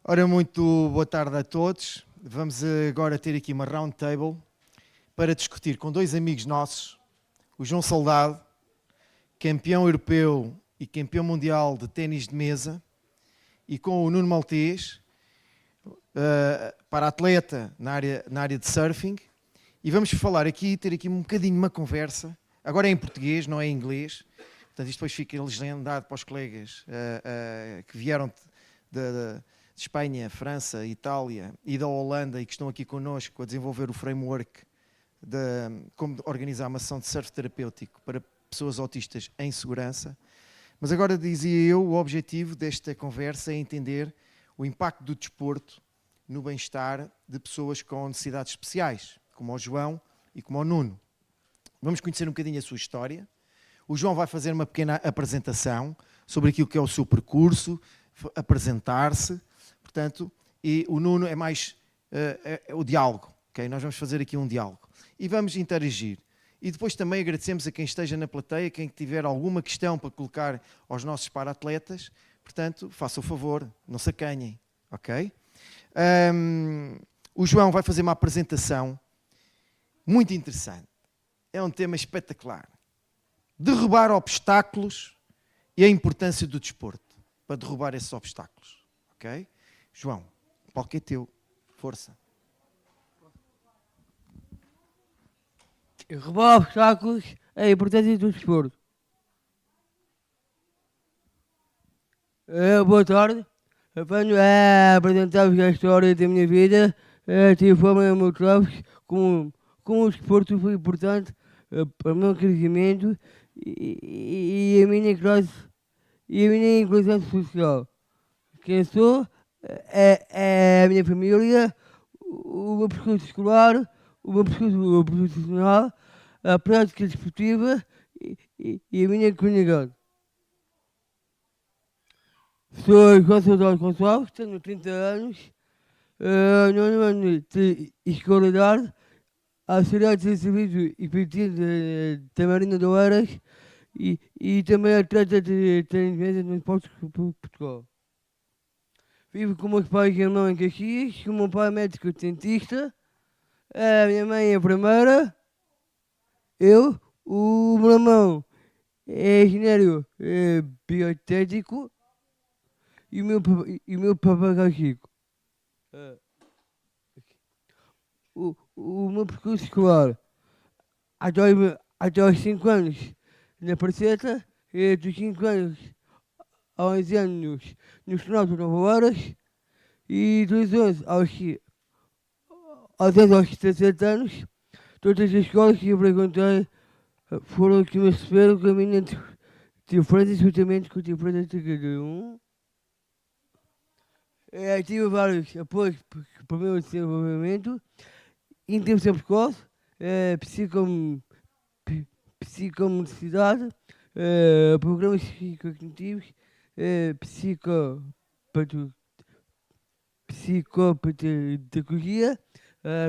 Ora, muito boa tarde a todos. Vamos agora ter aqui uma round table para discutir com dois amigos nossos, o João Soldado, campeão europeu e campeão mundial de ténis de mesa, e com o Nuno Maltês, para atleta na área de surfing. E vamos falar aqui, ter aqui um bocadinho uma conversa. Agora é em português, não é em inglês. Portanto, isto depois fica legendado para os colegas que vieram de Espanha, França, Itália e da Holanda e que estão aqui connosco a desenvolver o framework de como organizar uma sessão de surf terapêutico para pessoas autistas em segurança. Mas agora, dizia eu, o objetivo desta conversa é entender o impacto do desporto no bem-estar de pessoas com necessidades especiais, como o João e como o Nuno. Vamos conhecer um bocadinho a sua história. O João vai fazer uma pequena apresentação sobre aquilo que é o seu percurso, apresentar-se, portanto, e o Nuno é mais o diálogo, ok? Nós vamos fazer aqui um diálogo e vamos interagir. E depois também agradecemos a quem esteja na plateia, quem tiver alguma questão para colocar aos nossos para-atletas, portanto, faça o favor, não se acanhem, ok? O João vai fazer uma apresentação muito interessante. É um tema espetacular. Derrubar obstáculos e a importância do desporto para derrubar esses obstáculos. Ok? João, o palco é teu. Força. Derrubar obstáculos é a importância do desporto. Boa tarde. Eu venho a apresentar-vos a história da minha vida. Tive forma de mostrar-vos como o desporto foi importante para o meu crescimento e a minha classe e a minha inclusão social. Quem sou é a minha família, o meu percurso escolar, o meu percurso profissional, a prática desportiva e a minha comunidade. Sou João Soldado Gonçalves, tenho 30 anos, no ano de escolaridade, auxiliar de serviço e petito da Marina de Oeiras e também atleta de ténis de mesa no esporte de Portugal. Vivo com meus pais e irmãos em Caxias, com o meu pai é médico dentista, a minha mãe é enfermeira, o meu irmão é engenheiro biotécnico e o meu papagaio Chico. O meu percurso escolar até aos 5 anos na Parceta, e dos 5 anos a 11 anos no Sinal de Nova Horas e dos 11 aos 17 anos, todas as escolas que eu frequentei foram que me receberam com a minha diferença juntamente com a diferença de cada um. Tive vários apoios para o meu desenvolvimento, intervenção precoce, psicomotricidade, programas cognitivos, psicopedagogia,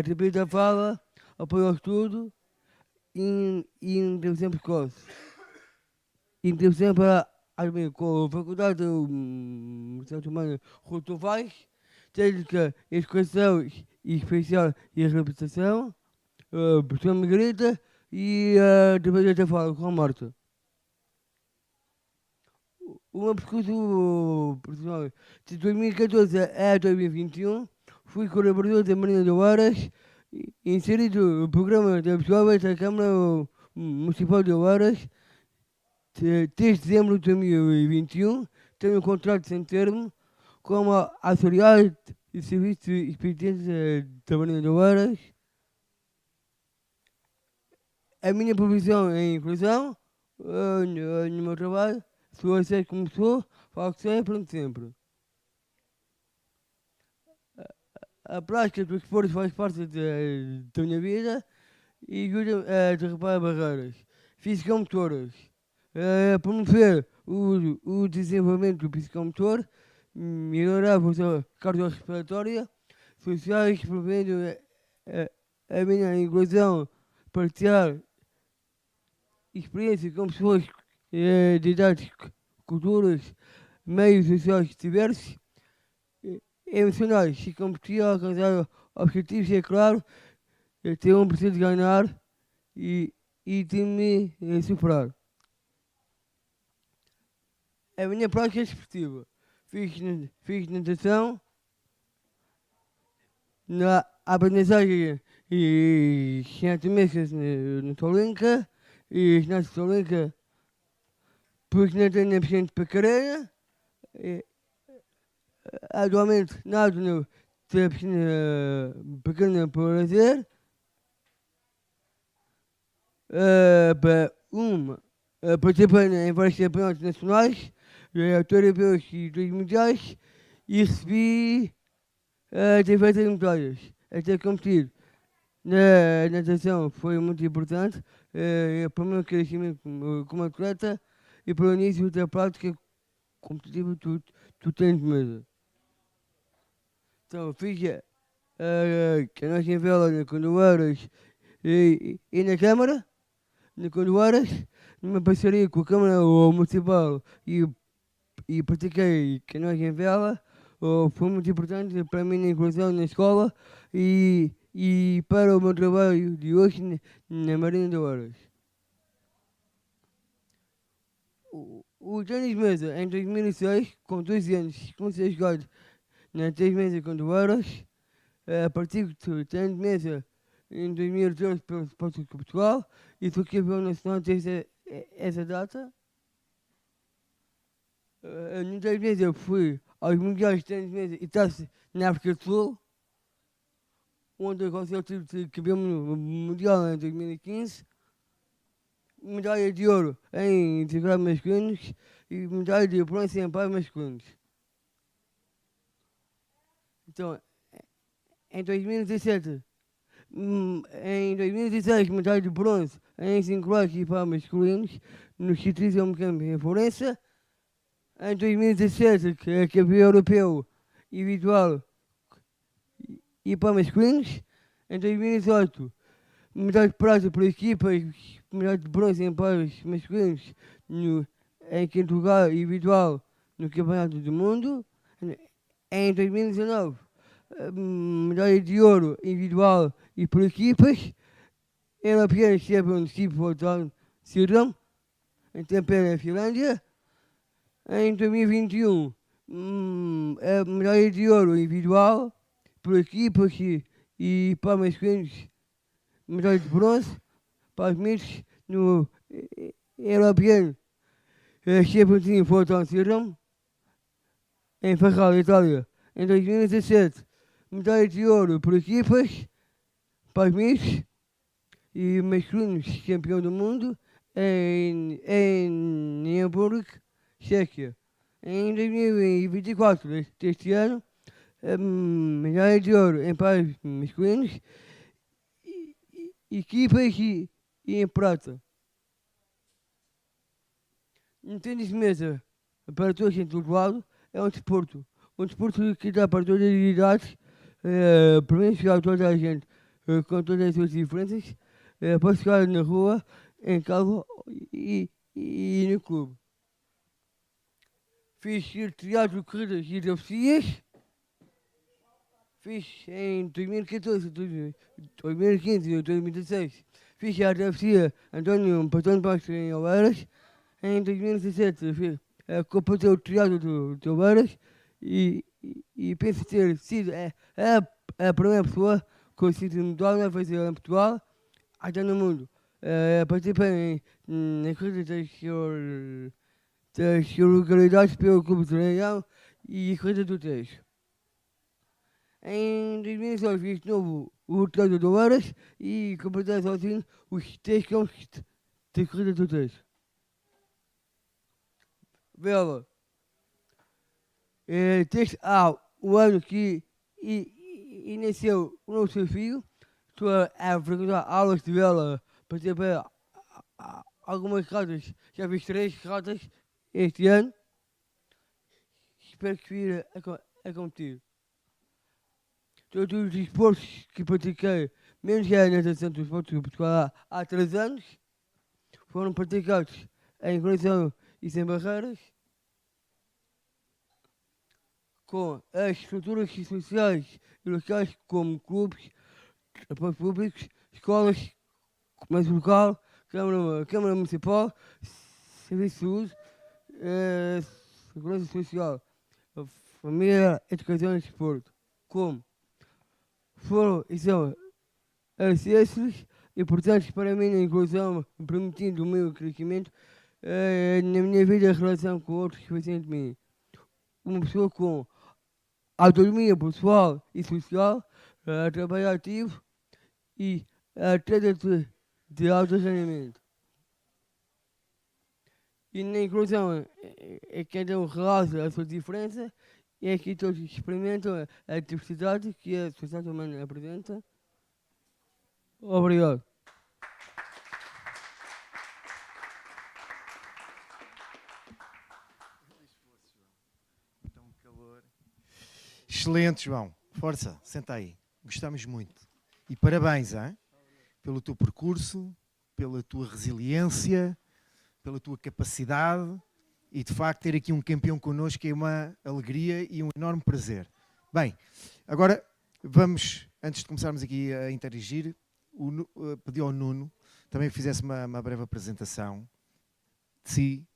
terapia da fala, apoio ao estudo e intervenção precoce. Intervenção para com a Faculdade de Ciências Humanas Ruto Vaz, Técnica, Educação e Especial e Reabilitação, Professor Margarita e a terapia da fala com a Marta. O meu percurso profissional de 2014 a 2021 fui colaborador da Marina de Oeiras, inserido no programa de jovens da Câmara Municipal de Oeiras. Desde dezembro de 2021 tenho um contrato sem termo como auxiliar de serviço de experiência da Marina de Oeiras. A minha profissão é inclusão no meu trabalho. Sou assim como sou, falo sempre, pronto sempre. A prática do esporte faz parte da minha vida e ajuda a derrubar barreiras físico-motoras, promover o desenvolvimento do psicomotor, melhorar a função cardiorrespiratória, sociais, promovendo a minha inclusão partilhar experiência com pessoas de idades, culturas, meios sociais diversos. emocionais e competir a alcançar objetivos, é claro, ter um preciso de ganhar e de me superar. A minha prática esportiva. Fiz natação, na aprendizagem e ginástica na Tolinca, e ginástica Tolinca porque não tenho presente para carreira. Atualmente nado na piscina pequena por lazer. Participei em vários campeonatos nacionais, europeus e dois mundiais, e recebi diversas medalhas. Até competir na natação foi muito importante para o meu crescimento como atleta e para o início da prática competitiva do tênis de mesa. Então, fiz canais em vela na Condoeiras e na Câmara, na Condoeiras, numa parceria com a Câmara Municipal e pratiquei canais em vela. Foi muito importante para a minha inclusão na escola e para o meu trabalho de hoje na Marina de Oeiras. O tênis de mesa em 2006, com 12 anos, comecei a jogar na tênis de mesa com Oeiras. A partir do tênis de mesa em 2014 pelo Sporting de Portugal e fui campeão nacional desde essa data. No tênis de mesa fui aos mundiais de tênis de mesa e taça na África do Sul, onde eu consegui o título de campeão mundial em 2015. Medalha de ouro em integral masculinos e medalha de bronze em par masculinos. Então, em 2017, em 2016, medalha de bronze em singular e par masculinos no ciclismo campo em Florença. Em 2017, que é campeão europeu individual e par masculinos. Em 2018, medalha de prata por equipa e medalha de bronze em pares masculinos em quinto lugar individual no Campeonato do Mundo. Em 2019, medalha de ouro individual e por equipas. European Championship World Serum em Tampere, Finlândia. Em 2021, medalha de ouro individual por equipas e para masculinos. Medalha de bronze para os mitos no European Championship World Serum em Ferrara, Itália. Em 2017, medalha de ouro por equipas para os mitos e masculinos campeão do mundo em Hamburgo, Chequia. Em 2024, deste ano, medalha de ouro em pares masculinos, equipas e em prata. No tênis de mesa, para todos em todo lado, é um desporto que dá para todas as idades, para chegar a toda a gente, com todas as suas diferenças, para chegar na rua, em casa e no clube. Fiz teatro, corridas e travessias. Fiz em 2014, 2015 e 2016. Fiz a travessia António Patrão de Baixo em Oeiras. Em 2017 fiz a Copa do Teatro de Oeiras e penso ter sido a primeira pessoa com o sítio mundial a fazer em Portugal, até no mundo. Participei na corrida das localidades pelo Clube de Leão e a corrida do Tejo. Em 2018 fiz de novo o Tejo de Oeiras e completei sozinho os 3 km da corrida do Tejo. Vela. O ano que iniciou o novo desafio, estou a frequentar aulas de vela, participei algumas regatas, já fiz 3 regatas este ano. Espero que vir a competir. Todos os esportes que pratiquei, menos que a natação dos esportes de Portugal há 3 anos, foram praticados em condição e sem barreiras. com as estruturas sociais e locais como clubes, apoios públicos, escolas, comércio local, Câmara Municipal, Serviço de Saúde, Segurança Social, Família, Educação e Desporto, como foram e são acessos importantes para mim na inclusão, permitindo o meu crescimento na minha vida em relação com outros pacientes de mim. Uma pessoa com autonomia pessoal e social, trabalho ativo e atleta de alto rendimento. E na inclusão é cada um relata a sua diferença e é que todos experimentam a diversidade que a sociedade humana apresenta. Obrigado. Excelente, João. Força, senta aí. Gostamos muito. E parabéns, hein? Pelo teu percurso, pela tua resiliência, pela tua capacidade e, de facto, ter aqui um campeão connosco é uma alegria e um enorme prazer. Bem, agora vamos, antes de começarmos aqui a interagir, pedi ao Nuno também fizesse uma breve apresentação de si,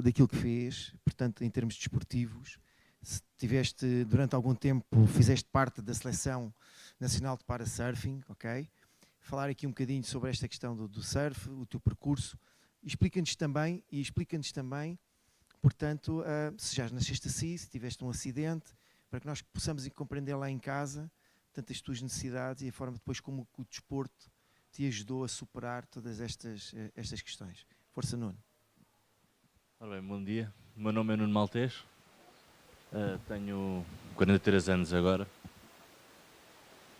daquilo que fez, portanto, em termos desportivos. Se tiveste, durante algum tempo, fizeste parte da Seleção Nacional de Parasurfing, ok? Falar aqui um bocadinho sobre esta questão do surf, o teu percurso. Explica-nos também, portanto, se já nasceste assim, se tiveste um acidente, para que nós possamos compreender lá em casa, portanto, as tuas necessidades e a forma depois como o desporto te ajudou a superar todas estas questões. Força, Nuno. Ora bem, bom dia. O meu nome é Nuno Maltês. Tenho 43 anos agora.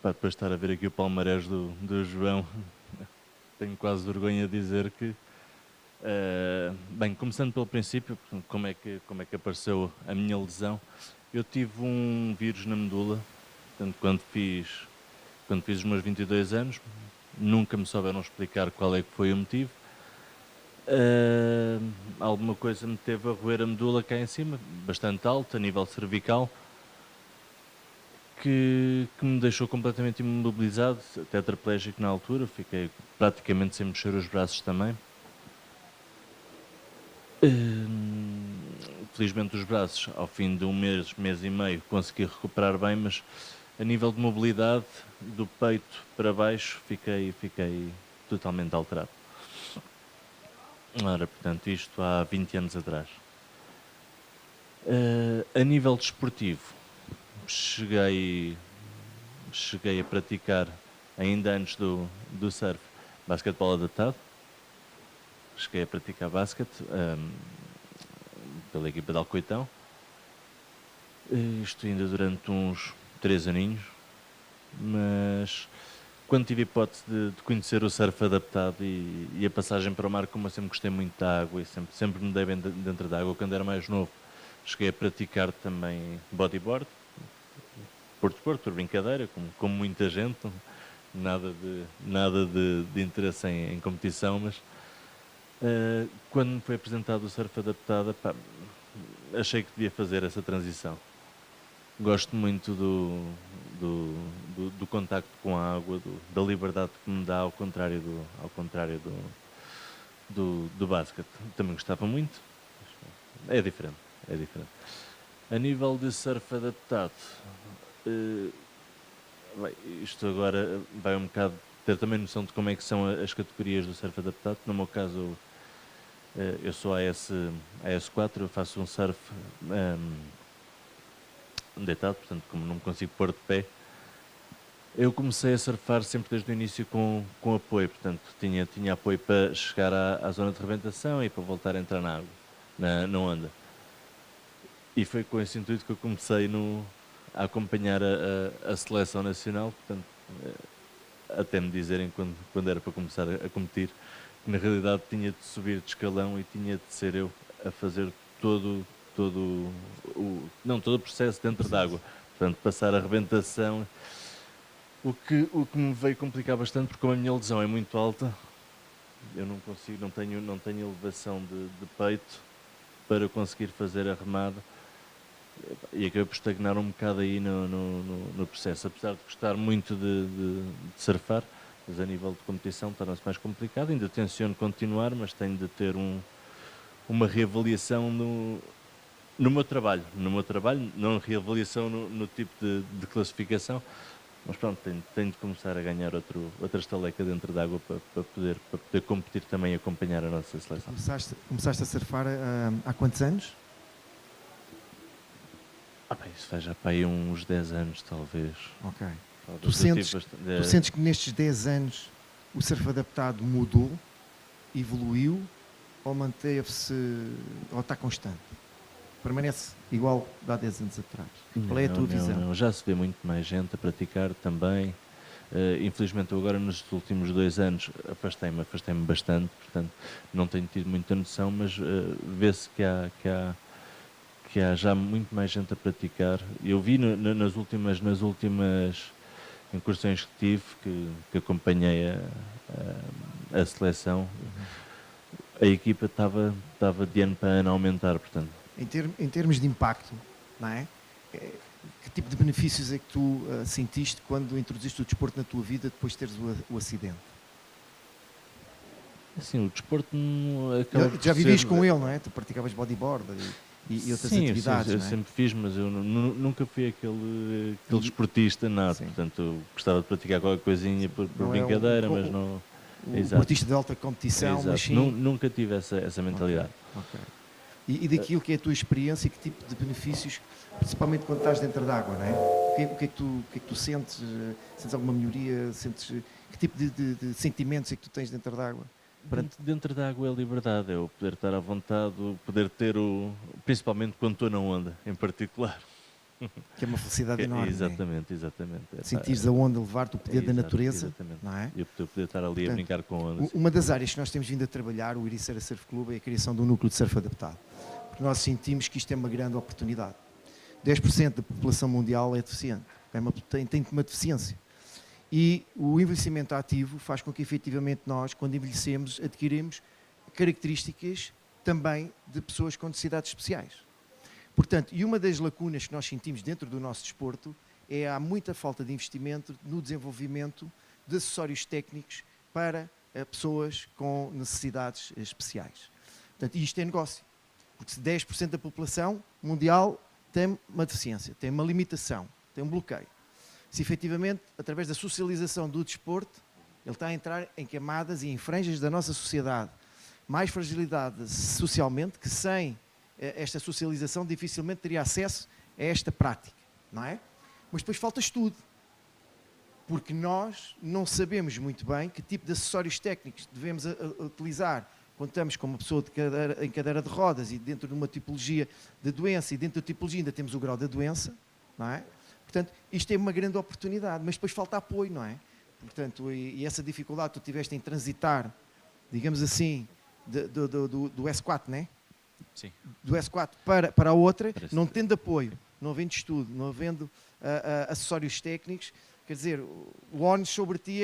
Depois de estar a ver aqui o palmarés do João, tenho quase vergonha de dizer que... bem, começando pelo princípio, como é que apareceu a minha lesão. Eu tive um vírus na medula, portanto, quando fiz os meus 22 anos, nunca me souberam explicar qual é que foi o motivo. Alguma coisa me teve a roer a medula cá em cima, bastante alta, a nível cervical, que me deixou completamente imobilizado, tetraplégico na altura, fiquei praticamente sem mexer os braços também. Felizmente os braços, ao fim de um mês e meio, consegui recuperar bem, mas a nível de mobilidade, do peito para baixo, fiquei totalmente alterado. Ora, portanto, isto há 20 anos atrás. A nível desportivo, cheguei a praticar, ainda antes do surf, basquetebol adaptado. Cheguei a praticar basquete pela equipa de Alcoitão. Isto ainda durante uns 3 aninhos, mas quando tive a hipótese de conhecer o surf adaptado e a passagem para o mar, como eu sempre gostei muito da água e sempre me dei bem dentro da água, quando era mais novo, cheguei a praticar também bodyboard, por brincadeira, como muita gente, nada de interesse em competição, mas quando me foi apresentado o surf adaptado, achei que devia fazer essa transição. Gosto muito do contacto com a água, da liberdade que me dá, ao contrário do basquete. Também gostava muito. É diferente. A nível de surf adaptado, isto agora vai um bocado ter também noção de como é que são as categorias do surf adaptado. No meu caso, eu sou AS4, eu faço um surf deitado, portanto, como não me consigo pôr de pé, eu comecei a surfar sempre desde o início com apoio, portanto, tinha apoio para chegar à zona de rebentação e para voltar a entrar na água, na onda. E foi com esse intuito que eu comecei a acompanhar a seleção nacional, portanto, até me dizerem quando era para começar a competir, que na realidade tinha de subir de escalão e tinha de ser eu a fazer todo o processo dentro da água, portanto, passar a rebentação, o que me veio complicar bastante, porque como a minha lesão é muito alta, eu não tenho elevação de peito para conseguir fazer a remada, e acabei por estagnar um bocado aí no processo. Apesar de gostar muito de surfar, mas a nível de competição torna-se mais complicado. Ainda tenciono continuar, mas tenho de ter uma reavaliação no meu trabalho. No meu trabalho, não reavaliação no tipo de classificação. Mas pronto, tenho de começar a ganhar outra estaleca dentro d'água para poder competir também e acompanhar a nossa seleção. Começaste a surfar há quantos anos? Isso faz já para aí uns 10 anos, talvez. Ok. Talvez Tu sentes que nestes 10 anos o surf adaptado mudou, evoluiu ou manteve-se, ou está constante? Permanece igual de há 10 anos atrás? Qual é a tua visão? Não, já se vê muito mais gente a praticar também. Infelizmente eu agora nos últimos 2 anos afastei-me bastante, portanto não tenho tido muita noção, mas vê-se que há já muito mais gente a praticar. Eu vi nas últimas incursões que tive, que acompanhei a seleção, a equipa estava de ano para ano a aumentar, portanto. Em termos de impacto, não é? Que tipo de benefícios é que tu sentiste quando introduziste o desporto na tua vida depois de teres o acidente? Assim, o desporto acaba por já vivias ser... com ele, não é? Tu praticavas bodyboard e outras atividades, eu não é? sempre fiz, mas eu nunca fui aquele desportista nato, portanto eu gostava de praticar qualquer coisinha por brincadeira, mas não... desportista de alta competição, exato. Mas sim... Nunca tive essa mentalidade. Okay. E daquilo que é a tua experiência, que tipo de benefícios, principalmente quando estás dentro d'água, não é? O que é que tu sentes? Sentes alguma melhoria? Que tipo de sentimentos é que tu tens dentro d'água? Dentro da água é a liberdade, é o poder estar à vontade, o poder ter principalmente quando estou na onda, em particular. Que é uma felicidade enorme. Exatamente. Sentires a onda levar-te, o poder da natureza, exatamente. Não é? E o poder estar ali a brincar com a onda. Uma das áreas que nós temos vindo a trabalhar, o Ericeira Surf Club, é a criação de um núcleo de surf adaptado. Porque nós sentimos que isto é uma grande oportunidade. 10% da população mundial é deficiente, tem uma deficiência. E o envelhecimento ativo faz com que, efetivamente, nós, quando envelhecemos, adquirimos características também de pessoas com necessidades especiais. Portanto, e uma das lacunas que nós sentimos dentro do nosso desporto é há muita falta de investimento no desenvolvimento de acessórios técnicos para pessoas com necessidades especiais. Portanto, isto é negócio, porque se 10% da população mundial tem uma deficiência, tem uma limitação, tem um bloqueio. Se efetivamente, através da socialização do desporto, ele está a entrar em camadas e em franjas da nossa sociedade, mais fragilidade socialmente, que sem esta socialização dificilmente teria acesso a esta prática, não é? Mas depois falta estudo, porque nós não sabemos muito bem que tipo de acessórios técnicos devemos utilizar quando estamos com uma pessoa em cadeira de rodas e dentro de uma tipologia de doença, e dentro da tipologia ainda temos o grau da doença, não é? Portanto, isto é uma grande oportunidade, mas depois falta apoio, não é? Portanto, e essa dificuldade que tu tiveste em transitar, digamos assim, do S4, não é? Sim. Do S4 para a outra, não tendo apoio, não havendo estudo, não havendo acessórios técnicos, quer dizer, o ónus sobre ti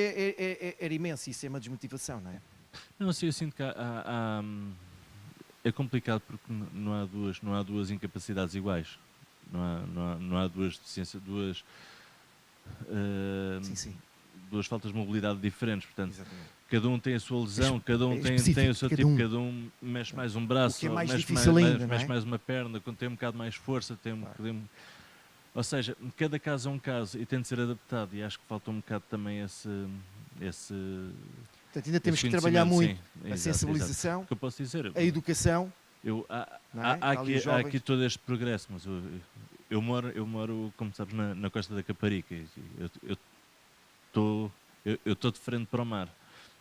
era imenso, isso é uma desmotivação, não é? Não sei, eu sinto que é complicado porque não há duas incapacidades iguais. Não há duas deficiências, duas faltas de mobilidade diferentes, portanto, exatamente. Cada um tem a sua lesão, cada um tem o seu tipo, cada um mexe mais um braço, que é mais mexe difícil ainda, mexe mais uma perna, quando tem um bocado mais força, ou seja, cada caso é um caso e tem de ser adaptado, e acho que falta um bocado também esse portanto, ainda temos que trabalhar muito a sensibilização, exato. Que eu posso dizer, a educação. Há aqui todo este progresso, mas eu moro, como sabes, na costa da Caparica. Eu estou de frente para o mar,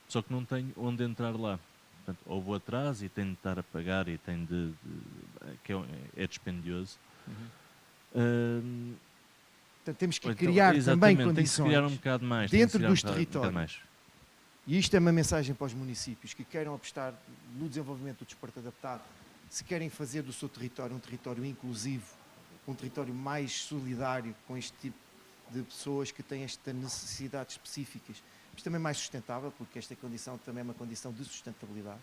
só que não tenho onde entrar lá. Portanto, ou vou atrás e tenho de estar a pagar e tenho que é dispendioso. Portanto, temos que criar também condições tem que se criar um bocado mais, dentro dos territórios. E isto é uma mensagem para os municípios que queiram apostar no desenvolvimento do desporto adaptado, se querem fazer do seu território um território inclusivo, um território mais solidário com este tipo de pessoas que têm estas necessidades específicas, mas também mais sustentável, porque esta condição também é uma condição de sustentabilidade,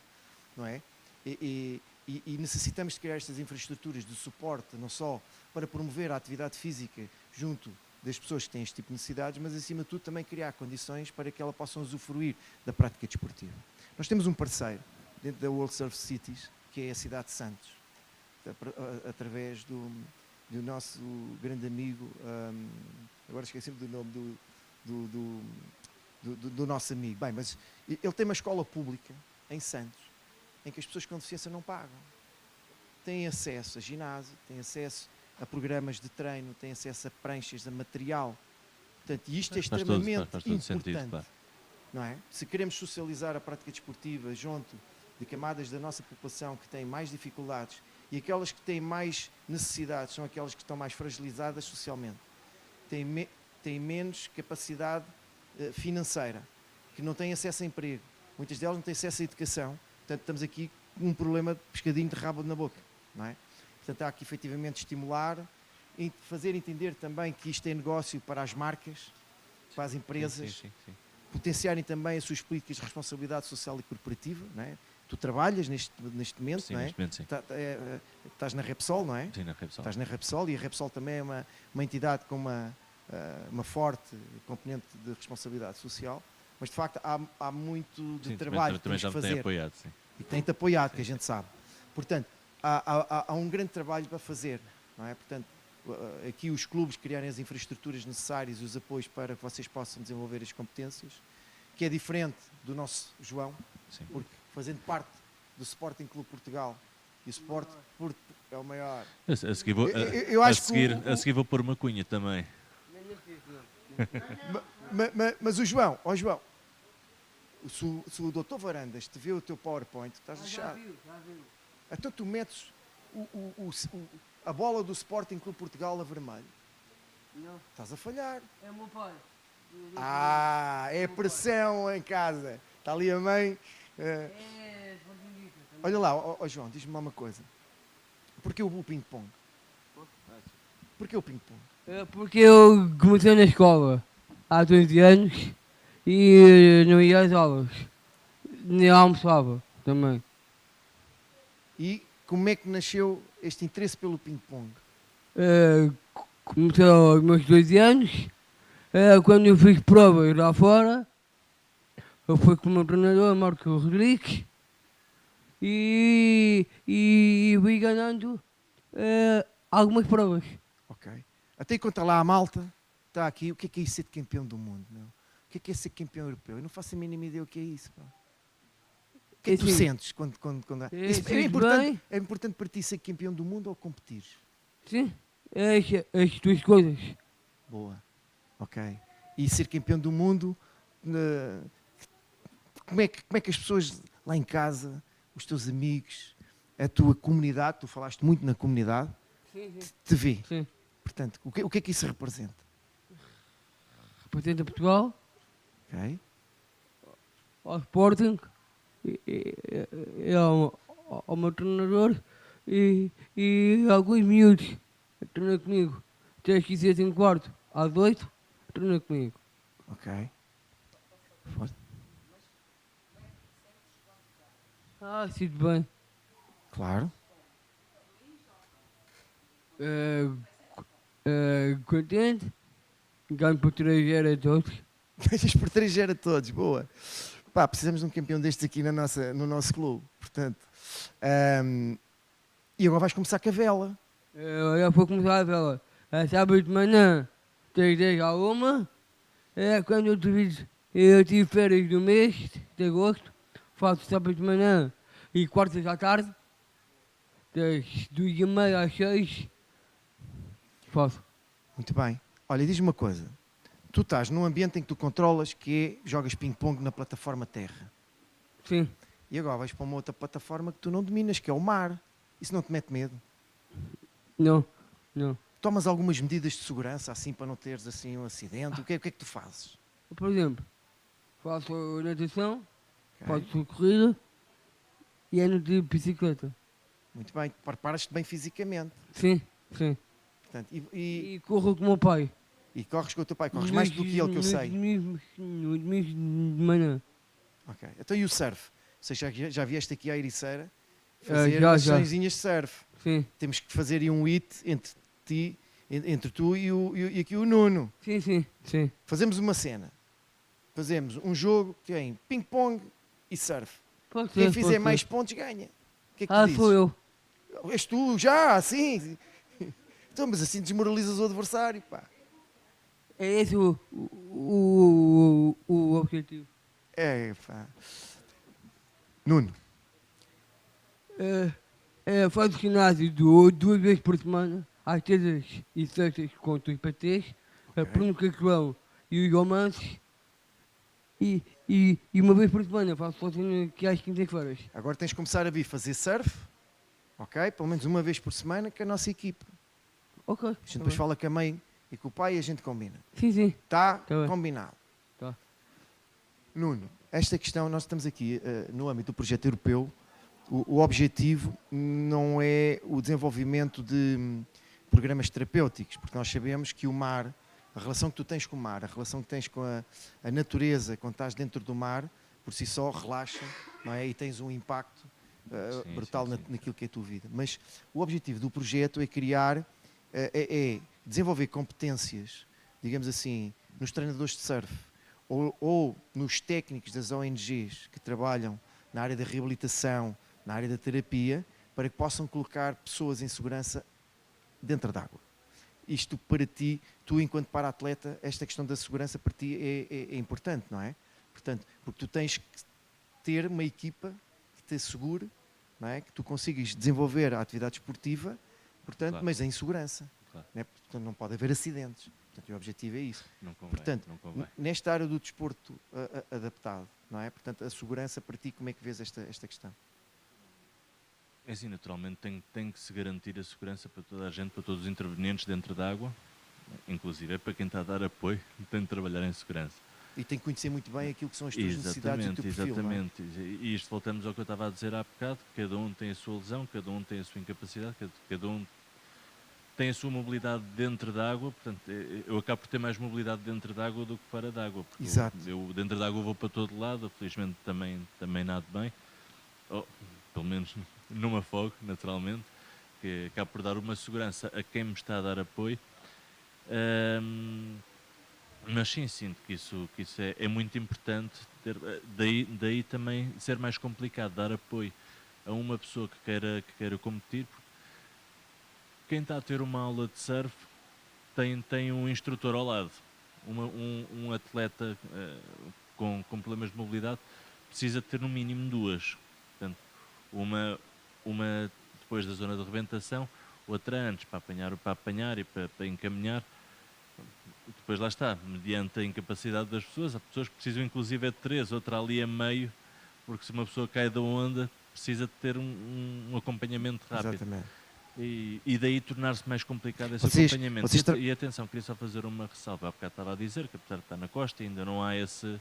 não é? E e necessitamos de criar estas infraestruturas de suporte, não só para promover a atividade física junto das pessoas que têm este tipo de necessidades, mas acima de tudo também criar condições para que elas possam usufruir da prática desportiva. Nós temos um parceiro dentro da World Surf Cities, que é a cidade de Santos, através do nosso grande amigo, agora esqueci-me do nome do nosso amigo. Bem, mas ele tem uma escola pública em Santos, em que as pessoas com deficiência não pagam. Têm acesso a ginásio, têm acesso a programas de treino, têm acesso a pranchas, a material. Portanto, e isto é extremamente importante. Sentido, claro. Não é? Se queremos socializar a prática desportiva junto de camadas da nossa população que têm mais dificuldades, e aquelas que têm mais necessidades são aquelas que estão mais fragilizadas socialmente, têm menos capacidade financeira, que não têm acesso a emprego, muitas delas não têm acesso à educação. Portanto, estamos aqui com um problema de pescadinho de rabo na boca, não é? Portanto, há que efetivamente estimular e fazer entender também que isto é negócio para as marcas, para as empresas, sim. Potenciarem também as suas políticas de responsabilidade social e corporativa, não é? Tu trabalhas neste momento, Sim, não é? neste momento, sim. Estás na Repsol, não é? Sim, na Repsol. Estás na Repsol, e a Repsol também é uma entidade com uma forte componente de responsabilidade social, mas de facto há muito de trabalho que também temos já que me tem fazer. apoiado, sim. E tem-te apoiado, que a gente sabe. Portanto, há um grande trabalho para fazer, não é? Portanto, aqui os clubes criarem as infraestruturas necessárias e os apoios para que vocês possam desenvolver as competências, que é diferente do nosso João, Sim. porque fazendo parte do Sporting Clube Portugal, e o Sport Porto é o maior. A seguir vou, Eu a acho seguir, que a seguir vou pôr uma cunha também. Mas o João, se o Dr. Varandas te vê o teu PowerPoint, estás lixado. Já viu. Então tu metes a bola do Sporting Clube Portugal a vermelho. Não, Estás a falhar. é o meu pai. É pressão em casa. Está ali a mãe. É sportinguista também. Olha lá, João, diz-me lá uma coisa. Porquê o ping-pong? Porquê o ping-pong? É porque eu comecei na escola há 12 anos e não ia às aulas. Nem almoçava também. E como é que nasceu este interesse pelo ping-pong? Comecei aos meus 12 anos, quando eu fiz provas lá fora, eu fui com o meu treinador, Marco Rodrigues, e fui ganhando algumas provas. Ok. Até conta lá a malta, está aqui, o que é isso ser campeão do mundo? Meu? O que é ser campeão europeu? Eu não faço a mínima ideia o que é isso. Pá. O que é que tu sentes quando há? É importante para ti ser campeão do mundo ou competir? Sim, as duas coisas. Boa. Ok. E ser campeão do mundo, como é que as pessoas lá em casa, os teus amigos, a tua comunidade, tu falaste muito na comunidade, te vê? Sim. Portanto, o que é que isso representa? Representa Portugal, Ok. ao Sporting, ao meu treinador e alguns miúdos treinam comigo. Até que quiseres em quarto, às 8, treinam comigo. Ok. Sinto bem. Claro. Contente, ganho por 3-0 a todos. Deixas por 3-0 a todos, boa. Pá, precisamos de um campeão destes aqui no nosso clube. Portanto, e agora vais começar com a vela. Já vou começar a vela. Sábado de manhã, 3-10 à 1. Quando eu tive férias do mês de agosto, faço sábado de manhã e quartas à tarde, das 2h30 às 6. Faço. Muito bem. Olha, diz-me uma coisa. Tu estás num ambiente em que tu controlas, que é, jogas ping-pong na plataforma terra. Sim. E agora vais para uma outra plataforma que tu não dominas, que é o mar. Isso não te mete medo? Não. Tomas algumas medidas de segurança, assim, para não teres assim um acidente? O que é que tu fazes? Por exemplo, faço natação, Ok. faço corrida e ando de bicicleta. Muito bem. Preparas-te bem fisicamente. Sim. Portanto, E corro com o meu pai. e corres com o teu pai. Corres mais do que ele, que eu sei. No domingo de manhã. Ok. Então e o surf? Ou seja, já vieste aqui à Ericeira fazer já, umas já. sessõezinhas de surf. Sim, Temos que fazer aí um hit entre ti, entre tu e aqui o Nuno. sim, sim, sim. Fazemos uma cena. Fazemos um jogo que tem ping-pong e surf. Pode Quem ser, fizer pode mais ser. pontos ganha. O que é que tu Ah, dizes? sou eu. És tu, já, assim. Então, mas assim desmoralizas o adversário, pá. É esse o objetivo. É, pá. Nuno, Faz o ginásio duas vezes por semana, às terças e sextas com os patês, por no Cacrão e os romances, e uma vez por semana faço sozinho que às quintas-feiras. agora tens de começar a vir fazer surf, ok? Pelo menos uma vez por semana com a nossa equipe. Ok. A gente depois fala com a mãe e com o pai e a gente combina. Sim, sim. Tá bem. combinado. Tá. Nuno, esta questão, nós estamos aqui no âmbito do projeto europeu. O objetivo não é o desenvolvimento de programas terapêuticos, porque nós sabemos que o mar, a relação que tu tens com o mar, a relação que tens com a natureza, quando estás dentro do mar, por si só relaxa, não é? E tens um impacto brutal naquilo que é a tua vida. Mas o objetivo do projeto é criar, é desenvolver competências, digamos assim, nos treinadores de surf ou nos técnicos das ONGs que trabalham na área da reabilitação, na área da terapia, para que possam colocar pessoas em segurança dentro d'água. Isto para ti, tu enquanto para-atleta, esta questão da segurança para ti é importante, não é? Portanto, porque tu tens que ter uma equipa que te assegure, não é? Que tu consigas desenvolver a atividade esportiva, portanto, Claro. mas em segurança. Claro. Não é? Portanto, não pode haver acidentes. Portanto, o objetivo é isso. Não convém, Portanto, não convém. nesta área do desporto adaptado, não é? Portanto, a segurança para ti, como é que vês esta questão? É assim, naturalmente tem que se garantir a segurança para toda a gente, para todos os intervenientes dentro da água, inclusive para quem está a dar apoio, tem de trabalhar em segurança. E tem que conhecer muito bem aquilo que são as tuas necessidades e o teu perfil, não é? Exatamente. E isto voltamos ao que eu estava a dizer há bocado, cada um tem a sua lesão, cada um tem a sua incapacidade, cada um tem a sua mobilidade dentro da água, portanto, eu acabo por ter mais mobilidade dentro da água do que fora da água. Exato. Eu dentro da água vou para todo lado, felizmente também nado bem, pelo menos não me afogo, naturalmente, que acabo por dar uma segurança a quem me está a dar apoio. Mas sim, sinto que isso é muito importante, daí também ser mais complicado dar apoio a uma pessoa que queira competir, porque quem está a ter uma aula de surf tem um instrutor ao lado, um atleta com problemas de mobilidade precisa ter no mínimo duas, portanto, uma depois da zona de rebentação, outra antes para apanhar e para encaminhar. Depois lá está, mediante a incapacidade das pessoas, há pessoas que precisam inclusive de três, outra ali a meio, porque se uma pessoa cai da onda, precisa de ter um acompanhamento rápido. Exatamente. E daí tornar-se mais complicado esse Vocês- acompanhamento. vocês E atenção, queria só fazer uma ressalva. Há bocado estava a dizer que apesar de estar na costa ainda não há esse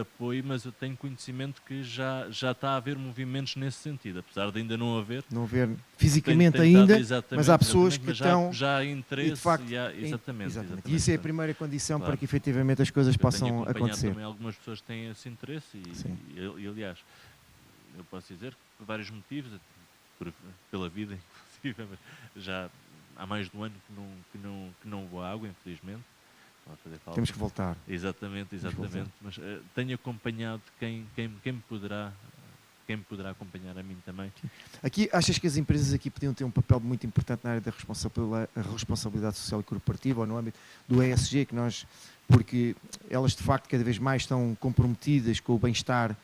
apoio, mas eu tenho conhecimento que já está a haver movimentos nesse sentido, apesar de ainda não haver. Não ver fisicamente tem estado- ainda, exatamente, mas há pessoas exatamente, que mas estão... já há e interesse de facto, exatamente. E isso é a primeira condição Claro. para que efetivamente as coisas Eu tenho possam acompanhado acontecer. também algumas pessoas que têm esse interesse e aliás, eu posso dizer que por vários motivos, pela vida inclusive, mas já há mais de um ano que não vou à água, infelizmente. Vai fazer falta. Temos que voltar. Exatamente, mas tenho acompanhado quem me poderá acompanhar a mim também. Aqui, achas que as empresas aqui podiam ter um papel muito importante na área da responsabilidade social e corporativa ou no âmbito do ESG, porque elas de facto cada vez mais estão comprometidas com o bem-estar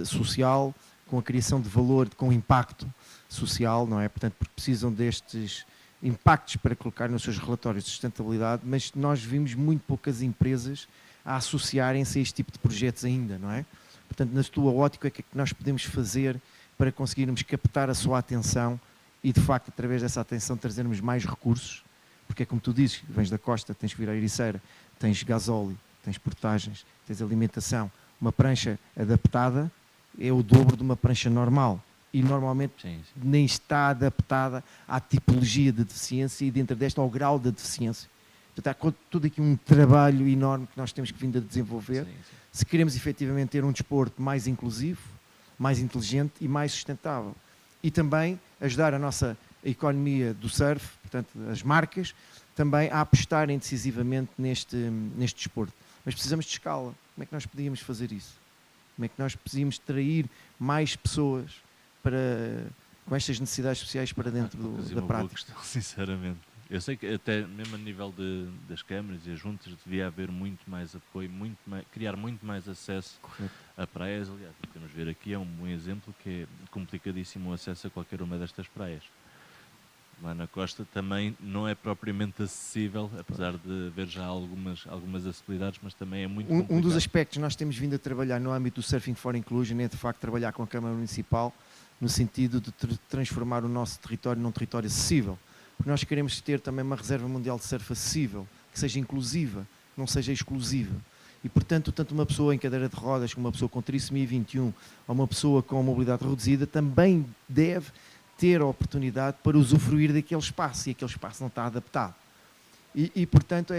social, com a criação de valor, com impacto social, não é? Portanto, porque precisam destes impactos para colocar nos seus relatórios de sustentabilidade, mas nós vimos muito poucas empresas a associarem-se a este tipo de projetos ainda, não é? Portanto, na tua ótica, o que é que nós podemos fazer para conseguirmos captar a sua atenção e, de facto, através dessa atenção, trazermos mais recursos? Porque é como tu dizes, vens da costa, tens que vir à Ericeira, tens gasóleo, tens portagens, tens alimentação. Uma prancha adaptada é o dobro de uma prancha normal. E normalmente nem está adaptada à tipologia de deficiência e dentro desta ao grau da deficiência. Portanto, há tudo aqui um trabalho enorme que nós temos que vir a desenvolver se queremos efetivamente ter um desporto mais inclusivo, mais inteligente e mais sustentável. e também ajudar a nossa economia do surf, portanto, as marcas, também a apostarem decisivamente neste desporto. Mas precisamos de escala. Como é que nós podíamos fazer isso? Como é que nós podíamos atrair mais pessoas com estas necessidades especiais para dentro da prática? Questão, sinceramente. Eu sei que até mesmo a nível das câmaras e as juntas devia haver muito mais apoio, criar muito mais acesso a praias. Aliás, o que podemos ver aqui é um bom exemplo que é complicadíssimo o acesso a qualquer uma destas praias. Lá na costa também não é propriamente acessível, apesar de haver já algumas acessibilidades, mas também é muito complicado. Um dos aspectos que nós temos vindo a trabalhar no âmbito do Surfing for Inclusion é de facto trabalhar com a Câmara Municipal no sentido de transformar o nosso território num território acessível. Porque nós queremos ter também uma reserva mundial de surf acessível, que seja inclusiva, não seja exclusiva. E, portanto, tanto uma pessoa em cadeira de rodas como uma pessoa com trissomia 21 ou uma pessoa com mobilidade reduzida também deve ter a oportunidade para usufruir daquele espaço, e aquele espaço não está adaptado. E portanto,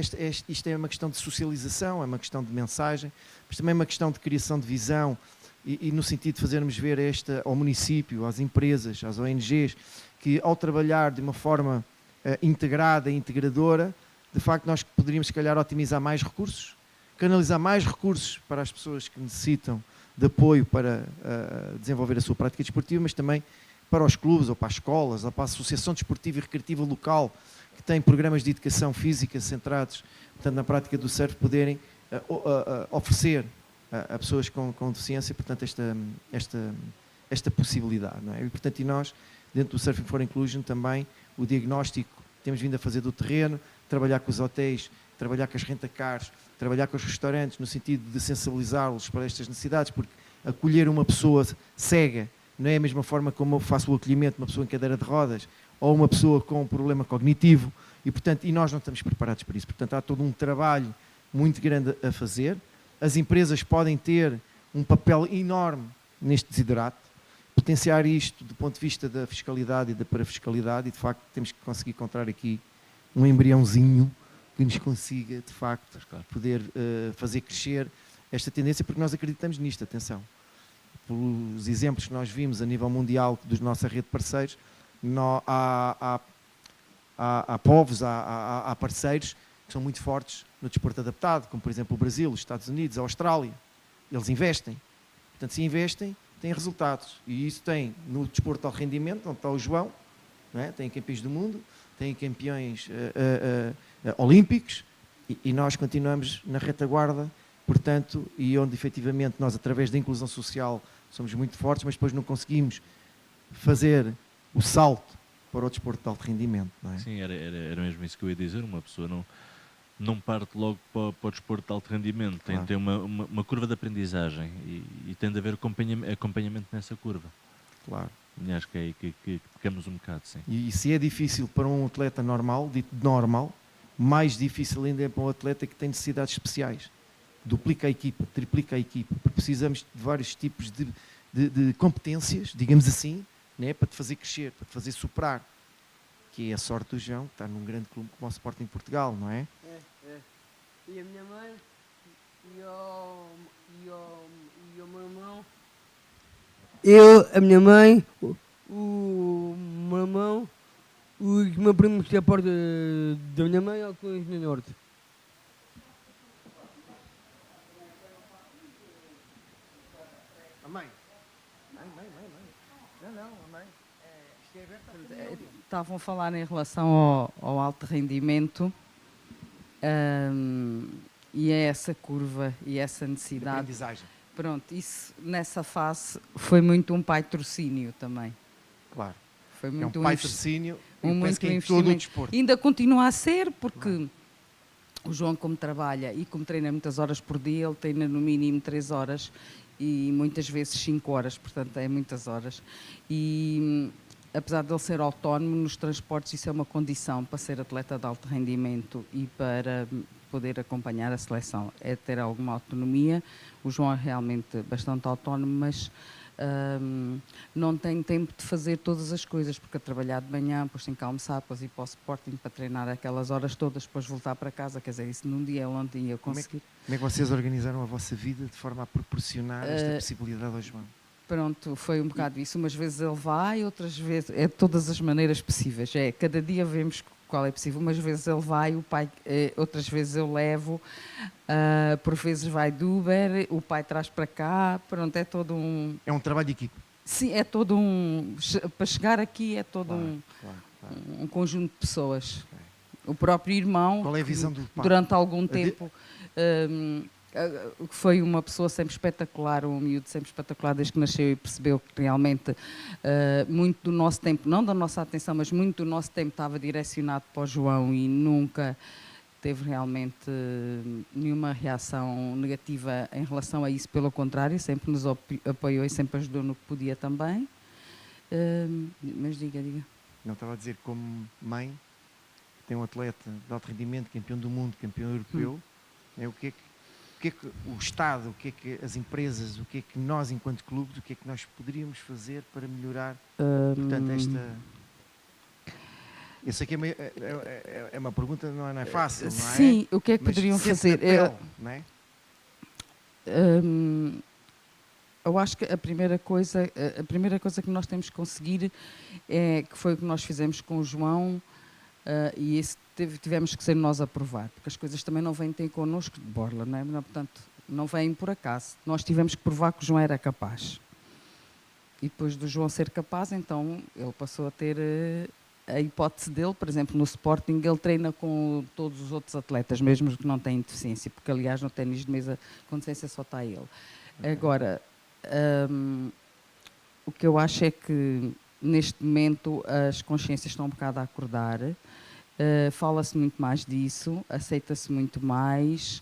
isto é uma questão de socialização, é uma questão de mensagem, mas também é uma questão de criação de visão e no sentido de fazermos ver ao município, às empresas, às ONGs, que ao trabalhar de uma forma integrada e integradora, de facto nós poderíamos, se calhar, otimizar mais recursos, canalizar mais recursos para as pessoas que necessitam de apoio para desenvolver a sua prática desportiva, mas também para os clubes, ou para as escolas, ou para a Associação Desportiva e Recreativa Local, que tem programas de educação física centrados, portanto, na prática do surf, poderem oferecer a pessoas com deficiência, portanto, esta possibilidade. Não é? E, portanto, nós, dentro do Surfing for Inclusion, também o diagnóstico que temos vindo a fazer do terreno, trabalhar com os hotéis, trabalhar com as rentacars, trabalhar com os restaurantes, no sentido de sensibilizá-los para estas necessidades, porque acolher uma pessoa cega não é a mesma forma como eu faço o acolhimento de uma pessoa em cadeira de rodas ou uma pessoa com um problema cognitivo e nós não estamos preparados para isso. Portanto, há todo um trabalho muito grande a fazer. As empresas podem ter um papel enorme neste desiderato, potenciar isto do ponto de vista da fiscalidade e da parafiscalidade e, de facto, temos que conseguir encontrar aqui um embriãozinho que nos consiga, de facto, poder fazer crescer esta tendência, porque nós acreditamos nisto, atenção. Pelos exemplos que nós vimos a nível mundial da nossa rede de parceiros, há povos, há parceiros que são muito fortes no desporto adaptado, como por exemplo o Brasil, os Estados Unidos, a Austrália. Eles investem. Portanto, se investem, têm resultados. E isso tem no desporto de alto rendimento, onde está o João, não é? Tem campeões do mundo, tem campeões olímpicos, e nós continuamos na retaguarda, portanto, e onde efetivamente nós, através da inclusão social, somos muito fortes, mas depois não conseguimos fazer o salto para o desporto de alto rendimento. Não é? Sim, era mesmo isso que eu ia dizer. Uma pessoa não parte logo para o desporto de alto rendimento, tem Claro. de ter uma curva de aprendizagem e tem de haver acompanhamento nessa curva. Claro. E acho que é aí que pecamos um bocado, sim. E se é difícil para um atleta normal, dito normal, mais difícil ainda é para um atleta que tem necessidades especiais. Duplica a equipa, triplica a equipa, porque precisamos de vários tipos de competências, digamos assim, né, para te fazer crescer, para te fazer superar, que é a sorte do João, que está num grande clube como o Sporting em Portugal, não é? E a minha mãe e o meu irmão. A minha mãe, o meu irmão, o meu primo que é a porta da minha mãe ou com o Engenheiro Norte. A mãe. Não, a mãe. Isto é aberto. Estavam a falar em relação ao alto rendimento e a essa curva e essa necessidade. Aprendizagem. Pronto, isso nessa fase foi muito um patrocínio também. Claro. Foi É muito um patrocínio, muito que em todo o investimento. desporto. Ainda continua a ser, porque o João, como trabalha e como treina muitas horas por dia, ele treina no mínimo 3 horas e muitas vezes 5 horas, portanto é muitas horas. E apesar de ele ser autónomo nos transportes, isso é uma condição para ser atleta de alto rendimento e para poder acompanhar a seleção, é ter alguma autonomia. O João é realmente bastante autónomo, mas não tem tempo de fazer todas as coisas, porque a trabalhar de manhã, depois tem que almoçar, depois ir para o Sporting para treinar aquelas horas todas, depois voltar para casa, quer dizer, isso num dia ele não ia conseguir. Como é que vocês organizaram a vossa vida de forma a proporcionar esta possibilidade ao João? Pronto, foi um bocado isso. Umas vezes ele vai, outras vezes... É de todas as maneiras possíveis. É, cada dia vemos qual é possível. Umas vezes ele vai, o pai... outras vezes eu levo. Por vezes vai do Uber, o pai traz para cá. Pronto, é todo um... É um trabalho de equipe. Sim, é todo um... Para chegar aqui é todo Claro. um conjunto de pessoas. O próprio irmão... Qual é a visão do pai? Durante algum tempo... foi uma pessoa sempre espetacular, um miúdo sempre espetacular desde que nasceu e percebeu que realmente muito do nosso tempo, não da nossa atenção, mas muito do nosso tempo estava direcionado para o João e nunca teve realmente nenhuma reação negativa em relação a isso, pelo contrário, sempre nos apoiou e sempre ajudou no que podia também. Mas diga. Não estava a dizer, como mãe, tem um atleta de alto rendimento, campeão do mundo, campeão europeu, o que é que o Estado, o que é que as empresas, o que é que nós, enquanto clubes, o que é que nós poderíamos fazer para melhorar, portanto, esta... Eu sei que é uma pergunta, não é fácil, não é? Sim, o que é que poderiam fazer? Não é? Eu acho que a primeira coisa que nós temos que conseguir é que foi o que nós fizemos com o João, e esse tivemos que ser nós a provar, porque as coisas também não vêm ter connosco de borla, não é? Portanto, não vêm por acaso. Nós tivemos que provar que o João era capaz. E depois do João ser capaz, então ele passou a ter a hipótese dele, por exemplo, no Sporting, ele treina com todos os outros atletas, mesmo que não têm deficiência, porque aliás no ténis de mesa com deficiência só está ele. Agora, o que eu acho é que neste momento as consciências estão um bocado a acordar, fala-se muito mais disso, aceita-se muito mais,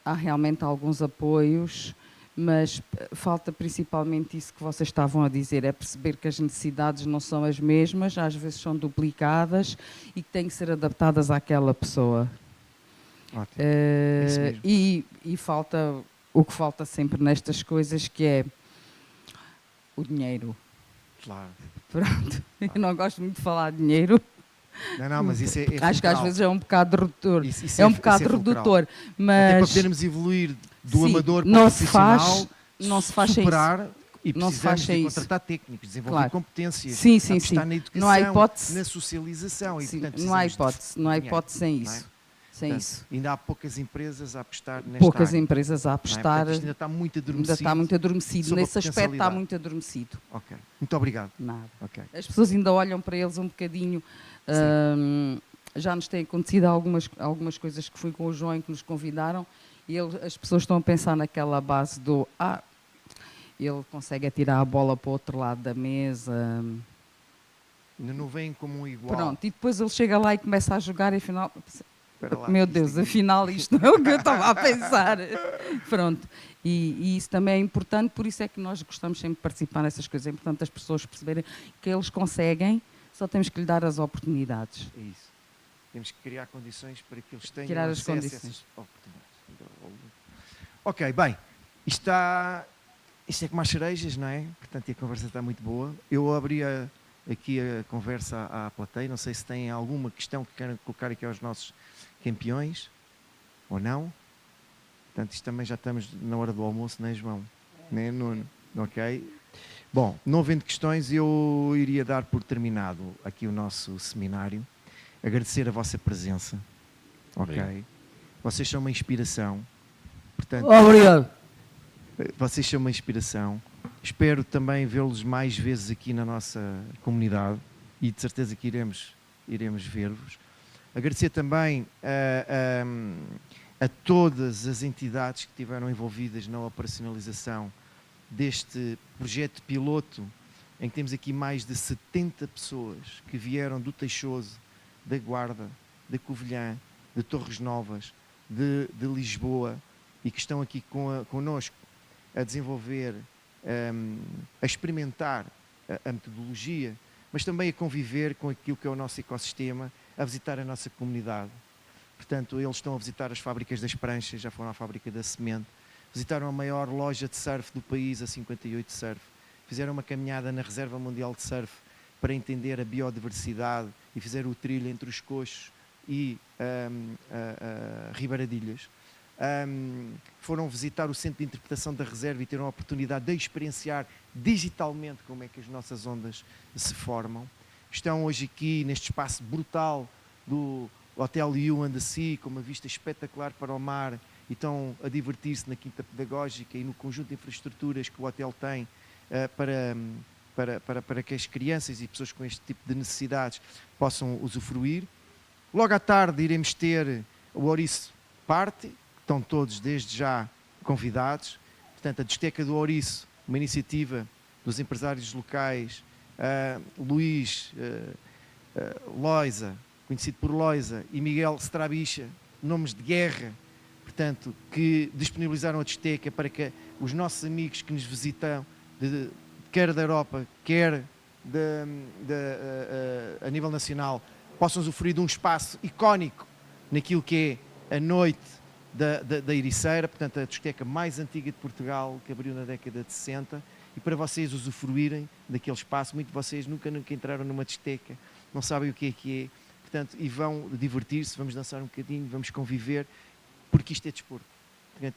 há realmente alguns apoios, mas falta principalmente isso que vocês estavam a dizer, é perceber que as necessidades não são as mesmas, às vezes são duplicadas e que têm que ser adaptadas àquela pessoa. Ótimo. É isso mesmo. E falta o que falta sempre nestas coisas, que é o dinheiro. Claro. Pronto, eu não gosto muito de falar de dinheiro. Não, mas isso é acho que às vezes é um bocado redutor. Isso é um bocado redutor. Mas até para podermos evoluir do sim, amador para o não profissional, não se faz superar e não se precisamos faz de isso. contratar técnicos, desenvolver Claro. competências, Sim, sim, apostar sim. na educação, Não há hipótese. na socialização. E, Sim, portanto, não há precisamos de hipótese, dinheiro, sem não é? isso. Sem Portanto, isso. ainda há poucas empresas a apostar nesta Poucas área, empresas a não é? apostar. Portanto, isto ainda está muito adormecido. Ainda está muito adormecido. sob a Nesse aspecto está potencialidade. muito adormecido. Ok. Muito obrigado. Nada. Ok. As pessoas ainda olham para eles um bocadinho. Já nos têm acontecido algumas coisas que fui com o João que nos convidaram e as pessoas estão a pensar naquela base do ele consegue atirar a bola para o outro lado da mesa. Ainda não vem como um igual. Pronto, e depois ele chega lá e começa a jogar e afinal... Espera lá, Meu isto Deus, aqui- afinal isto não é o que eu estava a pensar. Pronto, e isso também é importante, por isso é que nós gostamos sempre de participar nessas coisas. É importante as pessoas perceberem que eles conseguem, só temos que lhe dar as oportunidades. É isso. Temos que criar condições para que eles tenham Criar as acesso a condições. essas oportunidades. Ok, bem, isto é como as cerejas, não é? Portanto, a conversa está muito boa. Eu abria aqui a conversa à plateia, não sei se têm alguma questão que queiram colocar aqui aos nossos campeões, ou não. Portanto, isto também já estamos na hora do almoço, não é, João? Não é, Nuno? Ok. Bom, não havendo questões, eu iria dar por terminado aqui o nosso seminário. Agradecer a vossa presença. Ok. Obrigado. Vocês são uma inspiração. Portanto, Obrigado. vocês são uma inspiração. Espero também vê-los mais vezes aqui na nossa comunidade e de certeza que iremos ver-vos. Agradecer também a todas as entidades que estiveram envolvidas na operacionalização deste projeto piloto, em que temos aqui mais de 70 pessoas que vieram do Teixoso, da Guarda, da Covilhã, de Torres Novas, de Lisboa e que estão aqui connosco a desenvolver, a experimentar a metodologia, mas também a conviver com aquilo que é o nosso ecossistema, a visitar a nossa comunidade. Portanto, eles estão a visitar as fábricas das pranchas, já foram à fábrica da semente, visitaram a maior loja de surf do país, a 58 Surf, fizeram uma caminhada na Reserva Mundial de Surf para entender a biodiversidade e fizeram o trilho entre os Coxos e Ribeiradilhas. foram visitar o Centro de Interpretação da Reserva e tiveram a oportunidade de experienciar digitalmente como é que as nossas ondas se formam. Estão hoje aqui neste espaço brutal do Hotel You and the Sea, com uma vista espetacular para o mar, e estão a divertir-se na Quinta Pedagógica e no conjunto de infraestruturas que o hotel tem para que as crianças e pessoas com este tipo de necessidades possam usufruir. Logo à tarde iremos ter o Ouriço Party, estão todos desde já convidados. Portanto, a discoteca do Ouriço, uma iniciativa dos empresários locais, Luís Loisa, conhecido por Loisa, e Miguel Strabicha, nomes de guerra, portanto, que disponibilizaram a discoteca para que os nossos amigos que nos visitam, quer da Europa, quer a nível nacional, possam usufruir de um espaço icónico naquilo que é a noite da Ericeira, portanto, a discoteca mais antiga de Portugal, que abriu na década de 60, e para vocês usufruírem daquele espaço. Muitos de vocês nunca entraram numa discoteca, não sabem o que é, portanto, e vão divertir-se, vamos dançar um bocadinho, vamos conviver, porque isto é desporto.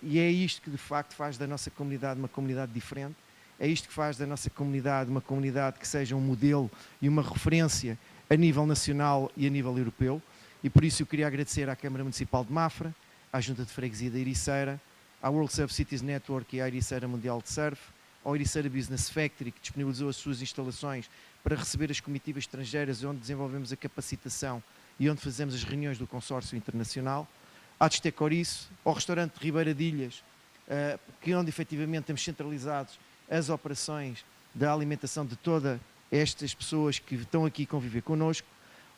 E é isto que, de facto, faz da nossa comunidade uma comunidade diferente, é isto que faz da nossa comunidade uma comunidade que seja um modelo e uma referência a nível nacional e a nível europeu, e por isso eu queria agradecer à Câmara Municipal de Mafra, à Junta de Freguesia da Ericeira, à World Surf Cities Network e à Ericeira Mundial de Surf, ao Ericeira Business Factory, que disponibilizou as suas instalações para receber as comitivas estrangeiras, onde desenvolvemos a capacitação e onde fazemos as reuniões do consórcio internacional, à Discoteca Ouriço, ao restaurante Ribeira de Ilhas, que onde efetivamente temos centralizados as operações da alimentação de todas estas pessoas que estão aqui a conviver connosco,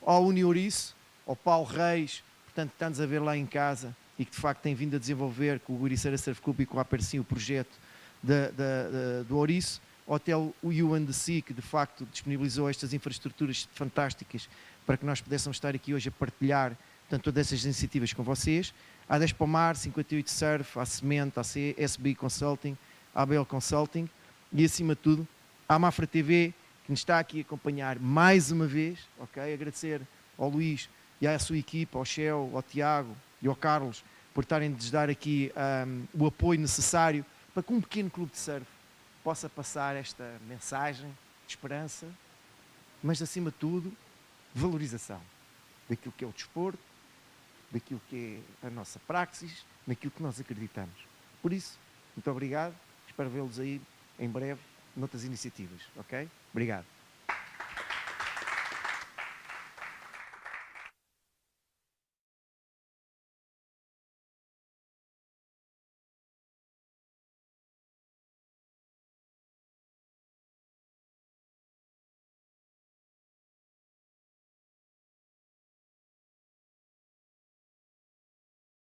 ao Uniouriço, ao Paulo Reis, portanto, que está-nos a ver lá em casa e que de facto tem vindo a desenvolver com o Ericeira Surf Club e com a Apercim o projeto do Ouriço, ao Hotel You and the Sea, que de facto disponibilizou estas infraestruturas fantásticas para que nós pudéssemos estar aqui hoje a partilhar, portanto, todas essas iniciativas com vocês. À 10 para o Mar, 58 Surf, à Semente, à SB Consulting, à ABL Consulting e, acima de tudo, à Mafra TV, que nos está aqui a acompanhar mais uma vez, ok? Agradecer ao Luís e à sua equipa, ao Shell, ao Tiago e ao Carlos, por estarem a nos dar aqui o apoio necessário para que um pequeno clube de surf possa passar esta mensagem de esperança, mas, acima de tudo, valorização daquilo que é o desporto, daquilo que é a nossa praxis, naquilo que nós acreditamos. Por isso, muito obrigado, espero vê-los aí em breve noutras iniciativas, ok? Obrigado.